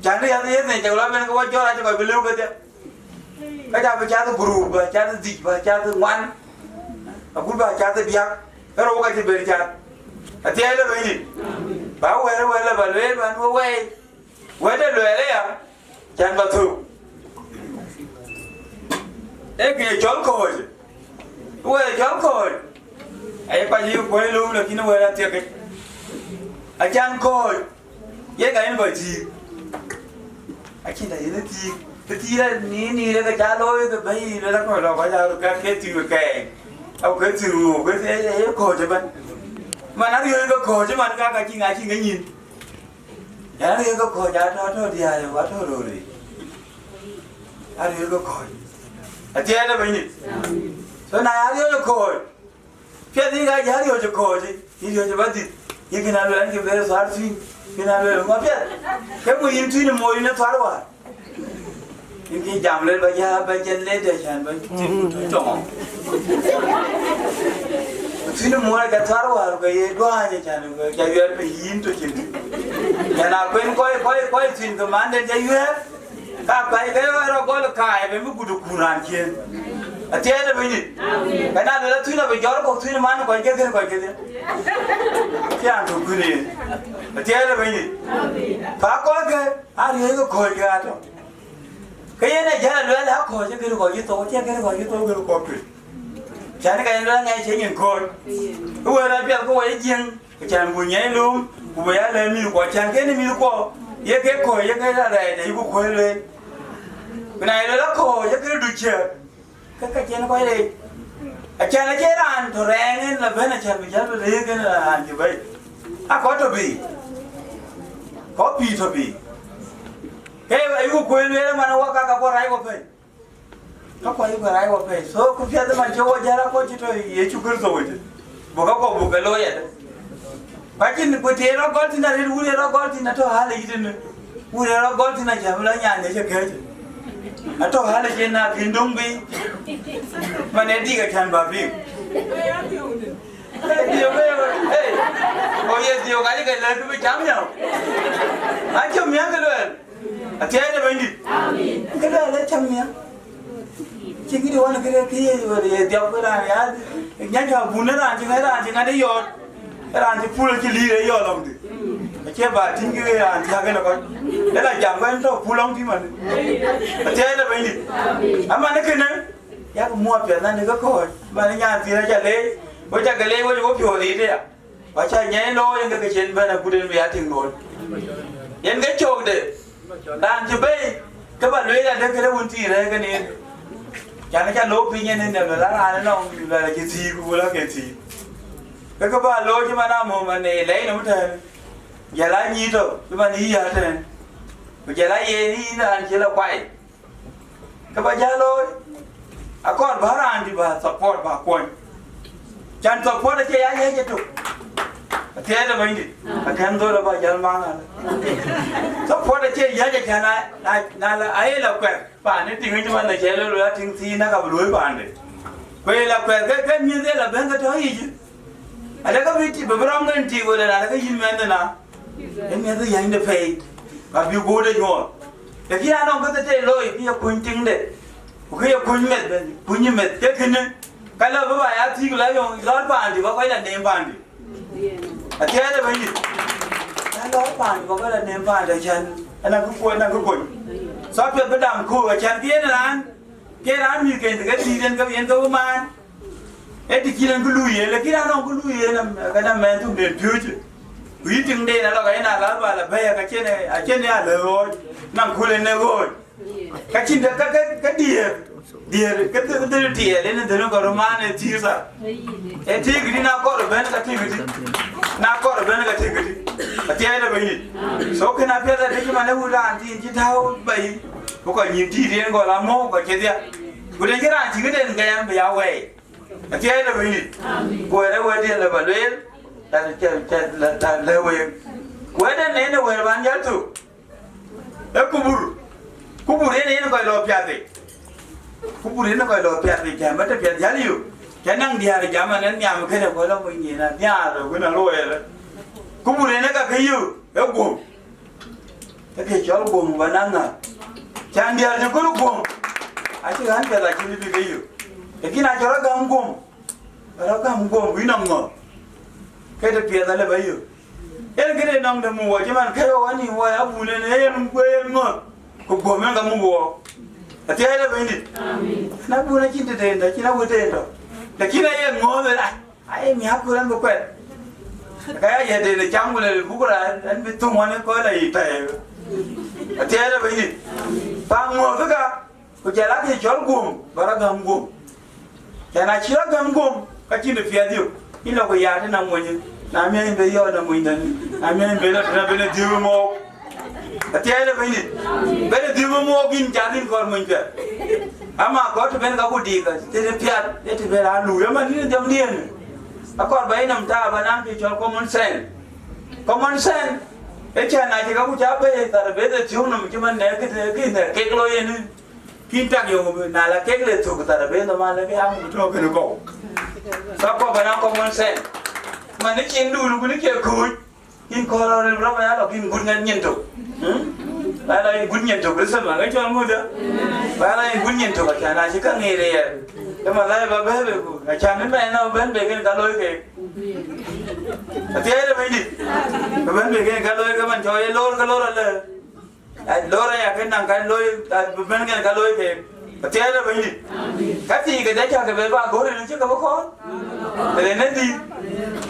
chande ya ye ne jawla men ko jora cha ko bilu ko de ka ja ba cha ku guru ba cha di ba cha ku wan aku ba cha de biak ro ka ji be cha ati ai da bindi ba we ba le ba no we de le ya chan ba thu e ke chol ko we chol ko ai pa ji ko lu la kino we la tie ke a chan ko ye ga en ba ji a kin da ye ti la ni la ga lo ye ga bai la ko lo ba ja ka ke ti ke au ke ti ru ke se ko je ban mà nó đưa cái cổ chứ mà nó cái chi ngài nhìn nó đưa cái cổ giá thôi đi à quá thôi rồi đi nó đưa cái cổ à chia nó bây giờ số này đưa cái cổ phía đi cái giá đưa cái cổ chứ đi đưa cho bắt đi nhưng cái nào lên cái về xóa suy cái nào lên mà phía cái mùi in suy nó mùi nó xóa rồi nhưng khi chạm lên bây giờ bên chân lên để chán bên trồng Sino mo na kataro har ko ye do anya chanu ko ya yer pe yin to chin ya na ko ko sin to man de yer ka ba ke ro ko ka be mu gudu kuran chen ate da be ni kana da tu na be jor ko tu man ko ke de ya to kuni ate da be ni pa ko ke har ye ko ga to ke ye na ja lo la ko je ke ko ji to che ke ko ji to ko pe chán cái đó nghe chỉ nhìn coi, bây giờ bây giờ có ai riêng cái chán buồn nhảy luôn, bây giờ lên miêu quả chán cái này miêu quả, vậy cái coi vậy cái là này thì cũng coi lên, cái này là coi vậy cái được chưa, cái chán nó coi đi, cái chán nó chơi là ăn thổi nên là bên này chán bây giờ lấy cái là ăn như vậy, à có thôi bị, có bị thôi bị, cái vậy cũng coi lên mà nó qua cả qua rai qua phải. Nó quay cái này qua phải số cũng phía mà cho ra có chỉ thôi ye chú cứ rồi chứ bộ có bộ cái lối vậy phải chứ cái thế nó có thì là u nó có thì là thôi hả lấy gì nữa u nó có thì là chả lấy nhà để cho cái chứ à thôi hả lấy cái nào phiền đông bi mà nên đi cái chăn bà phim điều cái ôi ye điều cái lời tôi bị chấm nhau anh chấm miếng cái lời à thế là bên đi cái lời lấy chấm miếng chỉ cái điều này cái rồi đeo cái này á nhắc cho bún nó làm chứ ngay đấy yod cái làm chứ phun cái ly đấy yod lòng thì cái bà chính cái làm thì cái nó có đấy là giảm cái nó phun lòng thì mà thế là vậy đi à mà nó cái này giá mua tiền này có coi mà nó nhà thì nó trả lấy với trả cái lấy với có phiếu gì đấy à và trả nhảy lôi những cái chuyện bên này cũng đến về tiền rồi những cái chỗ đấy làm chứ bây các bạn lấy là cái đó buồn gì đấy cái này chả nó lố pin nên là lá nó là cái gì cũng là cái gì cái các bạn lố chứ mà nào mà này lấy nó mới giờ lá gì thôi nhưng mà đi giờ thế giờ lá gì đi là chỉ là quậy các bạn giá lối à con bảo rằng thì bà support bà quên chẳng support là chơi ai hết chứ thế là vậy đi à thêm tôi là bà giá mang à support là chơi giá cho này là ai là quậy bạn ấy tiếng cho bạn này chơi luôn là tiếng thì nó gặp lối bạn đấy quay là quẹt cái như thế là bên cái thôi gì chứ ở đây có vị trí bấm rong cái gì vậy là cái gì mà thế nào em nghe tôi dành được phải và biểu bố đây rồi để khi nào có thể lôi khi quên tiếng đấy khi quên mệt cái này cái là với bài thì là dùng lót bạn thì có phải là nêm bạn thì thế là bây giờ có bàn có cái là ném bàn để chân anh đang cứ quên sao việc cái đàm khu ở chân kia là cái đám như cái gì đến cái yên đâu mà ấy thì kia cứ lùi là kia nó cứ lùi là cái đám men thu đến chưa chứ quý tiếng đây là cái nào là bây giờ cái trên này là rồi nằm khu lên này rồi cái trên đó cái đĩa cái đĩa lên nó nó có roman này chi sao ấy thì cái nào có được bên cái thì nào có được bên cái thì cái là vậy số cái nào biết là đấy mà nó hư đàn thì chỉ thao vậy có còn nhiều chi riêng gọi là mô cái gì vậy cái đấy cái đàn chỉ cái đèn cái em phải vậy cái là vậy quay đó quay tiền là phải lên là vậy quay đến này nó quay bán giá tu đó kubur ini nó gọi là piat đấy kubur ini nó gọi là piat đấy chả mất piat giá liu cái năng dia thì chả mà nên nhà mà cái này gọi là mình gì là nhà rồi cái nào lôi rồi kubur ini cái gì cái gồm cái chỗ gồm và năng à chẳng dia thì có gồm ai chứ hắn cái là chỉ biết cái gì cái nào chỗ đó gồm với năng ngờ cái đó piat là bao nhiêu cái này năng được mua chứ mà cái đó anh mua áo bùn này em quên ngờ cũng gồm nó không mua thì ai là vậy nhỉ nó bùn nó chỉ để tiền đó chỉ nó bùn tiền đó là chỉ là em ngồi rồi lại ai em nháp của anh có quen cái gì thì trong cái này cũng là anh biết tung anh coi là gì tệ thì ai là vậy nhỉ ba ngồi tất cả cái trái lá thì chọn gồm và nó gồm cái này chỉ là gồm cái chỉ được phía tiêu ít là cái giá thế nào mọi người làm như bây giờ là mình làm như bây giờ là bên tiêu mô thì ai là vậy nhỉ bên tiêu mô kinh trả tiền còn mình vậy ama có thì bên có bút đi cái thì phiat thì bên là lùi mà đi đâm điên còn bây năm ta và năm thì cho common sense cái chuyện này thì có bút cháp bây giờ bây giờ thiếu nằm chứ mà này cái lôi này kinh trắc nhiều nào là cái lệ thuộc ta bây giờ mà là cái ăn cho cái nó cổ sao có phải nào common sense mà nó chuyện đủ nó cái cười kinh coi là nó phải là kinh gút ngân nhân thuộc bà là gút nhân thuộc cái mà cái cho mua được bà là gút nhân thuộc cái này chỉ có nghề này nhưng mà lại bà bé cái cha đến mẹ nó bên về cái cá lôi kì thế là vậy đi bên về cái cá lôi cái mình cho cái lôi là lôi này cái năng cái lôi bên cái cá lôi kì thế là vậy đi cái gì cái đấy cho cái bé ba cố thì nó chứ không có khó để nên đi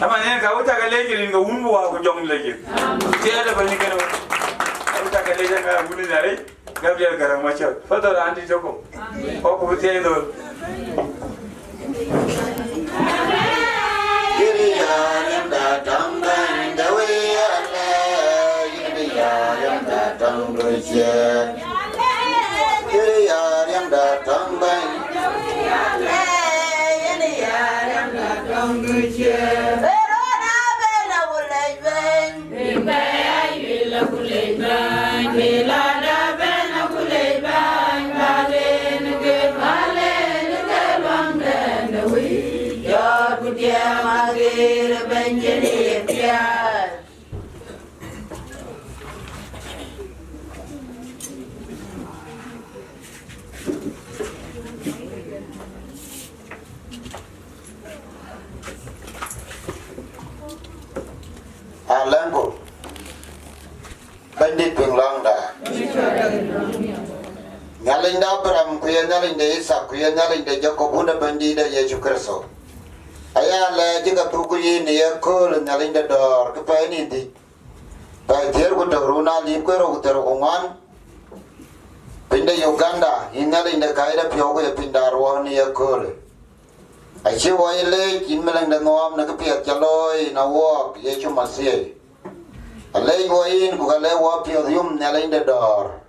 mà nên cái cái lấy cái cái uống bùa của chồng lấy cái thế là vậy cái nó cái lấy cái uống đi đấy cái việc cái mà chơi phải tôi ăn đi cho cô có cô thế rồi em đã trong bên đâu em bây giờ em đã trong đôi chia em đã trong bên em đã trong đôi chia Lengo bandit pinglang da nyaling da Abraham kuya nyaling da Isaac kuya nyaling da Jacob hunda bandit da Yesus Kristus aya la jiga pukuyi ni yakol nyaling da dor kepa ini di bai tiar ko da runa li ko ro ko ngan pinda Uganda nyaling da kaida pyo ko pinda ro ni yakol ai chi wai le kin melang da ngom na kepiat chaloi na wo Yesus Masih alai wain ku kale wa pio yum nyaling da dor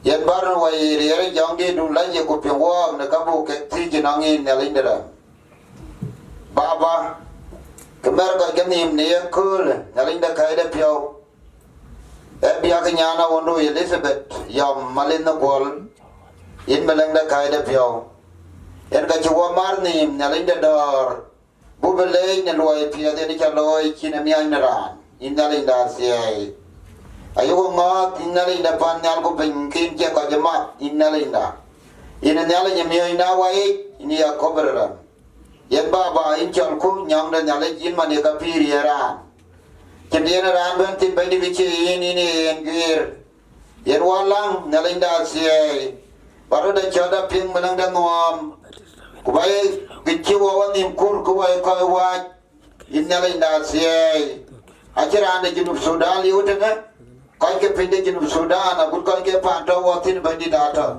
yen bar wai riere jang di du la ye ku pio wa na ka bu ke ti jinangi nyaling da baba kemer ka kenim ne yakul nyaling da kai da pio biya ka nyana wondu Elizabeth yam malin na gol yen melang da kai da pio yen ka chuwa mar ni nyaling da dor bu bele ne loi pia de ni cha loi kin mi an ran innaling da siai ayo ngot innaling da pan nyal ko pengkin che ko jema innaling da innaling mi ina wai ini ya kobra yen baba in chal ku nyang da nyale jin man ka piri ran Chim yen ran ben tin ben di bichi ini en gir. Yen walang nalinda siye. Baru da choda ping malang da ngom. Kubai gichi wawan nim kur kubai koi waj. In nalinda siye. Achiran da Junub Sudan liutana. Koi ke pinde Junub Sudan akut koi ke panto watin ben di data.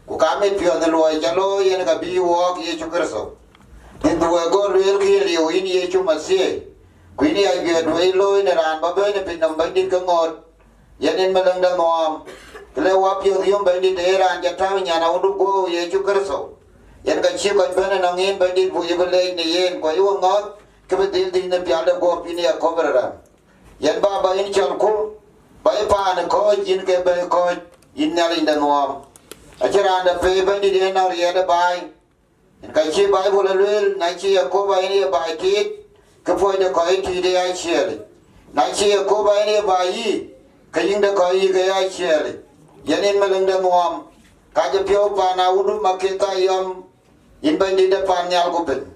Kukamit pion da loy jalo yen ka bi wak ye chukerso. Nindu go luel ki liu in ye chumasiye. Queenie I get way low in around Babin a pin of bandit Kangot. Yanin Malanga Mom. Play up your young bandit era and Jatami and I want to go ye chukerso. Yan got chip and pen and in bandit who ever lay in the end, but you will not come a deal in the Piada go up in a cover. Yan Baba in Chalco. By a pan a coach in Quebec coach in Nile the Mom. A charan the pay bandit in our yet by. And Kachi Bible a little, Nachi a cover any by kid. Kapoi the koi ti de ai cheli. Na chi ko ba ni ba yi. Kayin the koi ge ai cheli. Yanin malang da muam. Ka je pyo pa na udu maketa yam. In ba ni da pan nyal ko pen.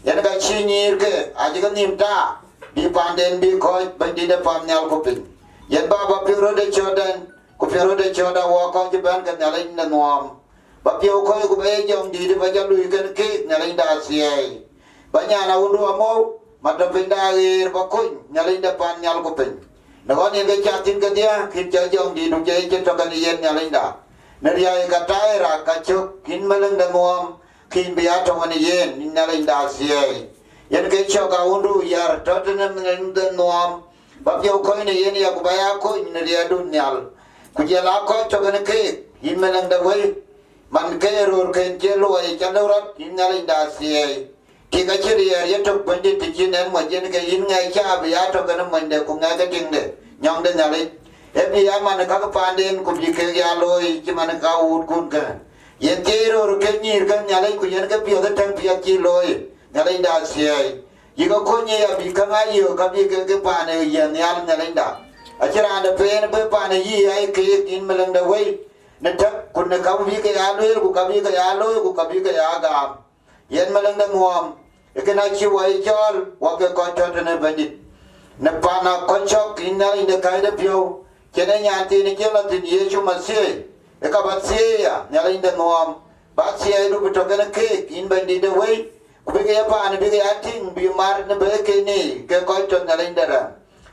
Yan ka chi ni ke aji ka nim ta. Bi pan den bi koi ba ni da pan nyal ko pen. Yan ba ba pyo de chodan. Ko pyo de choda wa ko je ban ka nyalin da muam. Ba pyo koi ko be jong di de ba ja lui ke ke nyalin da siai. Ba nya na udu amo. Mata pindair bakun nyalin depan nyal kupin. Nagon yang kecatin ke dia kita jong di nujai cetokan yen nyalin dah. Neriai katai ra kacuk kin meleng demuam kin biata wani yen nyalin dah siai. Yen kecok kaundu yar totenem meleng demuam. Bapio koi ni yen ya kubaya koi neriai dun nyal. Kujela koi cokan ke kin meleng dewai. Man kerur kencelu ay candurat kin nyalin dah siai. Tika chiri ya yatok bandit tichin en majen ke in ngai cha bi ato kana mande ku ngai ka tingde nyong de nyali e bi amane ka panden ku bi ke ya loi ki man ka ut kun ka yen tero ru ke nyir kan nyali ku yen ka bi ga tang pi ki loi nyali da siai yigo ko nye ya bi ka ngai yo ka bi ke pane yen nyal nyali da achira da pen be pane yi ai ke in melang da wei ne tak kun ne ka bi ke ya loi ku ka bi ke ya loi ku ka bi ke ya ga yen malang da muam ekena chi wai jol wa ke ko to ne bandit ne pana ko chok inna inde kai da pyo kene nyanti ni jela tin yesu masie e ka batsie ya ne inde muam batsie du to ke ke in bandit de wei ku be ya pa ne be ya tin bi mar ne be ke ni ke ko to ne inde ra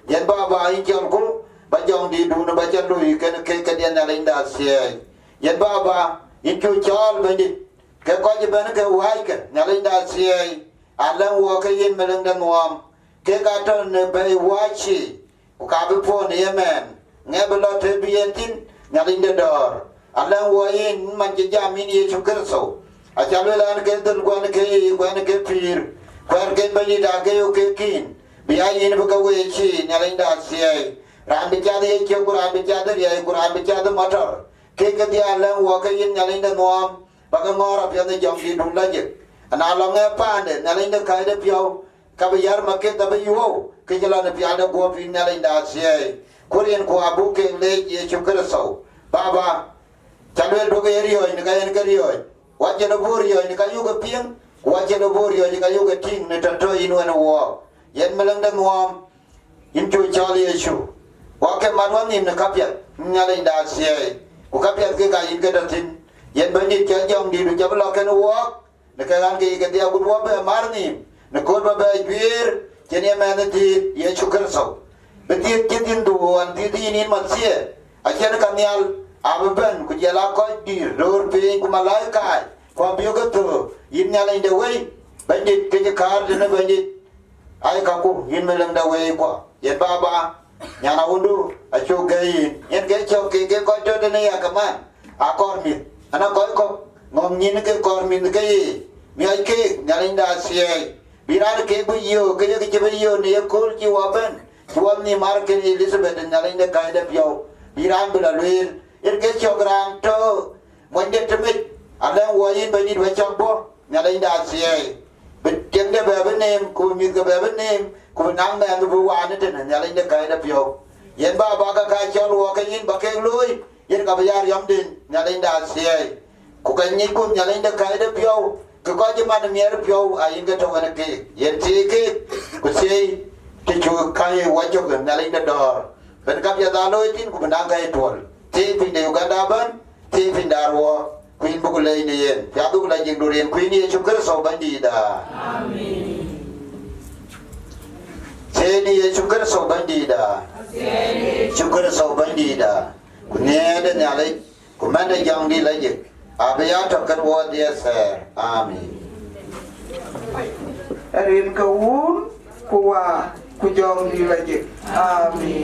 yen ba ba in jol ku ba jong di du ne ba ja lui ke ke dia ne inde asie yen ba ba in chu chol bandit ke ko je ben ke wai ke nyalin da siai alan wo ke yin meleng da nuam ke ka ton ne be wachi ku ka be po ne yemen nge be lo te bi entin nyalin da dor alan wo yin man je jamin ye chu kerso a chalo lan ke dun ko ne ke pir ko ke be ni da ke yo ke kin bi ai yin be ka we chi nyalin da siai ran bi cha de ke kuran bi cha de ye kuran bi cha de motor ke dia alan wo ke yin nyalin da nuam baka ngora pia de jong di dum laje ana lo nge pande na le de kai de pio ka be yar maket da be yo ke jela de pia de go pi na le da sie korean ko abu ke le ye chukara so baba chadwe do ge ri hoy ne ga en ga ri hoy wa je no bur yo ne ka yu ga pieng wa je no bur yo ne ka yu ga ting ne ta to inu na wo yen melang de ngom in chu chali ye chu wa ke manwan ni ne ka pia na le da sie ko ka pia ke ga in ga da tin yen bandit ke jong di du jablo ke no wok ne ka gan ke dia gud wo be marni ne ko ba be gwir ke ne man di ye chukar so be di ke din du an di ni man sie a chen ka nyal a ben ku jela ko di dor pe ku malaika ko bi ko to yin nyal inde we bandit ke kar de ne bandit ai ka ku yin melang da we ko yen baba nyana undu a chu ge yen ke chu ke ko to de ne ya ka man a kor mi ana koi ko ngom nyin ke kor min ke mi ai ke nyalin da sie biran ke bu yo ke ke bu yo ne ko ji wa ben tuam ni mar ke Elizabeth nyalin da kai da pyo biran bula luil er ke chogran to mon de tmit ala wo yin ba ni ba chong bo nyalin da sie bet kem de ba ben nem ko mi ke ba ben nem ko nang da bu wa ne ten nyalin da kai da pyo yen ba ba ka chol wo ke yin ba ke lui yen ka bayar yam din nyalin da sie ku kan ni ku nyalin da kai da pyo ko ko ji man mier pyo a yin ga to wana ke yen ti ke ku sei ที่ชูใครวัดจุกันอะไรนั่นดอเป็นกับยาตาลอยทิ้งกูเป็นนางไก่ตัวที่พินเดียวกันดาบันที่พินดารัวคุยบุกเลยนี่ยาตุกเลยยิงดูเรียนคุยนี่ชุกกระสอบบันดีดาเชนี่ชุกกระสอบบันดีดาชุกกระสอบบันดีดาคุณเนี่ยเดินอะไรคุณแม่ได้ยังดีเลยอาเบียจักกันวัวเดียเสอามีเรียนกวุ้นกูว่ากูยอมดีเลยจิอามี